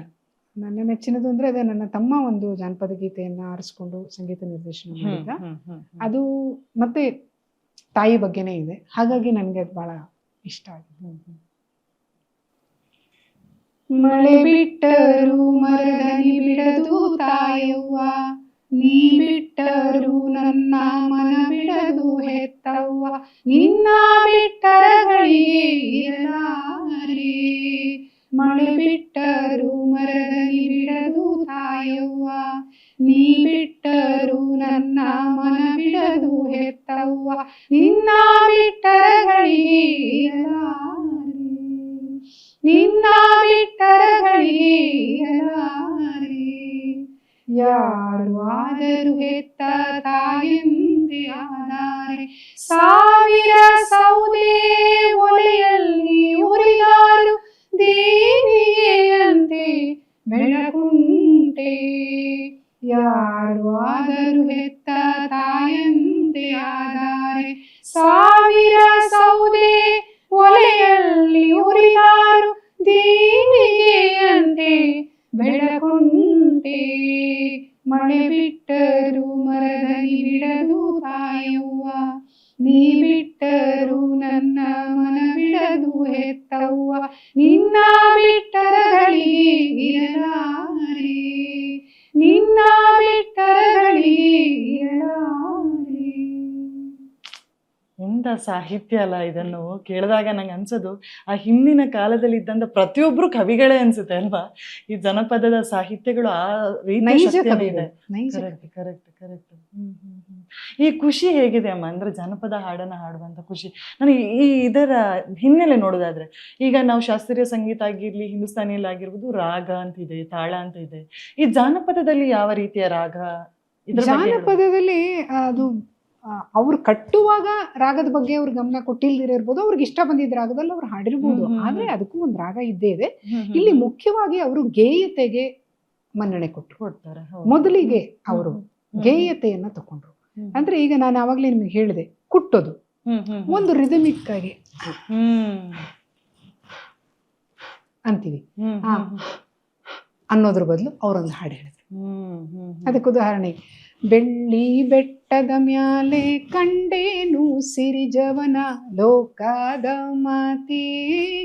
ನನ್ನ ನೆಚ್ಚಿನದು ಅಂದ್ರೆ ಅದೇ ನನ್ನ ತಮ್ಮ ಒಂದು ಜಾನಪದ ಗೀತೆಯನ್ನ ಆರಿಸ್ಕೊಂಡು ಸಂಗೀತ ನಿರ್ದೇಶನ ಮಾಡಿದ್ದ. ಅದು ಮತ್ತೆ ತಾಯಿ ಬಗ್ಗೆನೇ ಇದೆ, ಹಾಗಾಗಿ ನನಗೆ ಅದು ಬಹಳ ಇಷ್ಟ ಆಗಿದೆ. ಮಳೆ ಬಿಟ್ಟರು ಮರದನಿ ಬಿಡದು ತಾಯವ್ವ, ನೀ ಬಿಟ್ಟರು ನನ್ನ ಮನ ಬಿಡದು ಹೆತ್ತವ್ವ, ನಿನ್ನ ಬಿಟ್ಟರಗಳಿಗೆ ಇರಲಾರೆ. ಮಳೆ ಬಿಟ್ಟರು ಮರದನಿ ಬಿಡದು ತಾಯವ್ವ, ನೀ ಬಿಟ್ಟರು ನನ್ನ ಮನ ಬಿಡದು ಹೆತ್ತವ್ವ, ನಿನ್ನ ಬಿಟ್ಟರಗಳಿಗೆ ಇರಲಾರೆ. ನಿನ್ನ ಬಿಟ್ಟರಗಳಿಗೆ ಇರಲಾರೆ. ಯಾರು ಆದರೂ ಹೆತ್ತ ತಾಯಂದೆ ಆಧಾರೆ. ಸಾವಿರ ಸೌದೆ ಒಲೆಯಲ್ಲಿ ಉರಿದಾರು ದೇವಿಯಂತೆ ಬೆಳಕುಂಟೆ. ಯಾರು ಆದರೂ ಹೆತ್ತ ತಾಯಂದೆ ಆಧಾರೆ. ಸಾವಿರ ಸೌದೆ ಒಲೆಯಲ್ಲಿ ಉರಿದಾರು ದೇವಿಯಂತೆ ಬೆಳಕುಂಟೆ. ಮಳೆ ಬಿಟ್ಟರು ಮರದನಿ ಬಿಡದು ತಾಯವ್ವ, ನೀ ಬಿಟ್ಟರು ನನ್ನ ಮನ ಬಿಡದು ಹೆತ್ತವ್ವ, ನಿನ್ನ ಬಿಟ್ಟರಗಳಿಗೆ ಇರಲಾರೆ. ನಿನ್ನ ಬಿಟ್ಟರಗಳಿಗೆ ಇರಲಾರೆ. ಎಂತ ಸಾಹಿತ್ಯ ಅಲ್ಲ. ಇದನ್ನು ಕೇಳಿದಾಗ ನಂಗೆ ಅನ್ಸೋದು ಆ ಹಿಂದಿನ ಕಾಲದಲ್ಲಿ ಇದ್ದಂತ ಪ್ರತಿಯೊಬ್ರು ಕವಿಗಳೇ ಅನ್ಸುತ್ತೆ ಅಲ್ವಾ. ಈ ಜನಪದದ ಸಾಹಿತ್ಯಗಳು ಆ ರೀತಿ ಇದೆ. ಕರೆಕ್ಟ್. ಈ ಖುಷಿ ಹೇಗಿದೆ ಅಮ್ಮ? ಅಂದ್ರೆ ಜನಪದ ಹಾಡನ್ನ ಹಾಡುವಂತ ಖುಷಿ ನನಗೆ ಇದರ ಹಿನ್ನೆಲೆ ನೋಡೋದಾದ್ರೆ, ಈಗ ನಾವು ಶಾಸ್ತ್ರೀಯ ಸಂಗೀತ ಆಗಿರ್ಲಿ, ಹಿಂದೂಸ್ತಾನಿಯಲ್ಲಿ ಆಗಿರ್ಬೋದು, ರಾಗ ಅಂತ ಇದೆ, ತಾಳ ಅಂತ ಇದೆ. ಈ ಜಾನಪದದಲ್ಲಿ ಯಾವ ರೀತಿಯ ರಾಗ? ಜಾನಪದದಲ್ಲಿ ಅದು ಅವ್ರು ಕಟ್ಟುವಾಗ ರಾಗದ ಬಗ್ಗೆ ಅವ್ರ ಗಮನ ಕೊಟ್ಟಿಲ್ದಿರಿರ್ಬೋದು, ಅವ್ರಿಗೆ ಇಷ್ಟ ಬಂದಿದ್ದ ರಾಗದಲ್ಲಿ ಅವ್ರು ಹಾಡಿರ್ಬೋದು. ಆದ್ರೆ ಅದಕ್ಕೂ ಒಂದು ರಾಗ ಇದ್ದೇ ಇದೆ. ಇಲ್ಲಿ ಮುಖ್ಯವಾಗಿ ಅವರು ಗೇಯತೆಗೆ ಮನ್ನಣೆ ಕೊಡ್ತಾರೆ. ಮೊದಲಿಗೆ ಅವರು ಗೇಯತೆಯನ್ನ ತಕೊಂಡ್ರು. ಅಂದ್ರೆ ಈಗ ನಾನು ಆವಾಗ್ಲೇ ನಿಮ್ಗೆ ಹೇಳಿದೆ, ಕುಟ್ಟೋದು ಒಂದು ರಿದಮಿಕ್ ಆಗಿ ಅಂತೀವಿ ಅನ್ನೋದ್ರ ಬದಲು ಅವರೊಂದು ಹಾಡು ಹೇಳಿದ್ರು. ಅದಕ್ಕೆ ಉದಾಹರಣೆ, ಬೆಳ್ಳಿ ಬೆಟ್ಟದ ಮ್ಯಾಲೆ ಕಂಡೇನು ಸಿರಿಜವನ, ಲೋಕದ ಮಾತೆ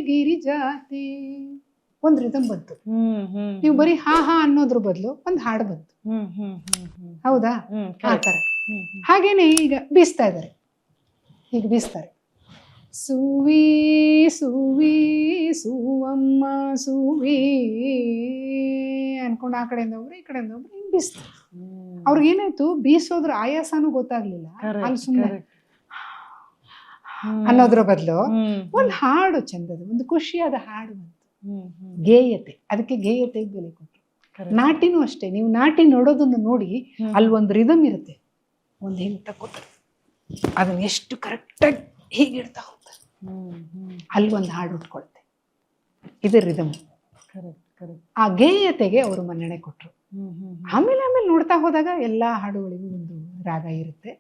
ಗಿರಿಜಾತೆ. ಒಂದ್ ರಿದಮ್ ಬಂತು. ನೀವು ಬರೀ ಹಾ ಹಾ ಅನ್ನೋದ್ರ ಬದಲು ಒಂದ್ ಹಾಡು ಬಂತು. ಹೌದಾ? ಆ ತರ. ಹಾಗೇನೆ ಈಗ ಬೀಸ್ತಾ ಇದ್ದಾರೆ. ಈಗ ಬೀಸ್ತಾರೆ, ಸುವಿ ಸುವಿ ಸುವಮ್ಮ ಸುವಿ ಅನ್ಕೊಂಡು ಆ ಕಡೆಯಿಂದ ಒಬ್ರು ಈ ಕಡೆಯಿಂದ ಒಬ್ರು ಹಿಂಗ್ ಬೀಸ್ತಾರೆ. ಅವ್ರಿಗೇನಾಯ್ತು, ಬೀಸೋದ್ರ ಆಯಾಸನೂ ಗೊತ್ತಾಗ್ಲಿಲ್ಲ. ಅಲ್ಲಿ ಸುಮ್ಮನೆ ಅನ್ನೋದ್ರ ಬದಲು ಒಂದು ಹಾಡು ಚಂದದ, ಒಂದು ಖುಷಿಯಾದ ಹಾಡು ಬಂತು. ಗೇಯತೆ, ಅದಕ್ಕೆ ಗೇಯತೆಗೆ ಬೆಲೆ ಕೊಟ್ಟರು. ನಾಟಿನೂ ಅಷ್ಟೇ, ನೀವು ನಾಟಿ ನೋಡೋದನ್ನು ನೋಡಿ ಅಲ್ಲಿ ಒಂದು ರಿದಮ್ ಇರುತ್ತೆ, ಒಂದು ಹಿಂಗ್ ತಕ್ಕೋತಾರೆ, ಅದನ್ನ ಎಷ್ಟು ಕರೆಕ್ಟಾಗಿ ಹೀಗಿಡ್ತಾ ಹೋಗ್ತಾರೆ, ಅಲ್ಲಿ ಒಂದು ಹಾಡು ಉಟ್ಕೊಳುತ್ತೆ. ಇದು ರಿದಮ್. ಆ ಗೇಯತೆಗೆ ಅವರು ಮನ್ನಣೆ ಕೊಟ್ರು. ಆಮೇಲೆ ನೋಡ್ತಾ ಹೋದಾಗ ಎಲ್ಲಾ ಹಾಡುಗಳಿಗೂ ಒಂದು ರಾಗ ಇರುತ್ತೆ,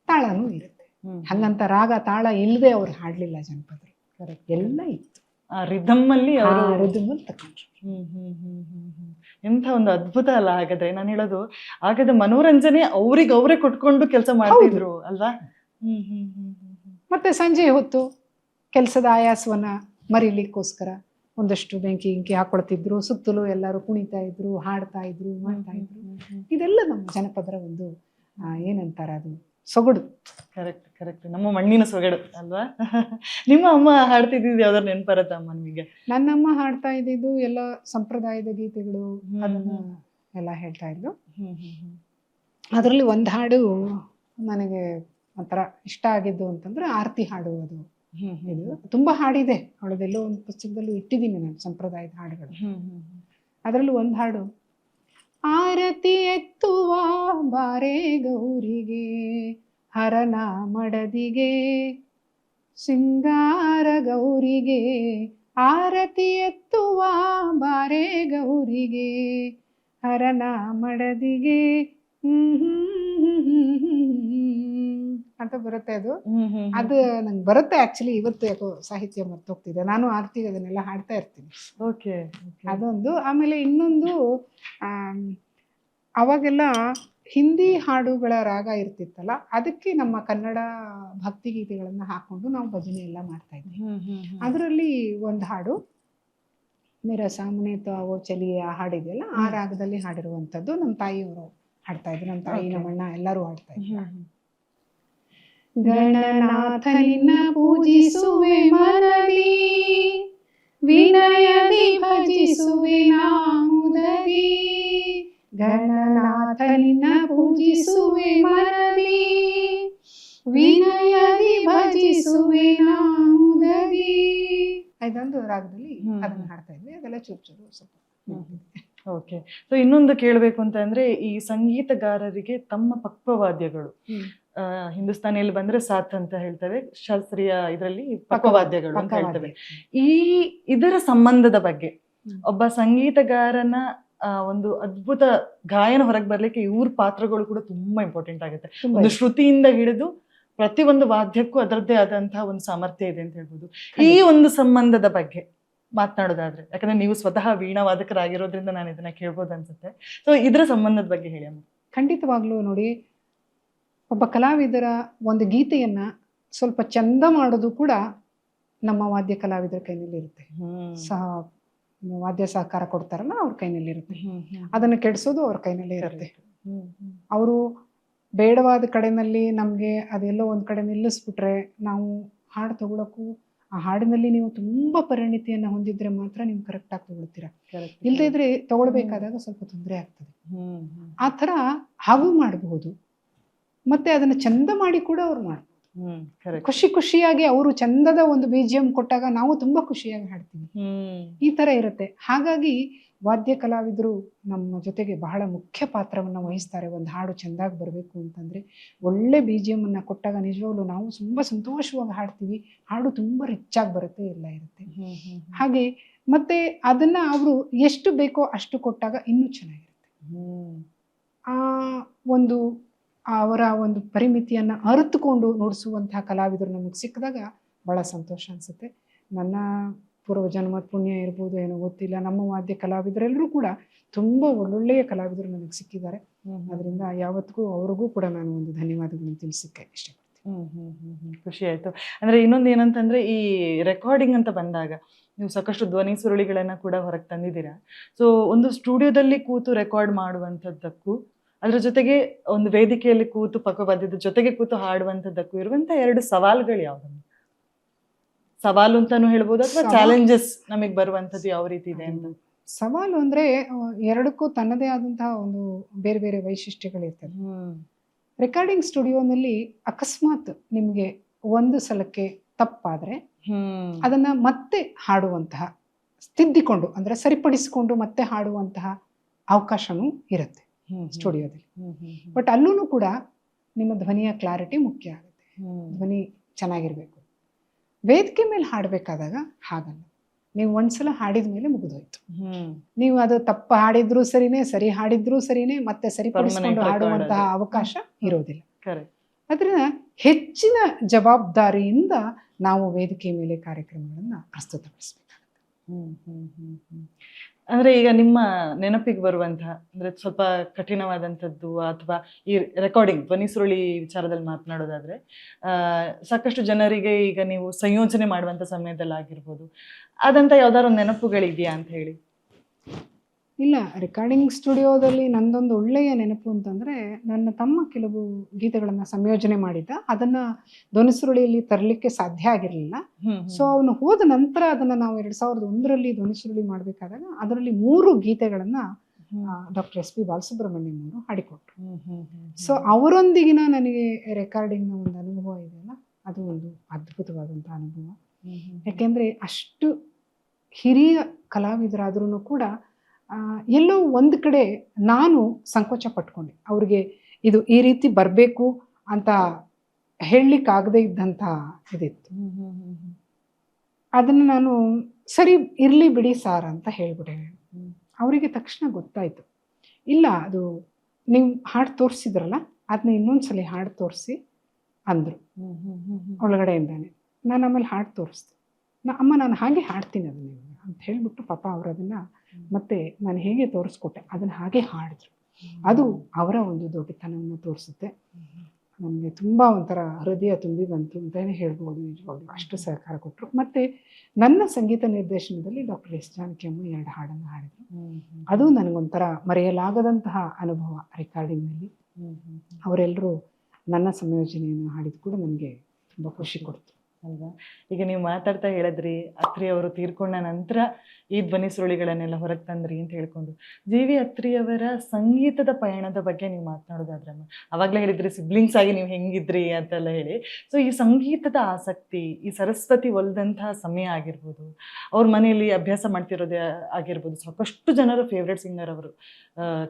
ತಾಳನೂ ಇರುತ್ತೆ. ಹಂಗಂತ ರಾಗ ತಾಳ ಇಲ್ಲದೆ ಅವ್ರು ಹಾಡ್ಲಿಲ್ಲ ಜನಪದರು, ಎಲ್ಲ ಇತ್ತು. ಆ ರಿದಮ್ ಅಲ್ಲಿ ಅವರು ರಿದಮ್ ತಕೊಂಡ್ರು. ಎಂಥ ಒಂದು ಅದ್ಭುತ ಅಲ್ಲ ಹಾಗಾದ್ರೆ. ನಾನು ಹೇಳೋದು ಆಗದ ಮನೋರಂಜನೆ ಅವ್ರಿಗೆ ಅವರೇ ಕೊಟ್ಕೊಂಡು ಕೆಲಸ ಮಾಡ್ತಿದ್ರು ಅಲ್ವಾ. ಮತ್ತೆ ಸಂಜೆ ಹೊತ್ತು ಕೆಲಸದ ಆಯಾಸವನ್ನ ಮರಿಲಿಕ್ಕೋಸ್ಕರ ಒಂದಷ್ಟು ಬೆಂಕಿ ಹಾಕೊಳ್ತಿದ್ರು, ಸುತ್ತಲೂ ಎಲ್ಲರೂ ಕುಣಿತಾ ಇದ್ರು, ಹಾಡ್ತಾ ಇದ್ರು, ಮಾಡ್ತಾ ಇದ್ರು. ಇದೆಲ್ಲ ನಮ್ಮ ಜನಪದರ ಒಂದು ಏನಂತಾರ ಅದು ಸೊಗಡು. ಕರೆಕ್ಟ್ ಕರೆಕ್ಟ್, ನಮ್ಮ ಮಣ್ಣಿನ ಸೊಗಡು ಅಲ್ವಾ. ನಿಮ್ಮ ಅಮ್ಮ ಹಾಡ್ತಿದ್ದು ಯಾವ್ದಾರು ನೆನಪರತ್ತ ಅಮ್ಮ ನಿಮಗೆ? ನನ್ನಮ್ಮ ಹಾಡ್ತಾ ಇದ್ದಿದ್ದು ಎಲ್ಲ ಸಂಪ್ರದಾಯದ ಗೀತೆಗಳು, ಅದನ್ನ ಎಲ್ಲ ಹೇಳ್ತಾ ಇದ್ಲು. ಅದರಲ್ಲಿ ಒಂದು ಹಾಡು ನನಗೆ ಒಂಥರ ಇಷ್ಟ ಆಗಿದ್ದು ಅಂತಂದ್ರೆ ಆರತಿ ಹಾಡುವುದು. ಇದು ತುಂಬಾ ಹಾಡಿದೆ ಅವಳದೆಲ್ಲೋ ಒಂದು ಪುಸ್ತಕದಲ್ಲೂ ಇಟ್ಟಿದ್ದೀನಿ ನಾನು ಸಂಪ್ರದಾಯದ ಹಾಡುಗಳು. ಅದರಲ್ಲೂ ಒಂದು ಹಾಡು, ಆರತಿ ಎತ್ತುವ ಬಾರೆ ಗೌರಿಗೆ ಹರನ ಮಡದಿಗೆ ಸಿಂಗಾರ ಗೌರಿಗೆ, ಆರತಿ ಎತ್ತುವ ಬಾರೆ ಗೌರಿಗೆ ಹರನ ಮಡದಿಗೆ ಅಂತ ಬರುತ್ತೆ. ಅದು ನಂಗೆ ಬರುತ್ತೆ ಆಕ್ಚುಲಿ. ಇವತ್ತು ಯಾಕೋ ಸಾಹಿತ್ಯ ಮರ್ತೋಗ್ತಿದೆ. ನಾನು ಆರ್ತಿಗೆ ಅದನ್ನೆಲ್ಲ ಹಾಡ್ತಾ ಇರ್ತೀನಿ. ಅದೊಂದು. ಆಮೇಲೆ ಇನ್ನೊಂದು, ಅವಾಗೆಲ್ಲ ಹಿಂದಿ ಹಾಡುಗಳ ರಾಗ ಇರ್ತಿತ್ತಲ್ಲ, ಅದಕ್ಕೆ ನಮ್ಮ ಕನ್ನಡ ಭಕ್ತಿ ಗೀತೆಗಳನ್ನ ಹಾಕೊಂಡು ನಾವು ಭಜನೆ ಎಲ್ಲ ಮಾಡ್ತಾ ಇದ್ವಿ. ಅದರಲ್ಲಿ ಒಂದು ಹಾಡು ಮೇರಾ ಸಾಮನೆ ತೋ ಅವೋ ಚಲಿಯ ಹಾಡಿದೆಯಲ್ಲ, ಆ ರಾಗದಲ್ಲಿ ಹಾಡಿರುವಂಥದ್ದು ನಮ್ಮ ತಾಯಿಯವರು ಹಾಡ್ತಾ ಇದ್ರು. ನಮ್ಮ ತಾಯಿ, ನಮ್ಮಣ್ಣ ಎಲ್ಲರೂ ಹಾಡ್ತಾ ಇದ್ರು. ಗಣನಾಥನಿನ್ನ ಪೂಜಿಸುವೆ ಮನದಿ, ವಿನಯದಿ ಭಜಿಸುವೆ ನಾಮುದದಿ, ಗಣನಾಥನಿನ್ನ ಪೂಜಿಸುವೆ ಮನದಿ, ವಿನಯದಿ ಭಜಿಸುವೆ ನಾಮುದದಿ. ಇದೊಂದು ರಾಗದಲ್ಲಿ ಅದನ್ನ ಹಾಡ್ತಾ ಇದ್ವಿ. ಅದೆಲ್ಲ ಚೂರು ಚೂರು ಸ್ವಲ್ಪ. ಓಕೆ. ಸೊ ಇನ್ನೊಂದು ಕೇಳಬೇಕು ಅಂತ ಅಂದ್ರೆ, ಈ ಸಂಗೀತಗಾರರಿಗೆ ತಮ್ಮ ಪಕ್ವವಾದ್ಯಗಳು, ಹಿಂದೂಸ್ತಾನಿಯಲ್ಲಿ ಬಂದ್ರೆ ಸಾಥ್ ಅಂತ ಹೇಳ್ತೇವೆ, ಶಾಸ್ತ್ರೀಯ ಇದರಲ್ಲಿ ಪಕ್ವವಾದ್ಯಗಳು ಅಂತ ಹೇಳ್ತೇವೆ. ಇದರ ಸಂಬಂಧದ ಬಗ್ಗೆ, ಒಬ್ಬ ಸಂಗೀತಗಾರನ ಒಂದು ಅದ್ಭುತ ಗಾಯನ ಹೊರಗೆ ಬರ್ಲಿಕ್ಕೆ ಇವ್ರ ಪಾತ್ರಗಳು ಕೂಡ ತುಂಬಾ ಇಂಪಾರ್ಟೆಂಟ್ ಆಗುತ್ತೆ. ಒಂದು ಶ್ರುತಿಯಿಂದ ಹಿಡಿದು ಪ್ರತಿ ಒಂದು ವಾದ್ಯಕ್ಕೂ ಅದರದ್ದೇ ಆದಂತಹ ಒಂದು ಸಾಮರ್ಥ್ಯ ಇದೆ ಅಂತ ಹೇಳ್ಬೋದು. ಈ ಒಂದು ಸಂಬಂಧದ ಬಗ್ಗೆ ಮಾತನಾಡೋದಾದ್ರೆ, ಯಾಕಂದ್ರೆ ನೀವು ಸ್ವತಃ ವೀಣಾ ವಾದಕರಾಗಿರೋದ್ರಿಂದ ನಾನು ಇದನ್ನ ಕೇಳ್ಬೋದು ಅನ್ಸುತ್ತೆ. ಸೊ ಇದರ ಸಂಬಂಧದ ಬಗ್ಗೆ ಹೇಳಿ ಅಮ್ಮ. ಖಂಡಿತವಾಗ್ಲೂ ನೋಡಿ, ಒಬ್ಬ ಕಲಾವಿದರ ಒಂದು ಗೀತೆಯನ್ನ ಸ್ವಲ್ಪ ಚಂದ ಮಾಡೋದು ಕೂಡ ನಮ್ಮ ವಾದ್ಯ ಕಲಾವಿದರ ಕೈನಲ್ಲಿ ಇರುತ್ತೆ. ವಾದ್ಯ ಸಹಕಾರ ಕೊಡ್ತಾರಲ್ಲ, ಅವ್ರ ಕೈನಲ್ಲಿ ಇರುತ್ತೆ. ಅದನ್ನ ಕೆಡಿಸೋದು ಅವ್ರ ಕೈನಲ್ಲಿ ಇರುತ್ತೆ. ಅವರು ಬೇಡವಾದ ಕಡೆನಲ್ಲಿ ನಮ್ಗೆ ಅದೆಲ್ಲೋ ಒಂದ್ ಕಡೆ ನಿಲ್ಲಿಸ್ಬಿಟ್ರೆ, ನಾವು ಹಾಡು ತಗೊಳಕ್ಕೂ, ಆ ಹಾಡಿನಲ್ಲಿ ನೀವು ತುಂಬಾ ಪರಿಣಿತಿಯನ್ನ ಹೊಂದಿದ್ರೆ ಮಾತ್ರ ನೀವು ಕರೆಕ್ಟ್ ಆಗಿ ತಗೊಳ್ತೀರಾ. ಇಲ್ಲದೇ ಇದ್ರೆ ತಗೊಳ್ಬೇಕಾದಾಗ ಸ್ವಲ್ಪ ತೊಂದರೆ ಆಗ್ತದೆ. ಆ ಥರ ಹಾಗೂ ಮಾಡಬಹುದು. ಮತ್ತೆ ಅದನ್ನ ಚಂದ ಮಾಡಿ ಕೂಡ ಅವ್ರು ಮಾಡ್ಬೋದು. ಖುಷಿ ಖುಷಿಯಾಗಿ ಅವರು ಚಂದದ ಒಂದು BGM ಕೊಟ್ಟಾಗ ನಾವು ತುಂಬಾ ಖುಷಿಯಾಗಿ ಹಾಡ್ತೀವಿ. ಈ ತರ ಇರುತ್ತೆ. ಹಾಗಾಗಿ ವಾದ್ಯ ಕಲಾವಿದರು ನಮ್ಮ ಜೊತೆಗೆ ಬಹಳ ಮುಖ್ಯ ಪಾತ್ರವನ್ನ ವಹಿಸ್ತಾರೆ. ಒಂದು ಹಾಡು ಚಂದಾಗಿ ಬರಬೇಕು ಅಂತಂದ್ರೆ ಒಳ್ಳೆ BGM ಅನ್ನ ಕೊಟ್ಟಾಗ ನಿಜವಾಗ್ಲೂ ನಾವು ತುಂಬಾ ಸಂತೋಷವಾಗಿ ಹಾಡ್ತೀವಿ. ಹಾಡು ತುಂಬಾ ರಿಚ್ ಆಗಿ ಬರುತ್ತೆ, ಎಲ್ಲ ಇರುತ್ತೆ. ಹಾಗೆ ಮತ್ತೆ ಅದನ್ನ ಅವರು ಎಷ್ಟು ಬೇಕೋ ಅಷ್ಟು ಕೊಟ್ಟಾಗ ಇನ್ನೂ ಚೆನ್ನಾಗಿರುತ್ತೆ. ಆ ಒಂದು ಅವರ ಒಂದು ಪರಿಮಿತಿಯನ್ನ ಅರಿತುಕೊಂಡು ನುಡಿಸುವಂತಹ ಕಲಾವಿದರು ನಮಗೆ ಸಿಕ್ಕಿದಾಗ ಬಹಳ ಸಂತೋಷ ಅನ್ಸುತ್ತೆ. ನನ್ನ ಪೂರ್ವಜನ್ಮದ ಪುಣ್ಯ ಇರ್ಬೋದು ಏನೋ ಗೊತ್ತಿಲ್ಲ, ನಮ್ಮ ವಾದ್ಯ ಕಲಾವಿದರೆಲ್ಲರೂ ಕೂಡ ತುಂಬಾ ಒಳ್ಳೊಳ್ಳೆಯ ಕಲಾವಿದರು ನನಗೆ ಸಿಕ್ಕಿದ್ದಾರೆ. ಅದರಿಂದ ಯಾವತ್ತಿಗೂ ಅವ್ರಿಗೂ ಕೂಡ ನಾನು ಒಂದು ಧನ್ಯವಾದಗಳನ್ನು ತಿಳಿಸಕ್ಕೆ ಇಷ್ಟಪಡ್ತೀನಿ. ಖುಷಿ ಆಯ್ತು. ಅಂದ್ರೆ ಇನ್ನೊಂದು ಏನಂತಂದ್ರೆ, ಈ ರೆಕಾರ್ಡಿಂಗ್ ಅಂತ ಬಂದಾಗ ನೀವು ಸಾಕಷ್ಟು ಧ್ವನಿ ಸುರುಳಿಗಳನ್ನ ಕೂಡ ಹೊರಗೆ ತಂದಿದ್ದೀರಾ. ಸೊ ಒಂದು ಸ್ಟುಡಿಯೋದಲ್ಲಿ ಕೂತು ರೆಕಾರ್ಡ್ ಮಾಡುವಂಥದ್ದಕ್ಕೂ, ಅದ್ರ ಜೊತೆಗೆ ಒಂದು ವೇದಿಕೆಯಲ್ಲಿ ಕೂತು ಪಕ್ವವಾದ್ಯದ ಜೊತೆಗೆ ಕೂತು ಹಾಡುವಂಥದ್ದಕ್ಕೂ ಇರುವಂತ ಎರಡು ಸವಾಲುಗಳು ಯಾವ್ದು? ಸವಾಲು ಅಂತಾನು ಹೇಳ್ಬೋದು, ಅಥವಾ ಚಾಲೆಂಜಸ್ ನಮಗೆ ಬರುವಂತದ್ದು ಯಾವ ರೀತಿ ಇದೆ ಅಂತ? ಸವಾಲು ಅಂದ್ರೆ ಎರಡಕ್ಕೂ ತನ್ನದೇ ಆದಂತಹ ಒಂದು ಬೇರೆ ಬೇರೆ ವೈಶಿಷ್ಟ್ಯಗಳಿರ್ತದೆ. ರೆಕಾರ್ಡಿಂಗ್ ಸ್ಟುಡಿಯೋನಲ್ಲಿ ಅಕಸ್ಮಾತ್ ನಿಮ್ಗೆ ಒಂದು ಸಲಕ್ಕೆ ತಪ್ಪಾದ್ರೆ ಅದನ್ನ ಮತ್ತೆ ಹಾಡುವಂತಹ, ತಿದ್ದಿಕೊಂಡು ಅಂದ್ರೆ ಸರಿಪಡಿಸಿಕೊಂಡು ಮತ್ತೆ ಹಾಡುವಂತಹ ಅವಕಾಶನೂ ಇರುತ್ತೆ ಸ್ಟುಡಿಯೋದಲ್ಲಿ. ಬಟ್ ಅಲ್ಲೂ ಕೂಡ ನಿಮ್ಮ ಧ್ವನಿಯ ಕ್ಲಾರಿಟಿ ಮುಖ್ಯ ಆಗುತ್ತೆ. ಧ್ವನಿ ಚೆನ್ನಾಗಿರ್ಬೇಕು. ವೇದಿಕೆ ಮೇಲೆ ಹಾಡ್ಬೇಕಾದಾಗ ಹಾಗಲ್ಲ. ನೀವು ಒಂದ್ಸಲ ಹಾಡಿದ ಮೇಲೆ ಮುಗಿದೋಯ್ತು. ನೀವು ಅದು ತಪ್ಪು ಹಾಡಿದ್ರು ಸರಿನೇ, ಸರಿ ಹಾಡಿದ್ರು ಸರಿನೇ, ಮತ್ತೆ ಸರಿಪಡಿಸಿಕೊಂಡು ಹಾಡುವಂತಹ ಅವಕಾಶ ಇರೋದಿಲ್ಲ. ಅದರಿಂದ ಹೆಚ್ಚಿನ ಜವಾಬ್ದಾರಿಯಿಂದ ನಾವು ವೇದಿಕೆ ಮೇಲೆ ಕಾರ್ಯಕ್ರಮಗಳನ್ನು ಪ್ರಸ್ತುತಪಡಿಸಬೇಕಾಗುತ್ತೆ. ಅಂದ್ರೆ ಈಗ ನಿಮ್ಮ ನೆನಪಿಗೆ ಬರುವಂತಹ ಅಂದ್ರೆ ಸ್ವಲ್ಪ ಕಠಿಣವಾದಂಥದ್ದು ಅಥವಾ ಈ ರೆಕಾರ್ಡಿಂಗ್ ಧ್ವನಿ ಸುರುಳಿ ವಿಚಾರದಲ್ಲಿ ಮಾತನಾಡೋದಾದ್ರೆ ಸಾಕಷ್ಟು ಜನರಿಗೆ ಈಗ ನೀವು ಸಂಯೋಜನೆ ಮಾಡುವಂತ ಸಮಯದಲ್ಲಿ ಆಗಿರ್ಬೋದು ಅದಂತ ಯಾವ್ದಾದ್ರು ನೆನಪುಗಳಿದೆಯಾ ಅಂತ ಹೇಳಿ? ಇಲ್ಲ, ರೆಕಾರ್ಡಿಂಗ್ ಸ್ಟುಡಿಯೋದಲ್ಲಿ ನಂದೊಂದು ಒಳ್ಳೆಯ ನೆನಪು ಅಂತಂದರೆ, ನನ್ನ ತಮ್ಮ ಕೆಲವು ಗೀತೆಗಳನ್ನು ಸಂಯೋಜನೆ ಮಾಡಿದ್ದ, ಅದನ್ನು ಧ್ವನಿಸುರುಳಿಯಲ್ಲಿ ತರಲಿಕ್ಕೆ ಸಾಧ್ಯ ಆಗಿರಲಿಲ್ಲ. ಸೊ ಅವನು ಹೋದ ನಂತರ ಅದನ್ನು ನಾವು 2001ರಲ್ಲಿ ಧ್ವನಿಸುರುಳಿ ಮಾಡಬೇಕಾದಾಗ ಅದರಲ್ಲಿ 3 ಗೀತೆಗಳನ್ನು ಡಾಕ್ಟರ್ ಎಸ್ ಪಿ ಬಾಲಸುಬ್ರಹ್ಮಣ್ಯಂ ಅವರು ಹಾಡಿಕೊಟ್ರು. ಸೊ ಅವರೊಂದಿಗಿನ ನನಗೆ ರೆಕಾರ್ಡಿಂಗ್ನ ಒಂದು ಅನುಭವ ಇದೆಯಲ್ಲ, ಅದು ಒಂದು ಅದ್ಭುತವಾದಂಥ ಅನುಭವ. ಯಾಕೆಂದರೆ ಅಷ್ಟು ಹಿರಿಯ ಕಲಾವಿದರಾದ್ರೂ ಕೂಡ ಎಲ್ಲೋ ಒಂದು ಕಡೆ ನಾನು ಸಂಕೋಚ ಪಟ್ಕೊಂಡೆ. ಅವ್ರಿಗೆ ಇದು ಈ ರೀತಿ ಬರಬೇಕು ಅಂತ ಹೇಳಲಿಕ್ಕಾಗದೇ ಇದ್ದಂಥ ಇದಿತ್ತು. ಅದನ್ನು ನಾನು ಸರಿ ಇರಲಿ ಬಿಡಿ ಸಾರ್ ಅಂತ ಹೇಳ್ಬಿಟ್ಟೆ. ಅವರಿಗೆ ತಕ್ಷಣ ಗೊತ್ತಾಯಿತು, ಇಲ್ಲ ಅದು ನೀವು ಹಾಡು ತೋರಿಸಿದ್ರಲ್ಲ ಅದನ್ನ ಇನ್ನೊಂದ್ಸಲಿ ಹಾಡು ತೋರಿಸಿ ಅಂದರು ಒಳಗಡೆಯಿಂದಾನೆ. ನಾನು ಆಮೇಲೆ ಹಾಡು ತೋರಿಸ್ದೆ. ಅಮ್ಮ ನಾನು ಹಾಗೆ ಹಾಡ್ತೀನಿ ಅದನ್ನ ಅಂತ ಹೇಳಿಬಿಟ್ಟು ಪಾಪ ಅವರು ಅದನ್ನು ಮತ್ತೆ ನಾನು ಹೇಗೆ ತೋರಿಸ್ಕೊಟ್ಟೆ ಅದನ್ನು ಹಾಗೆ ಹಾಡಿದ್ರು. ಅದು ಅವರ ಒಂದು ದೊಡ್ಡತನವನ್ನು ತೋರಿಸುತ್ತೆ. ನನಗೆ ತುಂಬ ಒಂಥರ ಹೃದಯ ತುಂಬಿ ಬಂತು ಅಂತಲೇ ಹೇಳ್ಬೋದು. ನಿಜವಾಗ್ಲೂ ಅಷ್ಟು ಸಹಕಾರ ಕೊಟ್ಟರು. ಮತ್ತು ನನ್ನ ಸಂಗೀತ ನಿರ್ದೇಶನದಲ್ಲಿ ಡಾಕ್ಟರ್ ಎಸ್ ಜಾನಕಿಯಮ್ಮ 2 ಹಾಡನ್ನು ಹಾಡಿದರು. ಅದು ನನಗೊಂಥರ ಮರೆಯಲಾಗದಂತಹ ಅನುಭವ ರೆಕಾರ್ಡಿಂಗ್ನಲ್ಲಿ. ಅವರೆಲ್ಲರೂ ನನ್ನ ಸಂಯೋಜನೆಯನ್ನು ಹಾಡಿದ್ದು ಕೂಡ ನನಗೆ ತುಂಬ ಖುಷಿ ಕೊಡ್ತು ಅಲ್ವಾ. ಈಗ ನೀವು ಮಾತಾಡ್ತಾ ಹೇಳಿದ್ರಿ ಅತ್ರಿ ಅವರು ತೀರ್ಕೊಂಡ ನಂತರ ಈ ಧ್ವನಿ ಸುರುಳಿಗಳನ್ನೆಲ್ಲ ಹೊರಗೆ ತಂದ್ರಿ ಅಂತ ಹೇಳ್ಕೊಂಡು, ಜಿ ವಿ ಅತ್ರಿಯವರ ಸಂಗೀತದ ಪಯಣದ ಬಗ್ಗೆ ನೀವು ಮಾತನಾಡೋದಾದ್ರಮ್ಮ, ಅವಾಗಲೇ ಹೇಳಿದ್ರಿ ಸಿಬ್ಲಿಂಗ್ಸ್ ಆಗಿ ನೀವು ಹೆಂಗಿದ್ರಿ ಅಂತೆಲ್ಲ ಹೇಳಿ. ಸೊ ಈ ಸಂಗೀತದ ಆಸಕ್ತಿ, ಈ ಸರಸ್ವತಿ ಒಲ್ದಂತಹ ಸಮಯ ಆಗಿರ್ಬೋದು, ಅವ್ರ ಮನೆಯಲ್ಲಿ ಅಭ್ಯಾಸ ಮಾಡ್ತಿರೋದೇ ಆಗಿರ್ಬೋದು, ಸಾಕಷ್ಟು ಜನರ ಫೇವ್ರೆಟ್ ಸಿಂಗರ್ ಅವರು.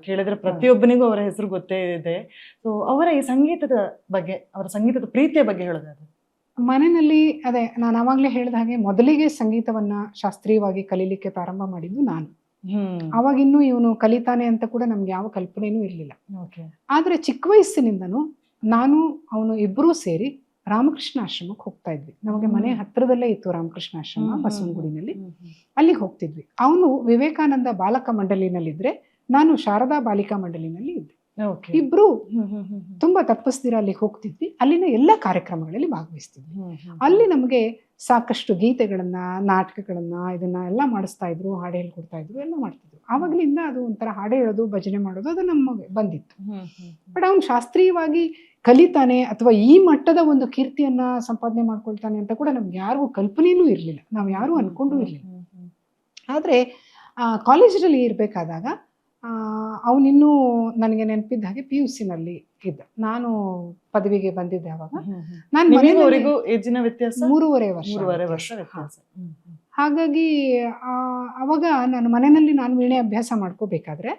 ಕೇಳಿದ್ರೆ ಪ್ರತಿಯೊಬ್ಬನಿಗೂ ಅವರ ಹೆಸರು ಗೊತ್ತೇ ಇದೆ. ಸೊ ಅವರ ಈ ಸಂಗೀತದ ಬಗ್ಗೆ, ಅವರ ಸಂಗೀತದ ಪ್ರೀತಿಯ ಬಗ್ಗೆ ಹೇಳೋದಾದ್ರೆ? ಮನೆಯಲ್ಲಿ ಅದೇ ನಾನು ಆವಾಗಲೇ ಹೇಳಿದ ಹಾಗೆ ಮೊದಲಿಗೆ ಸಂಗೀತವನ್ನ ಶಾಸ್ತ್ರೀಯವಾಗಿ ಕಲೀಲಿಕ್ಕೆ ಪ್ರಾರಂಭ ಮಾಡಿದ್ದು ನಾನು. ಅವಾಗಿನ್ನೂ ಇವನು ಕಲಿತಾನೆ ಅಂತ ಕೂಡ ನಮ್ಗೆ ಯಾವ ಕಲ್ಪನೆನೂ ಇರಲಿಲ್ಲ. ಆದ್ರೆ ಚಿಕ್ಕ ವಯಸ್ಸಿನಿಂದನೂ ನಾನು ಅವನು ಇಬ್ಬರೂ ಸೇರಿ ರಾಮಕೃಷ್ಣ ಆಶ್ರಮಕ್ಕೆ ಹೋಗ್ತಾ ಇದ್ವಿ. ನಮಗೆ ಮನೆ ಹತ್ರದಲ್ಲೇ ಇತ್ತು ರಾಮಕೃಷ್ಣ ಆಶ್ರಮ ಬಸವನಗುಡಿನಲ್ಲಿ. ಅಲ್ಲಿಗೆ ಹೋಗ್ತಿದ್ವಿ. ಅವನು ವಿವೇಕಾನಂದ ಬಾಲಕ ಮಂಡಳಿನಲ್ಲಿದ್ರೆ, ನಾನು ಶಾರದಾ ಬಾಲಿಕಾ ಮಂಡಳಿನಲ್ಲಿ ಇದ್ದೆ. ಇಬ್ರು ತುಂಬಾ ತಪ್ಪಿಸ್ದಿರ ಅಲ್ಲಿಗೆ ಹೋಗ್ತಿದ್ವಿ. ಅಲ್ಲಿನ ಎಲ್ಲ ಕಾರ್ಯಕ್ರಮಗಳಲ್ಲಿ ಭಾಗವಹಿಸ್ತಿದ್ವಿ. ಅಲ್ಲಿ ನಮಗೆ ಸಾಕಷ್ಟು ಗೀತೆಗಳನ್ನ, ನಾಟಕಗಳನ್ನ ಇದನ್ನ ಎಲ್ಲ ಮಾಡಿಸ್ತಾ ಇದ್ರು, ಹಾಡು ಹೇಳ್ಕೊಡ್ತಾ ಇದ್ರು, ಎಲ್ಲ ಮಾಡ್ತಿದ್ರು. ಆವಾಗಲಿಂದ ಅದು ಒಂಥರ ಹಾಡು ಹೇಳೋದು, ಭಜನೆ ಮಾಡೋದು ಅದು ನಮಗೆ ಬಂದಿತ್ತು. ಬಟ್ ಅವ್ನು ಶಾಸ್ತ್ರೀಯವಾಗಿ ಕಲಿತಾನೆ ಅಥವಾ ಈ ಮಟ್ಟದ ಒಂದು ಕೀರ್ತಿಯನ್ನ ಸಂಪಾದನೆ ಮಾಡ್ಕೊಳ್ತಾನೆ ಅಂತ ಕೂಡ ನಮ್ಗೆ ಯಾರಿಗೂ ಕಲ್ಪನೆನೂ ಇರಲಿಲ್ಲ. ನಾವು ಯಾರು ಅನ್ಕೊಂಡೂ ಇರಲಿಲ್ಲ. ಆದ್ರೆ ಕಾಲೇಜಲ್ಲಿ ಇರ್ಬೇಕಾದಾಗ ಅವನಿನ್ನೂ ನನಗೆ ನೆನಪಿದ್ದ ಹಾಗೆ PUC ನಲ್ಲಿ ಇದ್ದ. ನಾನು ಪದವಿಗೆ ಬಂದಿದ್ದೆ ಅವಾಗ. ನಾನು 3.5 ವರ್ಷ. ಹಾಗಾಗಿ ಅವಾಗ ನಾನು ಮನೆಯಲ್ಲಿ ನಾನು ವೀಣೆ ಅಭ್ಯಾಸ ಮಾಡ್ಕೋಬೇಕಾದ್ರೆ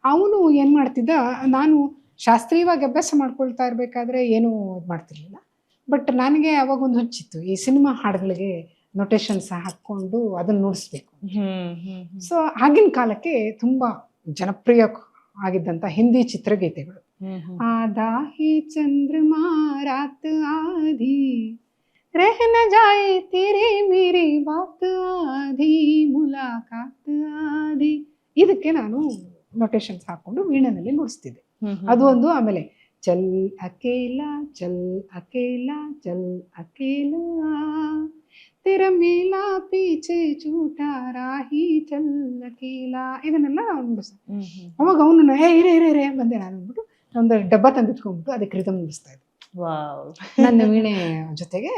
ಅವನು ಏನು ಮಾಡ್ತಿದ್ದ, ನಾನು ಶಾಸ್ತ್ರೀಯವಾಗಿ ಅಭ್ಯಾಸ ಮಾಡ್ಕೊಳ್ತಾ ಇರಬೇಕಾದ್ರೆ ಏನೂ ಇದು ಮಾಡ್ತಿರ್ಲಿಲ್ಲ. ಬಟ್ ನನಗೆ ಅವಾಗ ಒಂದು ಹುಚ್ಚಿತ್ತು, ಈ ಸಿನಿಮಾ ಹಾಡುಗಳಿಗೆ ನೊಟೇಷನ್ಸ್ ಹಾಕ್ಕೊಂಡು ಅದನ್ನು ನುಡಿಸ್ಬೇಕು. ಸೊ ಆಗಿನ ಕಾಲಕ್ಕೆ ತುಂಬ ಜನಪ್ರಿಯ ಆಗಿದ್ದಂಥ ಹಿಂದಿ ಚಿತ್ರಗೀತೆಗಳು, ಆಧಾ ಹಿ ಚಂದ್ರಮಾ ರಾತ್ ಆಧಿ, ರಹ ನ ಜಾಯೆ ತೇರೆ ಮೇರೆ ಬಾತ್ ಆಧಿ, ಮುಲಾಕಾತ್ ಆಧಿ, ಇದಕ್ಕೆ ನಾನು ನೊಟೇಷನ್ಸ್ ಹಾಕೊಂಡು ವೀಣೆನಲ್ಲಿ ನುಡಿಸ್ತಿದ್ದೆ. ಅದು ಒಂದು. ಆಮೇಲೆ ಚಲ್ ಅಕೇಲಾ ಚಲ್ ಅಕೇಲಾ ಚಲ್ ಅಕೇಲಾ, ತೆರ ಮೇಲಾ ಪೀಚೆ ಚೂಟಾ ರಾಹಿ ಚಲ್ ಅಕೇಲಾ, ಇದನ್ನೆಲ್ಲ ನುಡಿಸ. ಅವಾಗ ಅವನು ರೇ ಬಂದೆ ನಾನು ಅಂದ್ಬಿಟ್ಟು ಒಂದು ಡಬ್ಬ ತಂದಿಟ್ಕೊಂಡ್ಬಿಟ್ಟು ಅದಕ್ಕೆ ರಿದಮ್ ನುಡಿಸ್ತಾ ಇದ್ದೆ ನನ್ನ ವೀಣೆ ಜೊತೆಗೆ.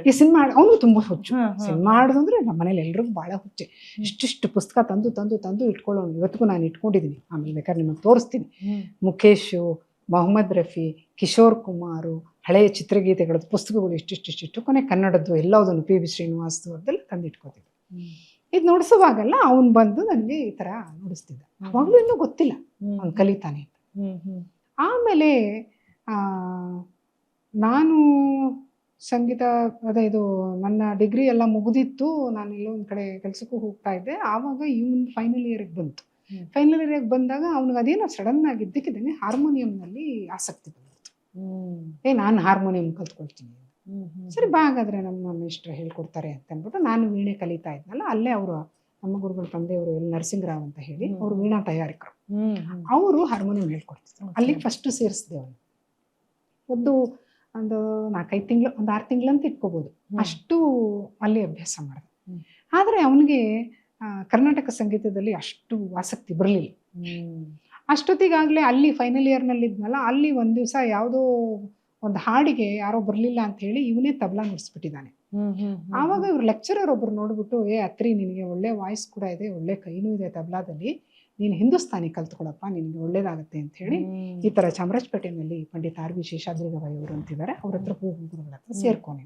ಈ ಸಿನಿಮಾ ಅವನು ತುಂಬಾ ಹುಚ್ಚು. ಸಿನಿಮಾ ಹಾಡೋದು ಅಂದ್ರೆ ನಮ್ಮ ಮನೇಲಿ ಎಲ್ರಿಗೂ ಬಹಳ ಹುಚ್ಚೆ. ಇಷ್ಟಿಷ್ಟು ಪುಸ್ತಕ ತಂದು ಇಟ್ಕೊಳ್ಳೋನು. ಇವತ್ತಿಗೂ ನಾನು ಇಟ್ಕೊಂಡಿದ್ದೀನಿ. ಆಮೇಲೆ ಬೇಕಾದ್ರೆ ನಿಮಗೆ ತೋರಿಸ್ತೀನಿ. ಮುಖೇಶ್, ಮೊಹಮ್ಮದ್ ರಫಿ, ಕಿಶೋರ್ ಕುಮಾರ್, ಹಳೆಯ ಚಿತ್ರಗೀತೆಗಳದ್ದು ಪುಸ್ತಕಗಳು ಇಷ್ಟಿಷ್ಟು, ಕೊನೆ ಕನ್ನಡದ್ದು ಎಲ್ಲದನ್ನು PB ಶ್ರೀನಿವಾಸ್ದು ಅದೆಲ್ಲ ತಂದಿಟ್ಕೋತಿದ್ದೆ. ಇದು ನುಡಿಸುವಾಗೆಲ್ಲ ಅವನು ಬಂದು ನನಗೆ ಈ ಥರ ನುಡಿಸ್ತಿದ್ದ. ಅವಾಗಲೂ ಇನ್ನೂ ಗೊತ್ತಿಲ್ಲ ಅವ್ನು ಕಲಿತಾನೆ ಅಂತ. ಆಮೇಲೆ ನಾನು ಸಂಗೀತ ಇದು ನನ್ನ ಡಿಗ್ರಿ ಎಲ್ಲ ಮುಗಿದಿತ್ತು. ನಾನು ಎಲ್ಲೋ ಒಂದು ಕಡೆ ಕೆಲಸಕ್ಕೂ ಹೋಗ್ತಾ ಇದ್ದೆ. ಆವಾಗ ಇವನು ಫೈನಲ್ ಇಯರ್ಗೆ ಬಂತು. ಫೈನಲ್ ಇಯರ್ಗೆ ಬಂದಾಗ ಅವ್ನಿಗೆ ಅದೇನೋ ಸಡನ್ ಆಗಿ ಇದ್ದಕ್ಕಿದ್ದಂಗೆ ಹಾರ್ಮೋನಿಯಂನಲ್ಲಿ ಆಸಕ್ತಿ ಬಂದಿತ್ತು. ನಾನು ಹಾರ್ಮೋನಿಯಂ ಕಲ್ತ್ಕೊಳ್ತೀನಿ. ಸರಿ ಬಾ ಹಾಗಾದ್ರೆ ನಮ್ಮ ಮೇಷ್ಟ್ರು ಹೇಳ್ಕೊಡ್ತಾರೆ ಅಂತ ಅಂದ್ಬಿಟ್ಟು ನಾನು ವೀಣೆ ಕಲಿತಾ ಇದ್ನಲ್ಲ, ಅಲ್ಲೇ ಅವರು ನಮ್ಮ ಗುರುಗಳ ತಂದೆಯವರು ಎಲ್ ನರಸಿಂಗರಾವ್ ಅಂತ ಹೇಳಿ ಅವರು ವೀಣಾ ತಯಾರಿಕರು, ಅವರು ಹಾರ್ಮೋನಿಯಂ ಹೇಳ್ಕೊಡ್ತಿದ್ರು. ಅಲ್ಲಿಗೆ ಫಸ್ಟ್ ಸೇರಿಸಿದೆ ಅವನು. ಒಂದು 4-5 ತಿಂಗಳು, 6 ತಿಂಗಳಂತ ಇಟ್ಕೋಬೋದು, ಅಷ್ಟು ಅಲ್ಲಿ ಅಭ್ಯಾಸ ಮಾಡಿದೆ. ಆದರೆ ಅವನಿಗೆ ಕರ್ನಾಟಕ ಸಂಗೀತದಲ್ಲಿ ಅಷ್ಟು ಆಸಕ್ತಿ ಬರಲಿಲ್ಲ. ಅಷ್ಟೊತ್ತಿಗಾಗಲೇ ಅಲ್ಲಿ ಫೈನಲ್ ಇಯರ್ನಲ್ಲಿ ಇದ್ನಲ್ಲ, ಅಲ್ಲಿ ಒಂದು ದಿವಸ ಯಾವುದೋ ಒಂದು ಹಾಡಿಗೆ ಯಾರೋ ಬರಲಿಲ್ಲ ಅಂತ ಹೇಳಿ ಇವನೇ ತಬಲಾ ನುಡಿಸ್ಬಿಟ್ಟಿದ್ದಾನೆ. ಆವಾಗ ಇವ್ರು ಲೆಕ್ಚರರ್ ಒಬ್ರು ನೋಡ್ಬಿಟ್ಟು, ಅತ್ರಿ ನಿನಗೆ ಒಳ್ಳೆ ವಾಯ್ಸ್ ಕೂಡ ಇದೆ, ಒಳ್ಳೆ ಕೈನೂ ಇದೆ ತಬಲಾದಲ್ಲಿ, ನೀನು ಹಿಂದೂಸ್ತಾನಿ ಕಲ್ತ್ಕೊಳಪ್ಪ, ನಿನಗೆ ಒಳ್ಳೇದಾಗುತ್ತೆ ಅಂತ ಹೇಳಿ ಈ ಥರ ಚಾಮರಾಜಪೇಟೆಯಲ್ಲಿ ಪಂಡಿತ್ ಆರ್ ವಿ ಶೇಷಾದ್ರಿ ಗವಾಯಿ ಅವರು ಅಂತಿದ್ದಾರೆ, ಅವ್ರ ಹತ್ರ ಹೋಗಿ ಗುರುಗಳ ಹತ್ರ ಸೇರ್ಕೊಂಡೆ.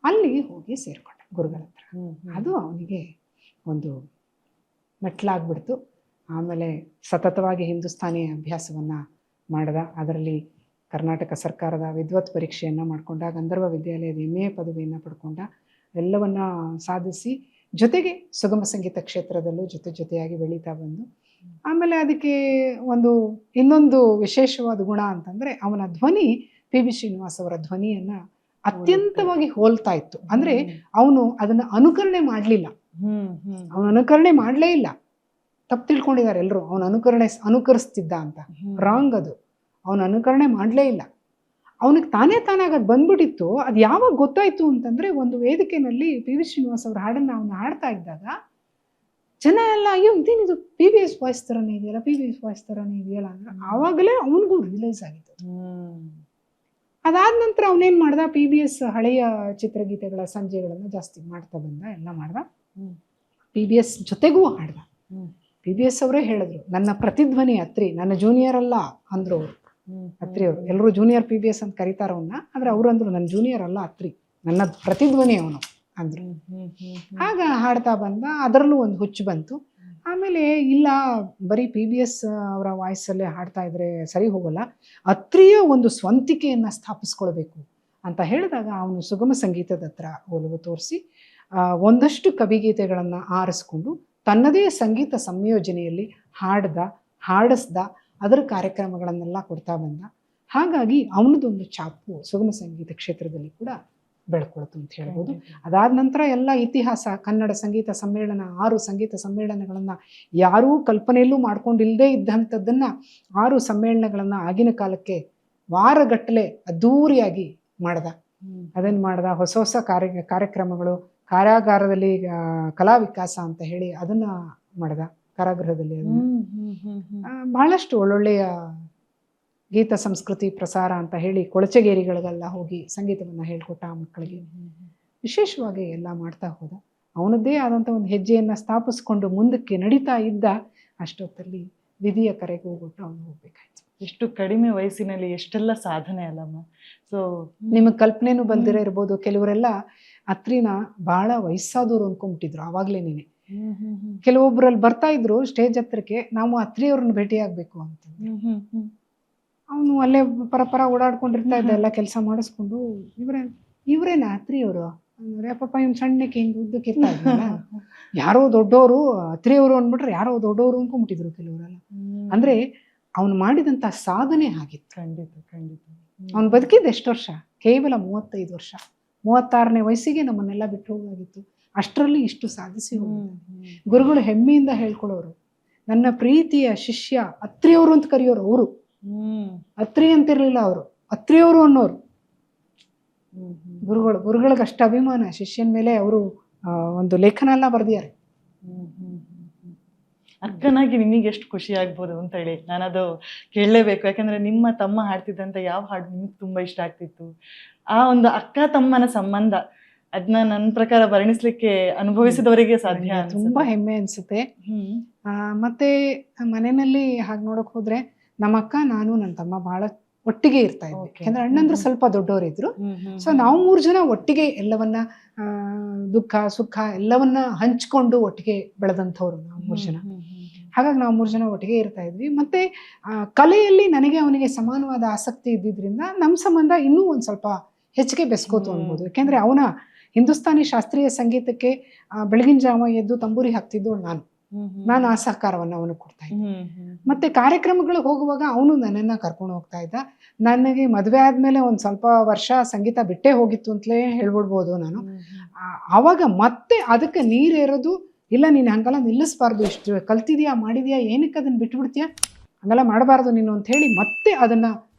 ಅಲ್ಲಿ ಹೋಗಿ ಸೇರ್ಕೊಂಡೆ ಗುರುಗಳ ಹತ್ರ. ಅದು ಅವನಿಗೆ ಒಂದು ಮೆಟ್ಲಾಗ್ಬಿಡ್ತು. ಆಮೇಲೆ ಸತತವಾಗಿ ಹಿಂದೂಸ್ತಾನಿ ಅಭ್ಯಾಸವನ್ನು ಮಾಡ್ದ. ಅದರಲ್ಲಿ ಕರ್ನಾಟಕ ಸರ್ಕಾರದ ವಿದ್ವತ್ ಪರೀಕ್ಷೆಯನ್ನು ಮಾಡಿಕೊಂಡ, ಗಂಧರ್ವ ವಿದ್ಯಾಲಯದ MA ಪದವಿಯನ್ನು ಪಡ್ಕೊಂಡ, ಎಲ್ಲವನ್ನ ಸಾಧಿಸಿ ಜೊತೆಗೆ ಸುಗಮ ಸಂಗೀತ ಕ್ಷೇತ್ರದಲ್ಲೂ ಜೊತೆಯಾಗಿ ಬೆಳೀತಾ ಬಂದು, ಆಮೇಲೆ ಅದಕ್ಕೆ ಇನ್ನೊಂದು ವಿಶೇಷವಾದ ಗುಣ ಅಂತಂದರೆ ಅವನ ಧ್ವನಿ PB ಶ್ರೀನಿವಾಸ್ ಅವರ ಧ್ವನಿಯನ್ನು ಅತ್ಯಂತವಾಗಿ ಹೋಲ್ತಾ ಇತ್ತು. ಅಂದರೆ ಅವನು ಅದನ್ನು ಅನುಕರಣೆ ಮಾಡಲಿಲ್ಲ, ಅವನು ಅನುಕರಣೆ ಮಾಡಲೇ ಇಲ್ಲ. ತಪ್ಪು ತಿಳ್ಕೊಂಡಿದ್ದಾರೆ ಎಲ್ಲರೂ, ಅವನು ಅನುಕರಿಸ್ತಿದ್ದ ಅಂತ. ರಾಂಗ್ ಅದು. ಅವನು ಅನುಕರಣೆ ಮಾಡಲೇ ಇಲ್ಲ, ಅವನಿಗೆ ತಾನಾಗ ಅದು ಬಂದ್ಬಿಟ್ಟಿತ್ತು. ಅದು ಯಾವಾಗ ಗೊತ್ತಾಯ್ತು ಅಂತಂದರೆ, ಒಂದು ವೇದಿಕೆಯಲ್ಲಿ PB ಶ್ರೀನಿವಾಸ್ ಅವ್ರ ಹಾಡನ್ನು ಅವನು ಹಾಡ್ತಾ ಇದ್ದಾಗ ಜನ ಎಲ್ಲ, ಅಯ್ಯೋ ಇದೇನಿದು PBS ವಾಯ್ಸ್ ಥರನೇ ಇದೆಯಲ್ಲ, PBS ವಾಯ್ಸ್ ಥರನೇ ಇದೆಯಲ್ಲ ಅಂದ್ರೆ ಆವಾಗಲೇ ಅವನಿಗೂ ರಿಯಲೈಸ್ ಆಗಿತ್ತು. ಅದಾದ ನಂತರ ಅವನೇನು ಮಾಡ್ದ, PBS ಹಳೆಯ ಚಿತ್ರಗೀತೆಗಳ ಸಂಜೆಗಳನ್ನು ಜಾಸ್ತಿ ಮಾಡ್ತಾ ಬಂದ, ಎಲ್ಲ ಮಾಡ್ದ. PBS ಜೊತೆಗೂ ಹಾಡ್ದ. PBS ಅವರೇ ಹೇಳಿದ್ರು, ನನ್ನ ಪ್ರತಿಧ್ವನಿ ಅತ್ರಿ, ನನ್ನ ಜೂನಿಯರ್ ಅಲ್ಲ ಅಂದ್ರು ಅವರು. ಅತ್ರಿ ಅವರು ಎಲ್ಲರೂ ಜೂನಿಯರ್ PBS ಅಂತ ಕರೀತಾರ ಅವನ್ನ, ಆದ್ರೆ ಅವ್ರು ಅಂದ್ರು ನನ್ನ ಜೂನಿಯರ್ ಅಲ್ಲ ಅತ್ರಿ, ನನ್ನ ಪ್ರತಿಧ್ವನಿ ಅವನು ಅಂದ್ರು. ಆಗ ಹಾಡ್ತಾ ಬಂದ, ಅದರಲ್ಲೂ ಒಂದು ಹುಚ್ಚು ಬಂತು. ಆಮೇಲೆ ಇಲ್ಲ, ಬರೀ PBS ಅವರ ವಾಯ್ಸಲ್ಲೇ ಹಾಡ್ತಾ ಇದ್ರೆ ಸರಿ ಹೋಗಲ್ಲ, ಅತ್ರಿಯ ಒಂದು ಸ್ವಂತಿಕೆಯನ್ನು ಸ್ಥಾಪಿಸ್ಕೊಳ್ಬೇಕು ಅಂತ ಹೇಳಿದಾಗ ಅವನು ಸುಗಮ ಸಂಗೀತದ ಹತ್ರ ಒಲವು ತೋರಿಸಿ ಒಂದಷ್ಟು ಕವಿಗೀತೆಗಳನ್ನು ಆರಿಸ್ಕೊಂಡು ತನ್ನದೇ ಸಂಗೀತ ಸಂಯೋಜನೆಯಲ್ಲಿ ಹಾಡಿಸ್ದ, ಅದರ ಕಾರ್ಯಕ್ರಮಗಳನ್ನೆಲ್ಲ ಕೊಡ್ತಾ ಬಂದ. ಹಾಗಾಗಿ ಅವನದೊಂದು ಛಾಪು ಸುಗಮ ಸಂಗೀತ ಕ್ಷೇತ್ರದಲ್ಲಿ ಕೂಡ ಬೆಳ್ಕೊಳ್ತು ಅಂತ ಹೇಳ್ಬೋದು. ಅದಾದ ನಂತರ ಎಲ್ಲ ಇತಿಹಾಸ, ಕನ್ನಡ ಸಂಗೀತ ಸಮ್ಮೇಳನ, 6 ಸಂಗೀತ ಸಮ್ಮೇಳನಗಳನ್ನು ಯಾರೂ ಕಲ್ಪನೆಯಲ್ಲೂ ಮಾಡ್ಕೊಂಡಿಲ್ಲದೆ ಇದ್ದಂಥದ್ದನ್ನು 6 ಸಮ್ಮೇಳನಗಳನ್ನು ಆಗಿನ ಕಾಲಕ್ಕೆ ವಾರಗಟ್ಟಲೆ ಅದ್ಧೂರಿಯಾಗಿ ಮಾಡ್ದ. ಅದೇನು ಮಾಡ್ದ, ಹೊಸ ಕಾರ್ಯಕ್ರಮಗಳು, ಕಾರ್ಯಾಗಾರದಲ್ಲಿ ಕಲಾ ವಿಕಾಸ ಅಂತ ಹೇಳಿ ಅದನ್ನ ಮಾಡ್ದ, ಕಾರಾಗೃಹದಲ್ಲಿ. ಬಹಳಷ್ಟು ಒಳ್ಳೊಳ್ಳೆಯ ಗೀತ ಸಂಸ್ಕೃತಿ ಪ್ರಸಾರ ಅಂತ ಹೇಳಿ ಕೊಳಚೆಗೇರಿಗಳಿಗೆಲ್ಲ ಹೋಗಿ ಸಂಗೀತವನ್ನು ಹೇಳ್ಕೊಟ್ಟ ಆ ಮಕ್ಕಳಿಗೆ. ವಿಶೇಷವಾಗಿ ಎಲ್ಲ ಮಾಡ್ತಾ ಹೋದ. ಅವನದ್ದೇ ಆದಂಥ ಒಂದು ಹೆಜ್ಜೆಯನ್ನು ಸ್ಥಾಪಿಸ್ಕೊಂಡು ಮುಂದಕ್ಕೆ ನಡೀತಾ ಇದ್ದ. ಅಷ್ಟೊತ್ತಲ್ಲಿ ವಿಧಿಯ ಕರೆಗೆ ಹೋಗ್ಬಿಟ್ಟು ಅವನು ಹೋಗ್ಬೇಕಾಯ್ತು. ಎಷ್ಟು ಕಡಿಮೆ ವಯಸ್ಸಿನಲ್ಲಿ ಎಷ್ಟೆಲ್ಲ ಸಾಧನೆ ಅಲ್ಲಮ್ಮ. ಸೊ ನಿಮಗೆ ಕಲ್ಪನೆನೂ ಬಂದಿರೋ ಇರ್ಬೋದು, ಕೆಲವರೆಲ್ಲ ಅತ್ರಿನ ಬಹಳ ವಯಸ್ಸಾದವ್ರು ಅನ್ಕೊಂಡ್ಬಿಟ್ಟಿದ್ರು ಆವಾಗ್ಲೇನೇನೆ. ಕೆಲವೊಬ್ಬರಲ್ಲಿ ಬರ್ತಾ ಇದ್ರು ಸ್ಟೇಜ್ ಹತ್ರಕ್ಕೆ, ನಾವು ಅತ್ರಿಯವ್ರನ್ನ ಭೇಟಿ ಆಗ್ಬೇಕು ಅಂತ. ಅವನು ಅಲ್ಲೇ ಪರಪರ ಓಡಾಡ್ಕೊಂಡಿರ್ತಾ ಇದ್ದ, ಎಲ್ಲ ಕೆಲಸ ಮಾಡಿಸ್ಕೊಂಡು, ಇವ್ರೇನ ಅತ್ರಿಯವರು ಅಂದ್ರೆ ಪಾಪ ಇವ್ನು ಸಣ್ಣಕ್ಕೆ ಹಿಂಗೆ ಉದ್ದಕ್ಕೆ ಇರ್ತಾ ಇದ್ನಲ್ಲ, ಯಾರೋ ದೊಡ್ಡವರು ಅತ್ರಿಯವರು ಅಂದ್ಬಿಟ್ರೆ ಯಾರೋ ದೊಡ್ಡವರು ಅನ್ಕೊಂಡ್ಬಿಟ್ಟಿದ್ರು ಕೆಲವರೆಲ್ಲ. ಅಂದ್ರೆ ಅವನು ಮಾಡಿದಂತ ಸಾಧನೆ ಆಗಿತ್ತು. ಖಂಡಿತ. ಅವನು ಬದುಕಿದ್ದು ಎಷ್ಟು ವರ್ಷ? ಕೇವಲ 35 ವರ್ಷ. 36ನೇ ವಯಸ್ಸಿಗೆ ನಮ್ಮನ್ನೆಲ್ಲ ಬಿಟ್ಟು ಹೋಗಾಗಿತ್ತು. ಅಷ್ಟರಲ್ಲಿ ಇಷ್ಟು ಸಾಧಿಸಿ ಹೋಗಿದ್ದ. ಗುರುಗಳು ಹೆಮ್ಮೆಯಿಂದ ಹೇಳ್ಕೊಳ್ಳೋರು, ನನ್ನ ಪ್ರೀತಿಯ ಶಿಷ್ಯ ಅತ್ರಿಯವರು ಅಂತ ಕರೆಯೋರು. ಅವರು ಅತ್ರಿ ಅಂತಿರ್ಲಿಲ್ಲ, ಅವರು ಅತ್ರಿಯವರು ಅನ್ನೋರು. ಗುರುಗಳಿಗೆ ಅಷ್ಟು ಅಭಿಮಾನ ಶಿಷ್ಯನ ಮೇಲೆ. ಅವರು ಒಂದು ಲೇಖನ ಎಲ್ಲ ಬರ್ದಿದ್ದಾರೆ. ಅಕ್ಕನಾಗಿ ನಿಮಗೆ ಎಷ್ಟು ಖುಷಿ ಆಗ್ಬೋದು ಅಂತ ಹೇಳಿ ನಾನದು ಕೇಳಲೇಬೇಕು. ಯಾಕಂದ್ರೆ ನಿಮ್ಮ ತಮ್ಮ ಹಾಡ್ತಿದ್ದಂತ ಯಾವ ಹಾಡು ನಿಮಗೆ ತುಂಬಾ ಇಷ್ಟ ಆಗ್ತಿತ್ತು? ಆ ಒಂದು ಅಕ್ಕ ತಮ್ಮನ ಸಂಬಂಧ ಅದನ್ನ ನನ್ನ ಪ್ರಕಾರ ವರ್ಣಿಸ್ಲಿಕ್ಕೆ ಅನುಭವಿಸಿದವರಿಗೆ ಸಾಧ್ಯ. ತುಂಬಾ ಹೆಮ್ಮೆ ಅನ್ಸುತ್ತೆ. ಮತ್ತೆ ಮನೆಯಲ್ಲಿ ಹಾಗೆ ನೋಡಕ್ ಹೋದ್ರೆ ನಮ್ಮ ಅಕ್ಕ, ನಾನು, ನನ್ನ ತಮ್ಮ ಬಹಳ ಒಟ್ಟಿಗೆ ಇರ್ತಾ ಇದ್ವಿ. ಯಾಕಂದ್ರೆ ಅಣ್ಣಂದ್ರು ಸ್ವಲ್ಪ ದೊಡ್ಡವರಿದ್ರು. ಸೊ ನಾವು 3 ಜನ ಒಟ್ಟಿಗೆ ಎಲ್ಲವನ್ನ, ದುಃಖ ಸುಖ ಎಲ್ಲವನ್ನ ಹಂಚ್ಕೊಂಡು ಒಟ್ಟಿಗೆ ಬೆಳೆದಂಥವ್ರು ನಾವು 3 ಜನ. ಹಾಗಾಗಿ ನಾವು 3 ಜನ ಒಟ್ಟಿಗೆ ಇರ್ತಾ ಇದ್ವಿ. ಮತ್ತೆ ಕಲೆಯಲ್ಲಿ ನನಗೆ ಅವನಿಗೆ ಸಮಾನವಾದ ಆಸಕ್ತಿ ಇದ್ದಿದ್ರಿಂದ ನಮ್ಮ ಸಂಬಂಧ ಇನ್ನೂ ಒಂದ್ ಸ್ವಲ್ಪ ಹೆಚ್ಚಿಗೆ ಬೆಸ್ಕೋತು ಅನ್ಬೋದು. ಯಾಕೆಂದ್ರೆ ಅವನ ಹಿಂದೂಸ್ತಾನಿ ಶಾಸ್ತ್ರೀಯ ಸಂಗೀತಕ್ಕೆ ಬೆಳಗಿನ ಜಾವ ಎದ್ದು ತಂಬೂರಿ ಹಾಕ್ತಿದ್ದವಳು ನಾನು. ನಾನು ಆ ಸಹಕಾರವನ್ನು ಅವನು ಕೊಡ್ತಾ ಇದ್ದೆ. ಮತ್ತೆ ಕಾರ್ಯಕ್ರಮಗಳಿಗೆ ಹೋಗುವಾಗ ಅವನು ನನ್ನನ್ನು ಕರ್ಕೊಂಡು ಹೋಗ್ತಾ ಇದ್ದ. ನನಗೆ ಮದುವೆ ಆದಮೇಲೆ ಒಂದು ಸ್ವಲ್ಪ ವರ್ಷ ಸಂಗೀತ ಬಿಟ್ಟೇ ಹೋಗಿತ್ತು ಅಂತಲೇ ಹೇಳ್ಬಿಡ್ಬೋದು ನಾನು. ಆವಾಗ ಮತ್ತೆ ಅದಕ್ಕೆ ನೀರೇರೋದು, ಇಲ್ಲ ನೀನು ಹಂಗೆಲ್ಲ ನಿಲ್ಲಿಸ್ಬಾರ್ದು, ಇಷ್ಟು ಕಲ್ತಿದ್ಯಾ ಮಾಡಿದ್ಯಾ ಏನಕ್ಕೆ ಅದನ್ನು ಬಿಟ್ಬಿಡ್ತೀಯಾ, ಹಂಗೆಲ್ಲ ಮಾಡಬಾರ್ದು ನೀನು ಅಂತ ಹೇಳಿ ಮತ್ತೆ ಅದನ್ನು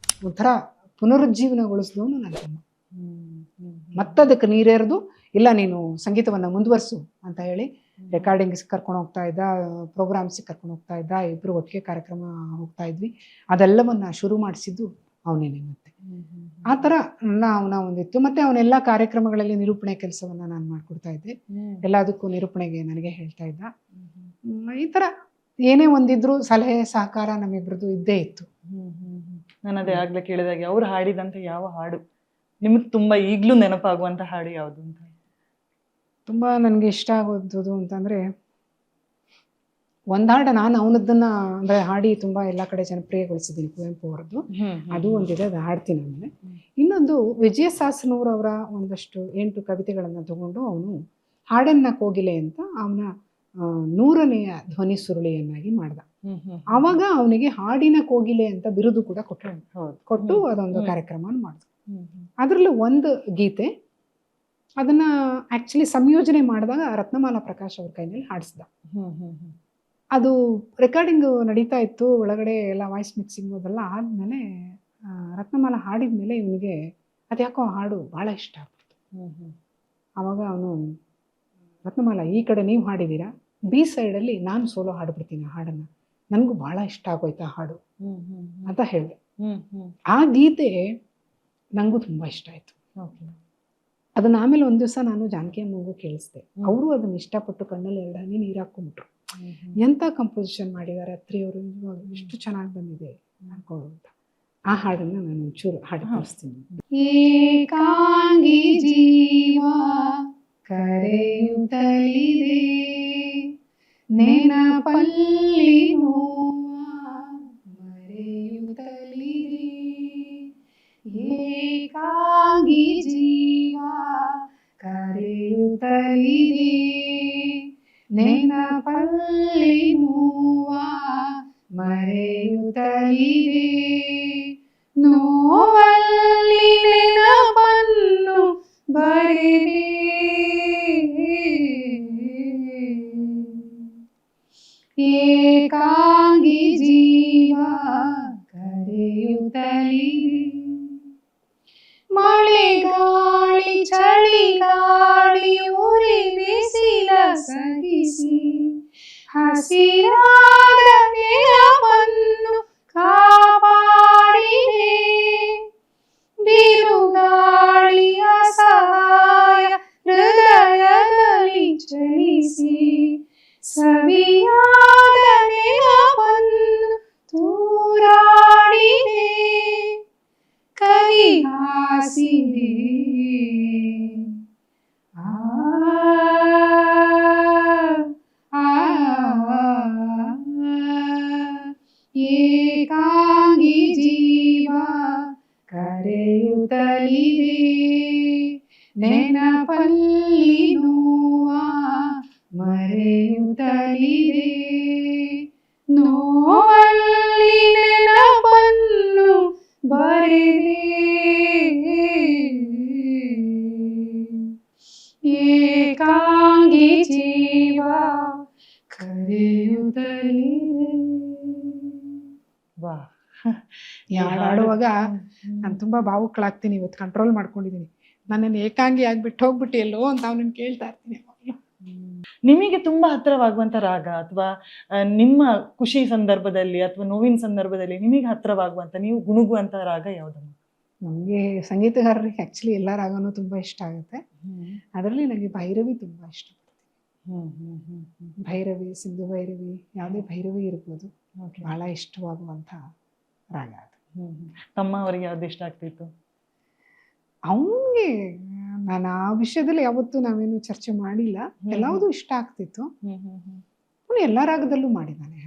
ಒಂಥರ ಪುನರುಜ್ಜೀವನಗೊಳಿಸಿದವನು ನನ್ನ ತಮ್ಮ. ಮತ್ತದಕ್ಕೆ ನೀರೇರಿದು, ಇಲ್ಲ ನೀನು ಸಂಗೀತವನ್ನು ಮುಂದುವರಿಸು ಅಂತ ಹೇಳಿ ರೆಕಾರ್ಡಿಂಗ್ಸ್ ಕರ್ಕೊಂಡು ಹೋಗ್ತಾ ಇದ್ದ, ಪ್ರೋಗ್ರಾಮ್ಸಿಗೆ ಕರ್ಕೊಂಡು ಹೋಗ್ತಾ ಇದ್ದ, ಇಬ್ಬರು ಒಟ್ಟಿಗೆ ಕಾರ್ಯಕ್ರಮ ಹೋಗ್ತಾ ಇದ್ವಿ. ಅದೆಲ್ಲವನ್ನು ಶುರು ಮಾಡಿಸಿದ್ದು ಅವನೇನೆ. ಮತ್ತೆ ಆ ಥರ ಅವನ ಒಂದಿತ್ತು. ಮತ್ತು ಅವನೆಲ್ಲ ಕಾರ್ಯಕ್ರಮಗಳಲ್ಲಿ ನಿರೂಪಣೆ ಕೆಲಸವನ್ನು ನಾನು ಮಾಡಿಕೊಡ್ತಾ ಇದ್ದೆ. ಎಲ್ಲದಕ್ಕೂ ನಿರೂಪಣೆಗೆ ನನಗೆ ಹೇಳ್ತಾ ಇದ್ದ. ಈ ಥರ ಏನೇ ಒಂದಿದ್ರು ಸಲಹೆ ಸಹಕಾರ ನಮ್ಮಿಬ್ರದ್ದು ಇದ್ದೇ ಇತ್ತು. ನಾನು ಅದೇ ಆಗ್ಲೇ ಕೇಳಿದಾಗೆ ಅವ್ರು ಹಾಡಿದಂಥ ಯಾವ ಹಾಡು ನಿಮಗೆ ತುಂಬ ಈಗಲೂ ನೆನಪಾಗುವಂಥ ಹಾಡು ಯಾವುದು ಅಂತ? ತುಂಬ ನನಗೆ ಇಷ್ಟ ಆಗೋದು ಅಂತಂದರೆ ಒಂದು ಹಾಡು ನಾನು ಅವನದ್ದನ್ನು ಅಂದರೆ ಹಾಡಿ ತುಂಬ ಎಲ್ಲ ಕಡೆ ಜನಪ್ರಿಯಗೊಳಿಸಿದ್ದೀನಿ, ಕುವೆಂಪು ಅವರದ್ದು. ಅದು ಒಂದಿದೆ, ಅದು ಹಾಡ್ತೀನಿ ಆಮೇಲೆ. ಇನ್ನೊಂದು ವಿಜಯಸಾಸನೂರವರ ಒಂದಷ್ಟು 8 ಕವಿತೆಗಳನ್ನು ತಗೊಂಡು ಅವನು ಹಾಡನ್ನ ಕೋಗಿಲೆ ಅಂತ ಅವನ 100ನೇ ಧ್ವನಿ ಸುರುಳಿಯನ್ನಾಗಿ ಮಾಡ್ದ. ಆವಾಗ ಅವನಿಗೆ ಹಾಡಿನ ಕೋಗಿಲೆ ಅಂತ ಬಿರುದು ಕೂಡ ಕೊಟ್ಟು ಅದೊಂದು ಕಾರ್ಯಕ್ರಮ ಮಾಡಿದ್ರು. ಅದರಲ್ಲೂ ಒಂದು ಗೀತೆ ಅದನ್ನ ಆಕ್ಚುಲಿ ಸಂಯೋಜನೆ ಮಾಡಿದಾಗ ರತ್ನಮಾಲಾ ಪ್ರಕಾಶ್ ಅವ್ರ ಕೈನಲ್ಲಿ ಹಾಡಿಸ್ದ. ಅದು ರೆಕಾರ್ಡಿಂಗ್ ನಡೀತಾ ಇತ್ತು, ಒಳಗಡೆ ಎಲ್ಲ ವಾಯ್ಸ್ ಮಿಕ್ಸಿಂಗ್ ಅದೆಲ್ಲ ಆದಮೇಲೆ ರತ್ನಮಾಲಾ ಹಾಡಿದ್ಮೇಲೆ ಇವನಿಗೆ ಅದ್ಯಾಕೋ ಹಾಡು ಭಾಳ ಇಷ್ಟ ಆಗ್ಬಿಡ್ತು. ಆವಾಗ ಅವನು, ರತ್ನಮಾಲಾ ಈ ಕಡೆ ನೀವು ಹಾಡಿದ್ದೀರಾ, ಬಿ ಸೈಡಲ್ಲಿ ನಾನು ಸೋಲೋ ಹಾಡ್ಬಿಡ್ತೀನಿ ಆ ಹಾಡನ್ನು, ನನಗೂ ಭಾಳ ಇಷ್ಟ ಆಗೋಯ್ತು ಆ ಹಾಡು ಅಂತ ಹೇಳಿದೆ. ಆ ಗೀತೆ ನನಗೂ ತುಂಬ ಇಷ್ಟ ಆಯಿತು. ಅದನ್ನ ಆಮೇಲೆ ಒಂದು ದಿವಸ ನಾನು ಜಾನಕಿ ಅಮ್ಮಂಗೂ ಕೇಳಿಸ್ದೆ. ಅವರು ಅದನ್ನ ಇಷ್ಟಪಟ್ಟು ಕಣ್ಣಲ್ಲಿ 2 ಹನಿ ನೀರು ಹಾಕೊಂಡ್ಬಿಟ್ರು. ಎಂಥ ಕಂಪೋಸಿಷನ್ ಮಾಡಿದ್ದಾರೆ ಅತ್ರಿಯವರು, ಎಷ್ಟು ಚೆನ್ನಾಗಿ ಬಂದಿದೆ ಅನ್ಕೊಂಡು ಅಂತ. ಆ ಹಾಡನ್ನು ನಾನು ಒಂಚೂರು ಹಾಡಿ ತೋರಿಸ್ತೀನಿ. ಏಕಾಂಗಿ ಜೀವ ಕರೆಯುತ್ತಲಿದೆ, ನೆನಪಲ್ಲಿ ಮರೆಯುತ್ತಲಿದೆ, ಏಕಾಂಗಿ ಜೀವ ಕರೆಯುತ್ತಲಿದೆ, ನೆನಪಲ್ಲಿ ಮರೆಯುತ್ತಲಿದೆ, ನೋವಲ್ಲಿ ನೆನಪನ್ನು ಬರೆದೆ, ಏಕಾಂಗಿ ಜೀವ ಕರೆಯುತ್ತಲಿದೆ, ಮಳೆಗಾಳಿ ಚಳಿಗಾಳಿ ಉರಿ ಬಿಸಿಲ ಸಗಿಸಿ, ಹಸಿರಾದ ನೆನಪನ್ನು ಕಾಪಾಡಿದೆ, ಬಿರುಗಾಳಿಯ ಸಹಾಯ ಹೃದಯದಲ್ಲಿ ಚಲಿಸಿ, ಸವಿಯಾದ ನೆನಪನ್ನು ತೂರಾಡಿದೆ, ಕೈ ಹಾಸಿದೆ, ಏಕಾಂಗಿ ಜೀವ ಕರೆಯುತ್ತಲಿದೆ, ನೆನಪಲ್ಲಿ ಮರೆಯುತ್ತಲಿದೆ, ನೋವಲ್ಲಿ ನೆನಪನ್ನು ಬರೆದೆ, ಏಕಾಂಗಿ ಜೀವ ಕರೆಯುತ್ತಲಿದೆ. ವಾ, ಹಾಡುವಾಗ ನಾನು ತುಂಬ ಭಾವುಕಳಾಗ್ತೀನಿ. ಇವತ್ತು ಕಂಟ್ರೋಲ್ ಮಾಡ್ಕೊಂಡಿದ್ದೀನಿ. ನನ್ನನ್ನು ಏಕಾಂಗಿ ಆಗ್ಬಿಟ್ಟು ಹೋಗ್ಬಿಟ್ಟು ಎಲ್ಲೋ ಅಂತ ಅವನನ್ನು ಕೇಳ್ತಾ ಇರ್ತೀನಿ. ನಿಮಗೆ ತುಂಬಾ ಹತ್ತಿರವಾಗುವಂತ ರಾಗ ಅಥವಾ ನಿಮ್ಮ ಖುಷಿ ಸಂದರ್ಭದಲ್ಲಿ ಅಥವಾ ನೋವಿನ ಸಂದರ್ಭದಲ್ಲಿ ನಿಮಗೆ ಹತ್ತಿರವಾಗುವಂತ, ನೀವು ಗುಣಗುವಂತ ರಾಗ ಯಾವುದಮ್ಮ? ನಮಗೆ ಸಂಗೀತಗಾರರಿಗೆ ಆ್ಯಕ್ಚುಲಿ ಎಲ್ಲ ರಾಗನೂ ತುಂಬ ಇಷ್ಟ ಆಗುತ್ತೆ. ಅದರಲ್ಲಿ ನನಗೆ ಭೈರವಿ ತುಂಬ ಇಷ್ಟ. ಭೈರವಿ, ಸಿಂಧು ಭೈರವಿ, ಯಾವುದೇ ಭೈರವಿ ಇರ್ಬೋದು, ಬಹಳ ಇಷ್ಟವಾಗುವಂಥ ರಾಗ ಅದು. ತಮ್ಮ ಅವರಿಗೆ ಯಾವ್ದು ಇಷ್ಟ ಆಗ್ತಿತ್ತು? ಅವನಿಗೆ ನಾನು ಆ ವಿಷಯದಲ್ಲಿ ಯಾವತ್ತೂ ನಾವೇನು ಚರ್ಚೆ ಮಾಡಿಲ್ಲ. ಎಲ್ಲವೂ ಇಷ್ಟ ಆಗ್ತಿತ್ತು. ಅವನು ಎಲ್ಲ ರಾಗದಲ್ಲೂ ಮಾಡಿದ್ದಾನೆ,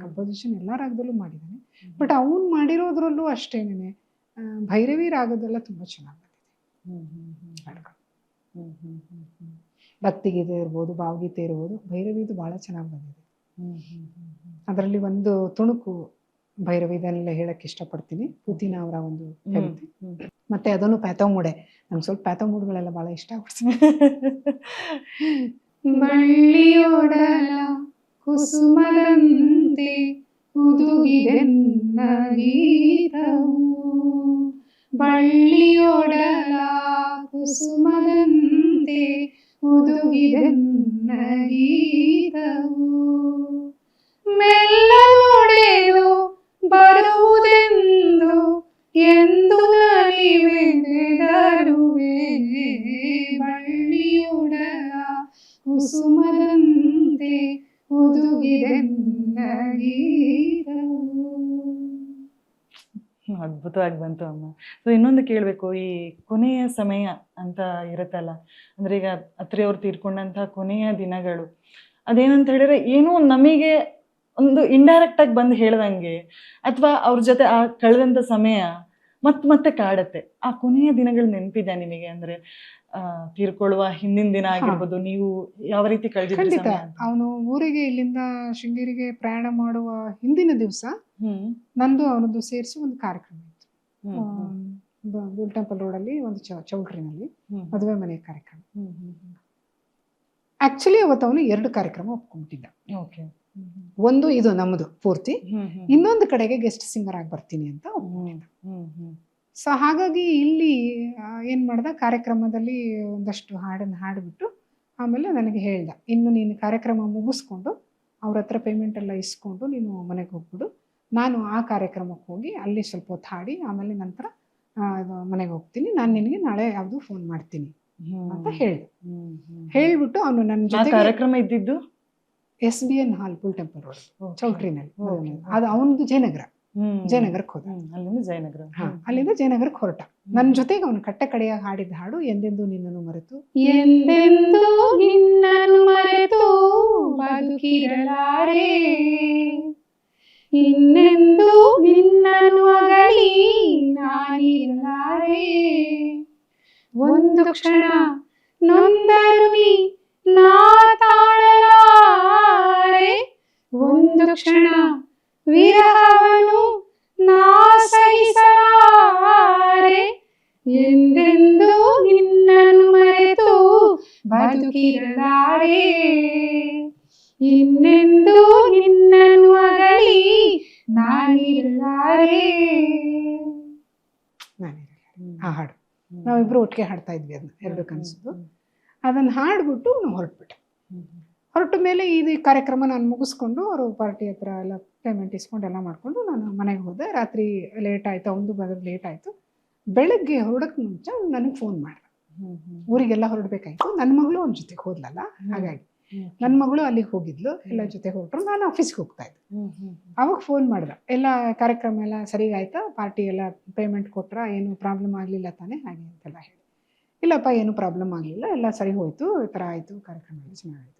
ಕಂಪೋಸಿಷನ್ ಎಲ್ಲ ರಾಗದಲ್ಲೂ ಮಾಡಿದ್ದಾನೆ. ಬಟ್ ಅವನು ಮಾಡಿರೋದ್ರಲ್ಲೂ ಅಷ್ಟೇನೆ ಭೈರವಿ ರಾಗದೆಲ್ಲ ತುಂಬ ಚೆನ್ನಾಗಿ ಬಂದಿದೆ. ಭಕ್ತಿಗೀತೆ ಇರ್ಬೋದು, ಭಾವಗೀತೆ ಇರ್ಬೋದು, ಭೈರವಿದು ಭಾಳ ಚೆನ್ನಾಗಿ ಬಂದಿದೆ. ಅದರಲ್ಲಿ ಒಂದು ತುಣುಕು ಭೈರವಿ, ಇದನ್ನೆಲ್ಲ ಹೇಳಕ್ಕೆ ಇಷ್ಟಪಡ್ತೀನಿ. ಪೂತಿನ ಅವರ ಒಂದು ಕವಿತೆ. ಮತ್ತೆ ಅದನ್ನು ಪ್ಯಾಥೋಮೂಡೆ, ನಂಗೆ ಸ್ವಲ್ಪ ಪ್ಯಾಥೋಮೂಡ್ಗಳೆಲ್ಲ ಬಹಳ ಇಷ್ಟ ಆಗ್ಬಿಡ್ತೀನಿ. ಬಳ್ಳಿಯೊಡಲ ಕುಸುಮದಂತೆ ಹುದುಗಿದೆನ್ನ ಗೀತವು, ಬಳ್ಳಿಯೊಡಲ ಕುಸುಮದಂತೆ ಹುದುಗಿದೆನ್ನ ಗೀತವು, ಮೆಲ್ಲನೊಡೆದು ಬರುವುದೆಂದು ಎಂದು ನಲಿವೆದರುವೆ, ಬಳ್ಳಿಯೊಡಲ ಕುಸುಮದಂತೆ ಹುದುಗಿದೆನ್ನ ಗೀತವು. ಅದ್ಭುತವಾಗಿ ಬಂತು ಅಮ್ಮ. ಸೊ ಇನ್ನೊಂದು ಕೇಳಬೇಕು, ಈ ಕೊನೆಯ ಸಮಯ ಅಂತ ಇರುತ್ತಲ್ಲ, ಅಂದ್ರೆ ಈಗ ಅತ್ರಿ ಅವ್ರು ತೀರ್ಕೊಂಡಂತಹ ಕೊನೆಯ ದಿನಗಳು, ಅದೇನಂತ ಹೇಳಿದ್ರೆ ಏನೋ ನಮಗೆ ಒಂದು ಇಂಡೈರೆಕ್ಟ್ ಆಗಿ ಬಂದು ಹೇಳ್ದಂಗೆ, ಅಥವಾ ಅವ್ರ ಜೊತೆ ಆ ಕಳೆದಂತ ಸಮಯ ಮತ್ತೆ ಕಾಡತ್ತೆ. ಆ ಕೊನೆಯ ದಿನಗಳು ನೆನಪಿದೆ ನಿಮಗೆ? ಅಂದ್ರೆ ತೀರ್ಕೊಳ್ಳುವ ಹಿಂದಿನ ದಿನ ಆಗಿರ್ಬೋದು, ನೀವು ಯಾವ ರೀತಿ ಕಳೆದಿದ್ರಿ? ಅವನು ಊರಿಗೆ ಇಲ್ಲಿಂದ ಶೃಂಗೇರಿಗೆ ಪ್ರಯಾಣ ಮಾಡುವ ಹಿಂದಿನ ದಿವಸ ನಂದು ಅವನದ್ದು ಸೇರಿಸಿ ಒಂದು ಕಾರ್ಯಕ್ರಮ ಇತ್ತು. ಬುಲ್ ಟೆಂಪಲ್ ರೋಡಲ್ಲಿ ಒಂದು ಚೌಲ್ಟ್ರಿನಲ್ಲಿ ಮದುವೆ ಮನೆ ಕಾರ್ಯಕ್ರಮ. ಆಕ್ಚುಲಿ ಅವತ್ತು ಅವನು 2 ಕಾರ್ಯಕ್ರಮ ಒಪ್ಕೊಂಡ್ಬಿಟ್ಟಿದ್ದ. ಒಂದು ಇದು ನಮ್ಮದು ಪೂರ್ತಿ, ಇನ್ನೊಂದು ಕಡೆಗೆ ಗೆಸ್ಟ್ ಸಿಂಗರ್ ಆಗಿ ಬರ್ತೀನಿ ಅಂತ ಒಪ್ಕೊಂಡಿದ್ದ. ಸೊ ಹಾಗಾಗಿ ಇಲ್ಲಿ ಏನ್ ಮಾಡ್ದ, ಕಾರ್ಯಕ್ರಮದಲ್ಲಿ ಒಂದಷ್ಟು ಹಾಡನ್ನು ಹಾಡ್ಬಿಟ್ಟು ಆಮೇಲೆ ನನಗೆ ಹೇಳ್ದ, ಇನ್ನು ನೀನು ಕಾರ್ಯಕ್ರಮ ಮುಗಿಸ್ಕೊಂಡು ಅವ್ರ ಹತ್ರ ಪೇಮೆಂಟ್ ಎಲ್ಲ ಇಸ್ಕೊಂಡು ನೀನು ಮನೆಗೆ ಹೋಗ್ಬಿಡು, ನಾನು ಆ ಕಾರ್ಯಕ್ರಮಕ್ಕೆ ಹೋಗಿ ಅಲ್ಲಿ ಸ್ವಲ್ಪ ಹೊತ್ತು ಹಾಡಿ ಆಮೇಲೆ ನಂತರ ಮನೆಗೆ ಹೋಗ್ತೀನಿ, ನಾನು ನಿನಗೆ ನಾಳೆ ಯಾವುದು ಫೋನ್ ಮಾಡ್ತೀನಿ ಅಂತ ಹೇಳ್ದೆ. ಹೇಳ್ಬಿಟ್ಟು ಅವನು ನನ್ನ ಜೊತೆ ಕಾರ್ಯಕ್ರಮ ಇದ್ದಿದ್ದು SBN ಹಾಲ್, ಬುಲ್ ಟೆಂಪಲ್ ರೋಡ್ ಚೌಲ್ಟ್ರಿನಲ್ಲಿ. ಅದು ಅವನದು ಜಯನಗರಕ್ಕೆ ಹೋದ. ಅಲ್ಲಿಂದ ಜಯನಗರಕ್ಕೆ ಹೊರಟ. ನನ್ನ ಜೊತೆಗೆ ಅವನು ಕಟ್ಟ ಕಡೆಯಾಗಿ ಹಾಡಿದ ಹಾಡು ಎಂದೆಂದು ನಿನ್ನನ್ನು ಮರೆತು, ಎಂದೆಂದು ನಿನ್ನನ್ನು ಮರೆತು ಬದುಕಿರಲಾರೆ, ಇನ್ನೆಂದು ನಿನ್ನನ್ನು ಅಗಲಿ ನಾನಿರಲಾರೆ, ಒಂದು ಕ್ಷಣ ನೊಂದರು ನೀ ನಾ ತಾಳಲಾರೆ, ಒಂದು ಕ್ಷಣ ವಿರಹವನು ನಾ ಸಹಿಸಲಾರೆ, ಎಂದೆಂದು ನಿನ್ನನ್ನು ಮರೆತು ಬದುಕಿರಲಾರೆ, ಇನ್ನೆಂದು ನಿನ್ನನ್ನು ಅಗಲಿ ನಾನಿರಲಾರೆ. ಆ ಹಾಡು ನಾವಿಬ್ರು ಒಟ್ಟಿಗೆ ಹಾಡ್ತಾ ಇದ್ವಿ. ಅದನ್ನ 2 ಕನಸು. ಅದನ್ನ ಹಾಡ್ಬಿಟ್ಟು ನಾವು ಹೊರಟ ಮೇಲೆ ಇದು ಕಾರ್ಯಕ್ರಮ ನಾನು ಮುಗಿಸ್ಕೊಂಡು ಅವರು ಪಾರ್ಟಿ ಹತ್ರ ಎಲ್ಲ ಪೇಮೆಂಟ್ ಇಸ್ಕೊಂಡು ಎಲ್ಲ ಮಾಡ್ಕೊಂಡು ನಾನು ಮನೆಗೆ ಹೋದೆ. ರಾತ್ರಿ ಲೇಟ್ ಆಯ್ತು, ಅವನು ಬರೋದು ಲೇಟ್ ಆಯ್ತು. ಬೆಳಗ್ಗೆ ಹೊರಡಕ್ಕೆ ಮುಂಚೆ ನನಗೆ ಫೋನ್ ಮಾಡ್ದ. ಊರಿಗೆಲ್ಲ ಹೊರಡ್ಬೇಕಾಯ್ತು. ನನ್ನ ಮಗಳು ಅವನ ಜೊತೆಗೆ ಹೋದ್ಲಲ್ಲ, ಹಾಗಾಗಿ ನನ್ನ ಮಗಳು ಅಲ್ಲಿಗೆ ಹೋಗಿದ್ಲು, ಎಲ್ಲ ಜೊತೆ ಹೊರಟ್ರು. ನಾನು ಆಫೀಸ್ಗೆ ಹೋಗ್ತಾ ಇದ್ದೆ. ಅವಾಗ ಫೋನ್ ಮಾಡ್ದ, ಎಲ್ಲ ಕಾರ್ಯಕ್ರಮ ಎಲ್ಲ ಸರಿಗಾಯ್ತಾ, ಪಾರ್ಟಿ ಎಲ್ಲ ಪೇಮೆಂಟ್ ಕೊಟ್ರ, ಏನು ಪ್ರಾಬ್ಲಮ್ ಆಗಲಿಲ್ಲ ತಾನೇ, ಹಾಗೆ ಅಂತೆಲ್ಲ ಹೇಳಿ. ಇಲ್ಲಪ್ಪ ಏನು ಪ್ರಾಬ್ಲಮ್ ಆಗಲಿಲ್ಲ, ಎಲ್ಲ ಸರಿ ಹೋಯ್ತು, ಈ ಥರ ಆಯಿತು, ಕಾರ್ಯಕ್ರಮ ಎಲ್ಲ ಚೆನ್ನಾಗಾಯಿತು.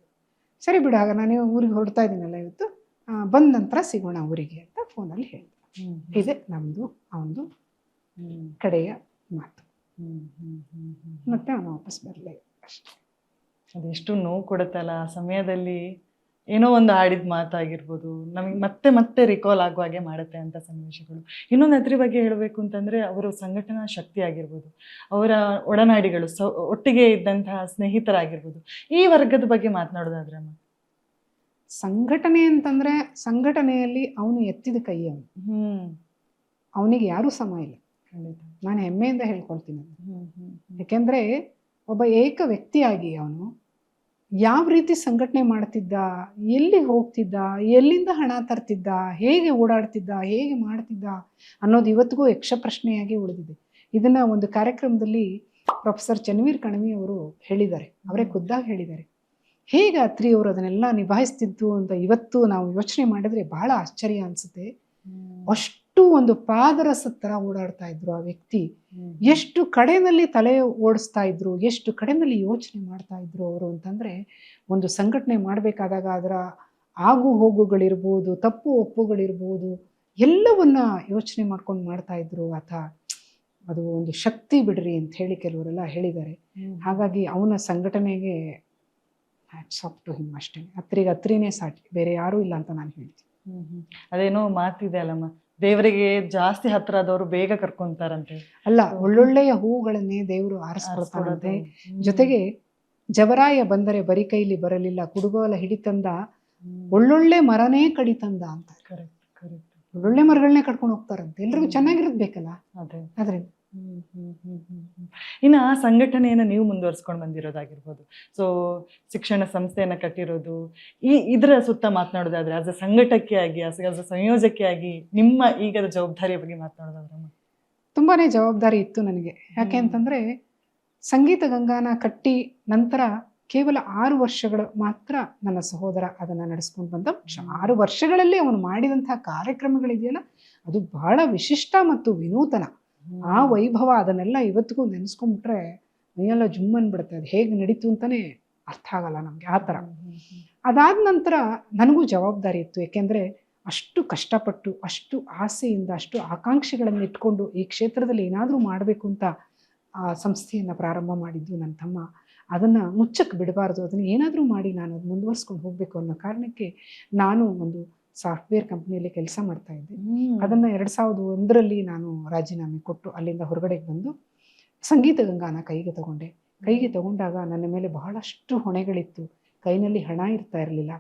ಸರಿ ಬಿಡು, ಆಗ ನಾನು ಊರಿಗೆ ಹೊರಡ್ತಾ ಇದ್ದೀನಲ್ಲ ಇವತ್ತು, ಬಂದ ನಂತರ ಸಿಗೋಣ ಊರಿಗೆ ಅಂತ ಫೋನಲ್ಲಿ ಹೇಳಿದೆ. ಇದೆ ನಮ್ಮದು ಅವನದು ಕಡೆಯ ಮಾತು. ಮತ್ತೆ ಅವನು ವಾಪಸ್ ಬರಲೇ ಅಷ್ಟೇ. ಅದೆಷ್ಟು ನೋವು ಕೊಡುತ್ತಲ್ಲ ಆ ಸಮಯದಲ್ಲಿ. ಏನೋ ಒಂದು ಆಡಿದ ಮಾತಾಗಿರ್ಬೋದು, ನಮಗೆ ಮತ್ತೆ ರಿಕಾಲ್ ಆಗುವ ಹಾಗೆ ಮಾಡುತ್ತೆ ಅಂತ ಸನ್ನಿವೇಶಗಳು. ಇನ್ನೊಂದು ಅದ್ರ ಬಗ್ಗೆ ಹೇಳಬೇಕು ಅಂತಂದರೆ, ಅವರು ಸಂಘಟನಾ ಶಕ್ತಿ ಆಗಿರ್ಬೋದು, ಅವರ ಒಡನಾಡಿಗಳು, ಒಟ್ಟಿಗೆ ಇದ್ದಂತಹ ಸ್ನೇಹಿತರಾಗಿರ್ಬೋದು, ಈ ವರ್ಗದ ಬಗ್ಗೆ ಮಾತನಾಡೋದಾದ್ರೆ ಸಂಘಟನೆ ಅಂತಂದರೆ, ಸಂಘಟನೆಯಲ್ಲಿ ಅವನು ಎತ್ತಿದ ಕೈ. ಅವನಿಗೆ ಯಾರೂ ಸಮ ಇಲ್ಲ. ನಾನು ಹೆಮ್ಮೆಯಿಂದ ಹೇಳ್ಕೊಳ್ತೀನಿ. ಯಾಕೆಂದರೆ ಒಬ್ಬ ಏಕ ವ್ಯಕ್ತಿಯಾಗಿ ಅವನು ಯಾವ ರೀತಿ ಸಂಘಟನೆ ಮಾಡ್ತಿದ್ದ, ಎಲ್ಲಿ ಹೋಗ್ತಿದ್ದ, ಎಲ್ಲಿಂದ ಹಣ ತರ್ತಿದ್ದ, ಹೇಗೆ ಓಡಾಡ್ತಿದ್ದ, ಹೇಗೆ ಮಾಡ್ತಿದ್ದ ಅನ್ನೋದು ಇವತ್ತಿಗೂ ಯಕ್ಷ ಪ್ರಶ್ನೆಯಾಗಿ ಉಳಿದಿದೆ. ಇದನ್ನ ಒಂದು ಕಾರ್ಯಕ್ರಮದಲ್ಲಿ ಪ್ರೊಫೆಸರ್ ಚನ್ವೀರ್ ಕಣವಿ ಅವರು ಹೇಳಿದ್ದಾರೆ, ಅವರೇ ಖುದ್ದಾಗಿ ಹೇಳಿದ್ದಾರೆ. ಹೇಗೆ ಅತ್ರಿ ಅವರು ಅದನ್ನೆಲ್ಲ ನಿಭಾಯಿಸ್ತಿದ್ದು ಅಂತ ಇವತ್ತು ನಾವು ಯೋಚನೆ ಮಾಡಿದ್ರೆ ಬಹಳ ಆಶ್ಚರ್ಯ ಅನ್ಸುತ್ತೆ. ಅಷ್ಟು ಒಂದು ಪಾದರಸದ ಥರ ಓಡಾಡ್ತಾ ಇದ್ರು ಆ ವ್ಯಕ್ತಿ. ಎಷ್ಟು ಕಡೆಯಲ್ಲಿ ತಲೆ ಓಡಿಸ್ತಾ ಇದ್ರು, ಎಷ್ಟು ಕಡೆಯಲ್ಲಿ ಯೋಚನೆ ಮಾಡ್ತಾ ಇದ್ರು ಅವರು ಅಂತಂದ್ರೆ, ಒಂದು ಸಂಘಟನೆ ಮಾಡಬೇಕಾದಾಗ ಅದರ ಆಗು ಹೋಗುಗಳಿರ್ಬೋದು, ತಪ್ಪು ಒಪ್ಪುಗಳಿರ್ಬೋದು, ಎಲ್ಲವನ್ನ ಯೋಚನೆ ಮಾಡ್ಕೊಂಡು ಮಾಡ್ತಾ ಇದ್ರು ಆತ. ಅದು ಒಂದು ಶಕ್ತಿ ಬಿಡ್ರಿ ಅಂತ ಹೇಳಿ ಕೆಲವರೆಲ್ಲ ಹೇಳಿದ್ದಾರೆ. ಹಾಗಾಗಿ ಅವನ ಸಂಘಟನೆಗೆ ಹ್ಯಾಟ್ಸ್ ಆಫ್ ಟು ಹಿಮ್ ಅಷ್ಟೇ. ಅತ್ರಿಗೆ ಅತ್ರಿನೇ ಸಾಟಿ, ಬೇರೆ ಯಾರೂ ಇಲ್ಲ ಅಂತ ನಾನು ಹೇಳ್ತೀನಿ. ಅದೇನೋ ಮಾತಿದೆ ಅಲ್ಲಮ್ಮ, ದೇವರಿಗೆ ಜಾಸ್ತಿ ಹತ್ರ ಆದವರು ಬೇಗ ಕರ್ಕೊಂತಾರಂತೆ. ಅಲ್ಲ, ಒಳ್ಳೊಳ್ಳೆಯ ಹೂಗಳನ್ನೇ ದೇವರು ಆರಿಸ್ಕೊಳ್ತಾರಂತೆ. ಜೊತೆಗೆ ಜವರಾಯ ಬಂದರೆ ಬರಿ ಕೈಲಿ ಬರಲಿಲ್ಲ, ಕುಡುಗೋಲ ಹಿಡಿತಂದ, ಒಳ್ಳೊಳ್ಳೆ ಮರನೇ ಕಡಿತಂದ ಅಂತ. ಒಳ್ಳೊಳ್ಳೆ ಮರಗಳನ್ನೇ ಕಟ್ಕೊಂಡು ಹೋಗ್ತಾರಂತೆ. ಎಲ್ರಿಗೂ ಚೆನ್ನಾಗಿರೋದು ಬೇಕಲ್ಲ, ಅದ್ರಿಂದ. ಇನ್ನು ಆ ಸಂಘಟನೆಯನ್ನು ನೀವು ಮುಂದುವರ್ಸ್ಕೊಂಡು ಬಂದಿರೋದಾಗಿರ್ಬೋದು, ಸೊ ಶಿಕ್ಷಣ ಸಂಸ್ಥೆಯನ್ನು ಕಟ್ಟಿರೋದು, ಇದರ ಸುತ್ತ ಮಾತನಾಡೋದಾದ್ರೆ ಆಸ್ ಅ ಸಂಘಟಕ್ಕೆ ಆಗಿ, ಆಸ್ ಅ ಸಂಯೋಜಕ್ಕೆ ಆಗಿ ನಿಮ್ಮ ಈಗದ ಜವಾಬ್ದಾರಿಯ ಬಗ್ಗೆ ಮಾತನಾಡೋದಾದ್ರೆ? ತುಂಬಾನೇ ಜವಾಬ್ದಾರಿ ಇತ್ತು ನನಗೆ. ಯಾಕೆ ಅಂತಂದ್ರೆ ಸಂಗೀತ ಗಂಗಾನ ಕಟ್ಟಿ ನಂತರ ಕೇವಲ 6 ವರ್ಷಗಳು ಮಾತ್ರ ನನ್ನ ಸಹೋದರ ಅದನ್ನು ನಡೆಸ್ಕೊಂಡು ಬಂದ. 6 ವರ್ಷಗಳಲ್ಲಿ ಅವನು ಮಾಡಿದಂತಹ ಕಾರ್ಯಕ್ರಮಗಳಿದೆಯಲ್ಲ, ಅದು ಬಹಳ ವಿಶಿಷ್ಟ ಮತ್ತು ವಿನೂತನ. ಆ ವೈಭವ ಅದನ್ನೆಲ್ಲ ಇವತ್ತಿಗೂ ನೆನೆಸ್ಕೊಂಡ್ಬಿಟ್ರೆ ಮೈಯೆಲ್ಲ ಜುಮ್ ಅನ್ಬಿಡುತ್ತೆ. ಅದು ಹೇಗೆ ನಡೀತು ಅಂತಾನೆ ಅರ್ಥ ಆಗಲ್ಲ ನಮಗೆ, ಆ ಥರ. ಅದಾದ ನಂತರ ನನಗೂ ಜವಾಬ್ದಾರಿ ಇತ್ತು. ಯಾಕೆಂದರೆ ಅಷ್ಟು ಕಷ್ಟಪಟ್ಟು, ಅಷ್ಟು ಆಸೆಯಿಂದ, ಅಷ್ಟು ಆಕಾಂಕ್ಷೆಗಳನ್ನು ಇಟ್ಕೊಂಡು ಈ ಕ್ಷೇತ್ರದಲ್ಲಿ ಏನಾದರೂ ಮಾಡಬೇಕು ಅಂತ ಆ ಸಂಸ್ಥೆಯನ್ನು ಪ್ರಾರಂಭ ಮಾಡಿದ್ದು ನನ್ನ ತಮ್ಮ. ಅದನ್ನು ಮುಚ್ಚಕ್ಕೆ ಬಿಡಬಾರ್ದು, ಅದನ್ನು ಏನಾದರೂ ಮಾಡಿ ನಾನು ಅದು ಮುಂದುವರ್ಸ್ಕೊಂಡು ಹೋಗಬೇಕು ಅನ್ನೋ ಕಾರಣಕ್ಕೆ ನಾನು ಒಂದು ಸಾಫ್ಟ್ವೇರ್ ಕಂಪ್ನಿಯಲ್ಲಿ ಕೆಲಸ ಮಾಡ್ತಾ ಇದ್ದೆ. ಅದನ್ನು 2001ರಲ್ಲಿ ನಾನು ರಾಜೀನಾಮೆ ಕೊಟ್ಟು ಅಲ್ಲಿಂದ ಹೊರಗಡೆಗೆ ಬಂದು ಸಂಗೀತ ಗಂಗಾನ ಕೈಗೆ ತಗೊಂಡೆ. ಕೈಗೆ ತಗೊಂಡಾಗ ನನ್ನ ಮೇಲೆ ಬಹಳಷ್ಟು ಹೊಣೆಗಳಿತ್ತು. ಕೈನಲ್ಲಿ ಹಣ ಇರ್ತಾ ಇರಲಿಲ್ಲ.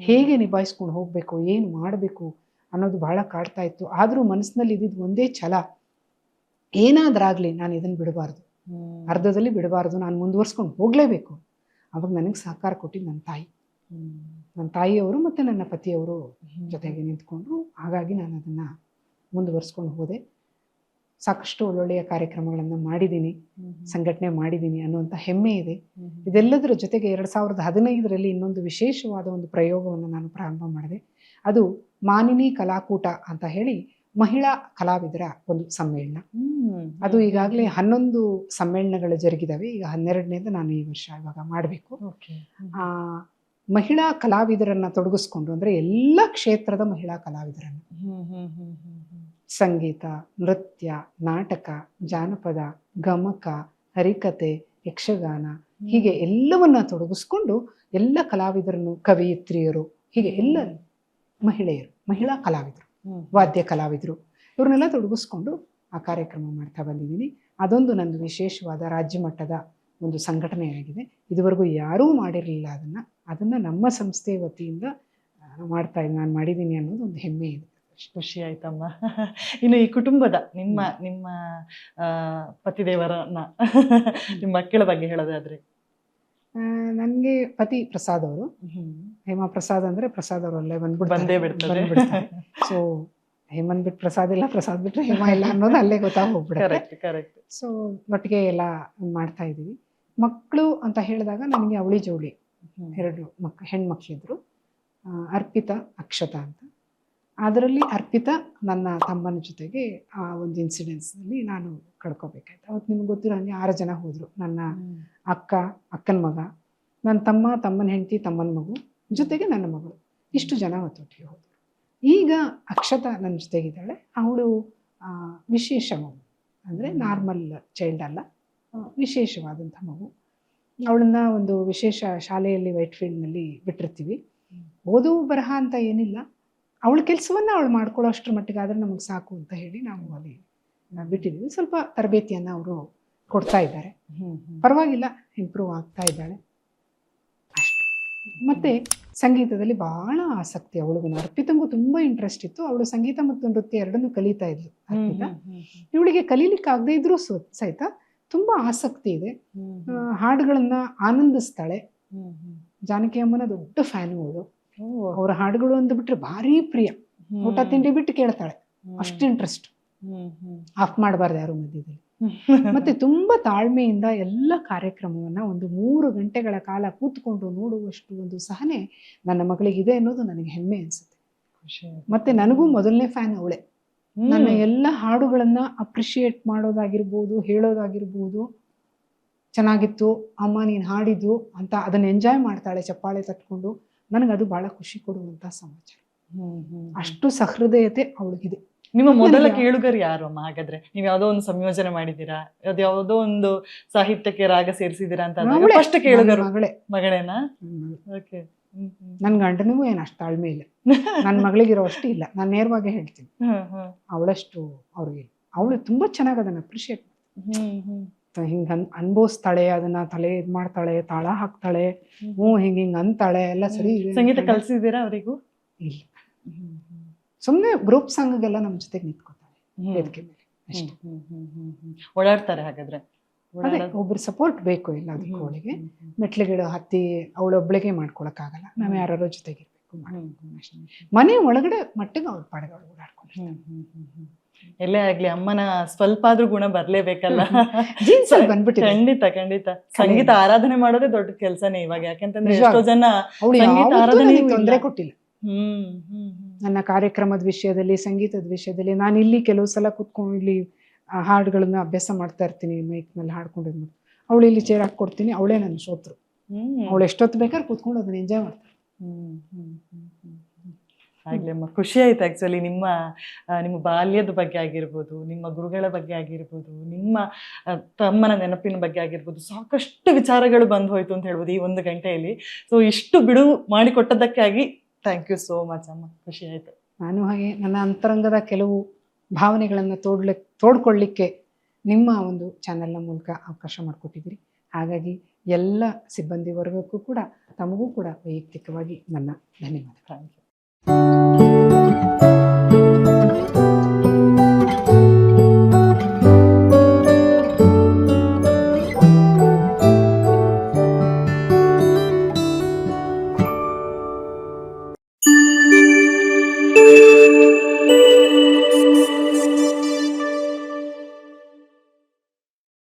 ಹೇಗೆ ನಿಭಾಯಿಸ್ಕೊಂಡು ಹೋಗಬೇಕು, ಏನು ಮಾಡಬೇಕು ಅನ್ನೋದು ಬಹಳ ಕಾಡ್ತಾ ಇತ್ತು. ಆದರೂ ಮನಸ್ಸಿನಲ್ಲಿ ಇದ್ದಿದ್ದು ಒಂದೇ ಛಲ, ಏನಾದ್ರಾಗಲಿ ನಾನು ಇದನ್ನು ಬಿಡಬಾರ್ದು, ಅರ್ಧದಲ್ಲಿ ಬಿಡಬಾರ್ದು, ನಾನು ಮುಂದುವರ್ಸ್ಕೊಂಡು ಹೋಗಲೇಬೇಕು. ಅವಾಗ ನನಗೆ ಸಹಕಾರ ಕೊಟ್ಟಿದ್ದು ನನ್ನ ತಾಯಿಯವರು ಮತ್ತು ನನ್ನ ಪತಿಯವರು ಜೊತೆಗೆ ನಿಂತ್ಕೊಂಡ್ರು. ಹಾಗಾಗಿ ನಾನು ಅದನ್ನು ಮುಂದುವರ್ಸ್ಕೊಂಡು ಹೋದೆ. ಸಾಕಷ್ಟು ಒಳ್ಳೊಳ್ಳೆಯ ಕಾರ್ಯಕ್ರಮಗಳನ್ನು ಮಾಡಿದ್ದೀನಿ, ಸಂಘಟನೆ ಮಾಡಿದ್ದೀನಿ ಅನ್ನುವಂಥ ಹೆಮ್ಮೆ ಇದೆ. ಇದೆಲ್ಲದರ ಜೊತೆಗೆ 2015ರಲ್ಲಿ ಇನ್ನೊಂದು ವಿಶೇಷವಾದ ಒಂದು ಪ್ರಯೋಗವನ್ನು ನಾನು ಪ್ರಾರಂಭ ಮಾಡಿದೆ. ಅದು ಮಾನಿನಿ ಕಲಾಕೂಟ ಅಂತ ಹೇಳಿ ಮಹಿಳಾ ಕಲಾವಿದರ ಒಂದು ಸಮ್ಮೇಳನ. ಅದು ಈಗಾಗಲೇ 11 ಸಮ್ಮೇಳನಗಳು ಜರುಗಿದಾವೆ. ಈಗ 12ನೇದು ನಾನು ಈ ವರ್ಷ ಇವಾಗ ಮಾಡಬೇಕು. ಮಹಿಳಾ ಕಲಾವಿದರನ್ನ ತೊಡಗಿಸ್ಕೊಂಡು, ಅಂದರೆ ಎಲ್ಲ ಕ್ಷೇತ್ರದ ಮಹಿಳಾ ಕಲಾವಿದರನ್ನು, ಸಂಗೀತ, ನೃತ್ಯ, ನಾಟಕ, ಜಾನಪದ, ಗಮಕ, ಹರಿಕತೆ, ಯಕ್ಷಗಾನ, ಹೀಗೆ ಎಲ್ಲವನ್ನ ತೊಡಗಿಸ್ಕೊಂಡು ಎಲ್ಲ ಕಲಾವಿದರನ್ನು, ಕವಯಿತ್ರಿಯರು, ಹೀಗೆ ಎಲ್ಲ ಮಹಿಳೆಯರು, ಮಹಿಳಾ ಕಲಾವಿದರು, ವಾದ್ಯ ಕಲಾವಿದರು, ಇವ್ರನ್ನೆಲ್ಲ ತೊಡಗಿಸ್ಕೊಂಡು ಆ ಕಾರ್ಯಕ್ರಮ ಮಾಡ್ತಾ ಬಂದಿದ್ದೀನಿ. ಅದೊಂದು ನಂದು ವಿಶೇಷವಾದ ರಾಜ್ಯ ಮಟ್ಟದ ಒಂದು ಸಂಘಟನೆಯಾಗಿದೆ. ಇದುವರೆಗೂ ಯಾರೂ ಮಾಡಿರಲಿಲ್ಲ ಅದನ್ನು ನಮ್ಮ ಸಂಸ್ಥೆ ವತಿಯಿಂದ ನಾನು ಮಾಡಿದ್ದೀನಿ ಅನ್ನೋದು ಒಂದು ಹೆಮ್ಮೆ ಇದೆ. ಖುಷಿ ಆಯ್ತಮ್ಮ. ಇನ್ನು ಈ ಕುಟುಂಬದ ನಿಮ್ಮ ಪತಿದೇವರನ್ನ, ನಿಮ್ಮ ಮಕ್ಕಳ ಬಗ್ಗೆ ಹೇಳೋದಾದ್ರೆ? ನನಗೆ ಪತಿ ಪ್ರಸಾದ್ ಅವರು. ಹೇಮಾ ಪ್ರಸಾದ್ ಅಂದರೆ ಪ್ರಸಾದ್ ಅವರು ಅಲ್ಲೇ ಬಂದೇ ಬಿಡ್ತಾರೆ. ಸೊ ಹೇಮನ್ ಬಿಟ್ಟು ಪ್ರಸಾದ್ ಇಲ್ಲ, ಪ್ರಸಾದ್ ಬಿಟ್ಟರೆ ಹೇಮಾ ಇಲ್ಲ ಅನ್ನೋದು ಅಲ್ಲೇ ಗೊತ್ತಾಗ್ಬಿಡುತ್ತೆ. ಸೊ ಒಟ್ಟಿಗೆ ಎಲ್ಲ ಮಾಡ್ತಾ ಇದ್ದೀವಿ. ಮಕ್ಕಳು ಅಂತ ಹೇಳಿದಾಗ ನನಗೆ ಅವಳಿ ಜೋಳಿ 2 ಹೆಣ್ಮಕ್ಳಿದ್ರು, ಅರ್ಪಿತಾ, ಅಕ್ಷತಾ ಅಂತ. ಅದರಲ್ಲಿ ಅರ್ಪಿತಾ ನನ್ನ ತಮ್ಮನ ಜೊತೆಗೆ ಆ ಒಂದು ಇನ್ಸಿಡೆನ್ಸ್ನಲ್ಲಿ ನಾನು ಕಳ್ಕೊಬೇಕಾಯ್ತು. ಅವತ್ತು ನಿಮ್ಗೆ ಗೊತ್ತಿರೋ ಹಂಗೆ 6 ಜನ ಹೋದರು. ನನ್ನ ಅಕ್ಕನ ಮಗ, ನನ್ನ ತಮ್ಮನ ಹೆಂಡತಿ, ತಮ್ಮನ ಮಗು, ಜೊತೆಗೆ ನನ್ನ ಮಗಳು, ಇಷ್ಟು ಜನ ಒತ್ತೊಟ್ಟಿಗೆ ಹೋದರು. ಈಗ ಅಕ್ಷತಾ ನನ್ನ ಜೊತೆಗಿದ್ದಾಳೆ. ಅವಳು ವಿಶೇಷ ಮಗು, ಅಂದರೆ ನಾರ್ಮಲ್ ಚೈಲ್ಡ್ ಅಲ್ಲ, ವಿಶೇಷವಾದಂಥ ಮಗು. ಅವಳನ್ನ ಒಂದು ವಿಶೇಷ ಶಾಲೆಯಲ್ಲಿ ವೈಟ್ಫೀಲ್ಡ್ನಲ್ಲಿ ಬಿಟ್ಟಿರ್ತೀವಿ. ಓದು ಬರಹ ಅಂತ ಏನಿಲ್ಲ, ಅವಳ ಕೆಲಸವನ್ನು ಅವಳು ಮಾಡ್ಕೊಳ್ಳೋ ಅಷ್ಟರ ಮಟ್ಟಿಗೆ ಆದರೆ ನಮಗೆ ಸಾಕು ಅಂತ ಹೇಳಿ ನಾವು ಅಲ್ಲಿ ಬಿಟ್ಟಿದ್ದೀವಿ. ಸ್ವಲ್ಪ ತರಬೇತಿಯನ್ನು ಅವರು ಕೊಡ್ತಾ ಇದ್ದಾರೆ, ಪರವಾಗಿಲ್ಲ, ಇಂಪ್ರೂವ್ ಆಗ್ತಾ ಇದ್ದಾಳೆ ಅಷ್ಟೆ. ಮತ್ತು ಸಂಗೀತದಲ್ಲಿ ಬಹಳ ಆಸಕ್ತಿ ಅವಳಿಗೂ. ಅರ್ಪಿತಂಗೂ ತುಂಬ ಇಂಟ್ರೆಸ್ಟ್ ಇತ್ತು. ಅವಳು ಸಂಗೀತ ಮತ್ತು ನೃತ್ಯ ಎರಡನ್ನೂ ಕಲಿತಾ ಇದ್ಲು ಅರ್ಪಿತಾ. ಇವಳಿಗೆ ಕಲೀಲಿಕ್ಕೆ ಆಗದೆ ಇದ್ರೂ ಸಹಿತ ತುಂಬ ಆಸಕ್ತಿ ಇದೆ. ಹಾಡುಗಳನ್ನ ಆನಂದಿಸ್ತಾಳೆ. ಜಾನಕಿ ಅಮ್ಮನ ದೊಡ್ಡ ಫ್ಯಾನು ಅವಳು. ಅವರ ಹಾಡುಗಳು ಅಂದ್ಬಿಟ್ರೆ ಭಾರಿ ಪ್ರಿಯ. ಊಟ ತಿಂಡಿ ಬಿಟ್ಟು ಕೇಳ್ತಾಳೆ, ಅಷ್ಟು ಇಂಟ್ರೆಸ್ಟ್. ಆಫ್ ಮಾಡಬಾರ್ದು ಯಾರು ಮಧ್ಯದಲ್ಲಿ. ಮತ್ತೆ ತುಂಬಾ ತಾಳ್ಮೆಯಿಂದ ಎಲ್ಲ ಕಾರ್ಯಕ್ರಮವನ್ನ ಒಂದು 3 ಗಂಟೆಗಳ ಕಾಲ ಕೂತ್ಕೊಂಡು ನೋಡುವಷ್ಟು ಒಂದು ಸಹನೆ ನನ್ನ ಮಗಳಿಗಿದೆ ಅನ್ನೋದು ನನಗೆ ಹೆಮ್ಮೆ ಅನ್ಸುತ್ತೆ. ಮತ್ತೆ ನನಗೂ ಮೊದಲನೇ ಫ್ಯಾನ್ ಅವಳೆ. ನನ್ನ ಎಲ್ಲ ಹಾಡುಗಳನ್ನ ಅಪ್ರಿಶಿಯೇಟ್ ಮಾಡೋದಾಗಿರ್ಬೋದು, ಹೇಳೋದಾಗಿರ್ಬೋದು, ಚೆನ್ನಾಗಿತ್ತು ಅಮ್ಮ ನೀನು ಹಾಡಿದ್ದು ಅಂತ ಅದನ್ನ ಎಂಜಾಯ್ ಮಾಡ್ತಾಳೆ ಚಪ್ಪಾಳೆ ತಟ್ಕೊಂಡು. ನನಗದು ಬಹಳ ಖುಷಿ ಕೊಡುವಂತ ಸಮಾಚಾರ. ಅಷ್ಟು ಸಹೃದಯತೆ ಅವಳಿಗಿದೆ. ನಿಮ್ಮ ಮೊದಲ ನನಗೆ- ಕೇಳುಗರು ಯಾರು ಅಮ್ಮ? ಹಾಗಾದ್ರೆ ನೀವ್ ಯಾವ್ದೋ ಒಂದು ಸಂಯೋಜನೆ ಮಾಡಿದೀರಾ, ಅದ್ ಯಾವ್ದೋ ಒಂದು ಸಾಹಿತ್ಯಕ್ಕೆ ರಾಗ ಸೇರಿಸಿದೀರಾ ಅಂತ ಅವಳೇ, ಫಸ್ಟ್ ಕೇಳುಗರು ನನ್ ಮಗಳೇ. ಮಗಳೇನಾ? ನನ್ ಮಗಳು. ಓಕೆ. ನನ್ ಗಂಡನಿಗೂ ಏನು ಅಷ್ಟು ತಾಳ್ಮೆ ಇಲ್ಲ, ನನ್ನ ಮಗಳಿಗಿರೋ ಅಷ್ಟು ಇಲ್ಲ. ನಾನು ನೇರವಾಗಿ ಹೇಳ್ತೀನಿ, ಅವಳಷ್ಟು ಅವ್ರಿಗೆ. ಅವಳು ತುಂಬಾ ಚೆನ್ನಾಗಿ ಅದನ್ನ ಅಪ್ರಿಷಿಯೇಟ್ ಹಿಂಗ ಅನ್ಭವಿಸ್ತಾಳೆ, ಅದನ್ನ ತಲೆ ಇದ್ ಮಾಡ್ತಾಳೆ, ತಾಳ ಹಾಕ್ತಾಳೆ, ಹಿಂಗ್ ಅಂತಾಳೆ, ಎಲ್ಲ ಸರಿ ಇದೆ ಸಂಗೀತ ಅಂತ. ಕಲ್ಸಿದ್ದೀರಾ ಅವರಿಗೂ? ಇಲ್ಲ, ಸುಮ್ನೆ ಗ್ರೂಪ್ ಸಾಂಗ್ಗೆಲ್ಲ ನಮ್ ಜೊತೆಗೆ ನಿಂತ್ಕೊತಾಳೆ ವೇದಿಕೆ ಮೇಲೆ ಅಷ್ಟೇ. ಓಡಾಡ್ತಾರೆ ಹಾಗಾದ್ರೆ? ಅದೇ ಒಬ್ರು ಸಪೋರ್ಟ್ ಬೇಕು ಇಲ್ಲ ಅದಕ್ಕೆ. ಅವಳಿಗೆ ಮೆಟ್ಲುಗಿಡ ಹತ್ತಿ ಅವಳೊಬ್ಳಿಗೆ ಮಾಡ್ಕೊಳಕ್ ಆಗಲ್ಲ, ನಾವ್ ಯಾರೋ ಜೊತೆಗಿರ್ಬೇಕು. ಮನೆ ಒಳಗಡೆ ಮಟ್ಟಿಗೆ ಅವ್ಳ ಪಾಡಿಗೆ ಅವಳು ಓಡಾಡ್ಕೊಂಡು ಎಲ್ಲೇ ಆಗ್ಲಿ ಅಮ್ಮನ ಸ್ವಲ್ಪ ಆದ್ರೂ ಗುಣ ಬರ್ಲೇಬೇಕಲ್ಲ. ಜೀನ್ಸ್ ಅಲ್ಲಿ ಬಂದ್ಬಿಟ್ಟಿದೆ. ಖಂಡಿತ ಖಂಡಿತ. ಸಂಗೀತ ಆರಾಧನೆ ಮಾಡೋದೇ ದೊಡ್ಡ ಕೆಲ್ಸನೇ ಇವಾಗ. ಯಾಕೆಂತಂದ್ರೆ ನಿಜವಾಗ್ಲೂ. ಎಷ್ಟೋ ಜನ ಅವಳು ಸಂಗೀತ ಯಾವತ್ತೂ ಆರಾಧನೆ ನನಗೆ ತೊಂದರೆ ಕೊಟ್ಟಿಲ್ಲ. ಹ್ಮ್ ಹ್ಮ್ ನನ್ನ ಕಾರ್ಯಕ್ರಮದ ವಿಷಯದಲ್ಲಿ, ಸಂಗೀತದ ವಿಷಯದಲ್ಲಿ. ನಾನು ಇಲ್ಲಿ ಕೆಲವು ಸಲ ಕುತ್ಕೊಂಡು ಇಲ್ಲಿ ಹಾಡುಗಳನ್ನ ಅಭ್ಯಾಸ ಮಾಡ್ತಾ ಇರ್ತೀನಿ, ಮೈಕ್ ನಲ್ಲಿ ಹಾಡ್ಕೊಂಡಿದ್ದು. ಅವಳು ಇಲ್ಲಿ ಚೇರ್ ಹಾಕೊಡ್ತೀನಿ, ಅವಳೇ ನನ್ನ ಶ್ರೋತೃ. ಅವಳು ಎಷ್ಟೊತ್ತು ಬೇಕಾದ್ರೆ ಕೂತ್ಕೊಂಡು ಅದನ್ನ ಎಂಜಾಯ್ ಮಾಡ್ತಾಳೆ. ಆಗ್ಲಿ ಅಮ್ಮ, ಖುಷಿ ಆಯ್ತು ಆಕ್ಚುಲಿ. ನಿಮ್ಮ ಬಾಲ್ಯದ ಬಗ್ಗೆ ಆಗಿರ್ಬೋದು, ನಿಮ್ಮ ಗುರುಗಳ ಬಗ್ಗೆ ಆಗಿರ್ಬೋದು, ನಿಮ್ಮ ತಮ್ಮನ ನೆನಪಿನ ಬಗ್ಗೆ ಆಗಿರ್ಬೋದು, ಸಾಕಷ್ಟು ವಿಚಾರಗಳು ಬಂದು ಹೋಯ್ತು ಅಂತ ಹೇಳ್ಬೋದು ಈ 1 ಗಂಟೆಯಲ್ಲಿ. ಸೊ ಇಷ್ಟು ಬಿಡುವು ಮಾಡಿಕೊಟ್ಟದಕ್ಕಾಗಿ ಥ್ಯಾಂಕ್ ಯು ಸೋ ಮಚ್ ಅಮ್ಮ, ಖುಷಿ ಆಯ್ತು. ನಾನು ಹಾಗೆ ನನ್ನ ಅಂತರಂಗದ ಕೆಲವು ಭಾವನೆಗಳನ್ನು ತೋಡ್ಕೊಳ್ಳಿಕ್ಕೆ ನಿಮ್ಮ ಒಂದು ಚಾನೆಲ್ನ ಮೂಲಕ ಅವಕಾಶ ಮಾಡಿಕೊಟ್ಟಿದ್ದೀರಿ. ಹಾಗಾಗಿ ಎಲ್ಲ ಸಿಬ್ಬಂದಿ ವರ್ಗಕ್ಕೂ ಕೂಡ, ತಮಗೂ ಕೂಡ ವೈಯಕ್ತಿಕವಾಗಿ ನನ್ನ ಧನ್ಯವಾದ. Thank you.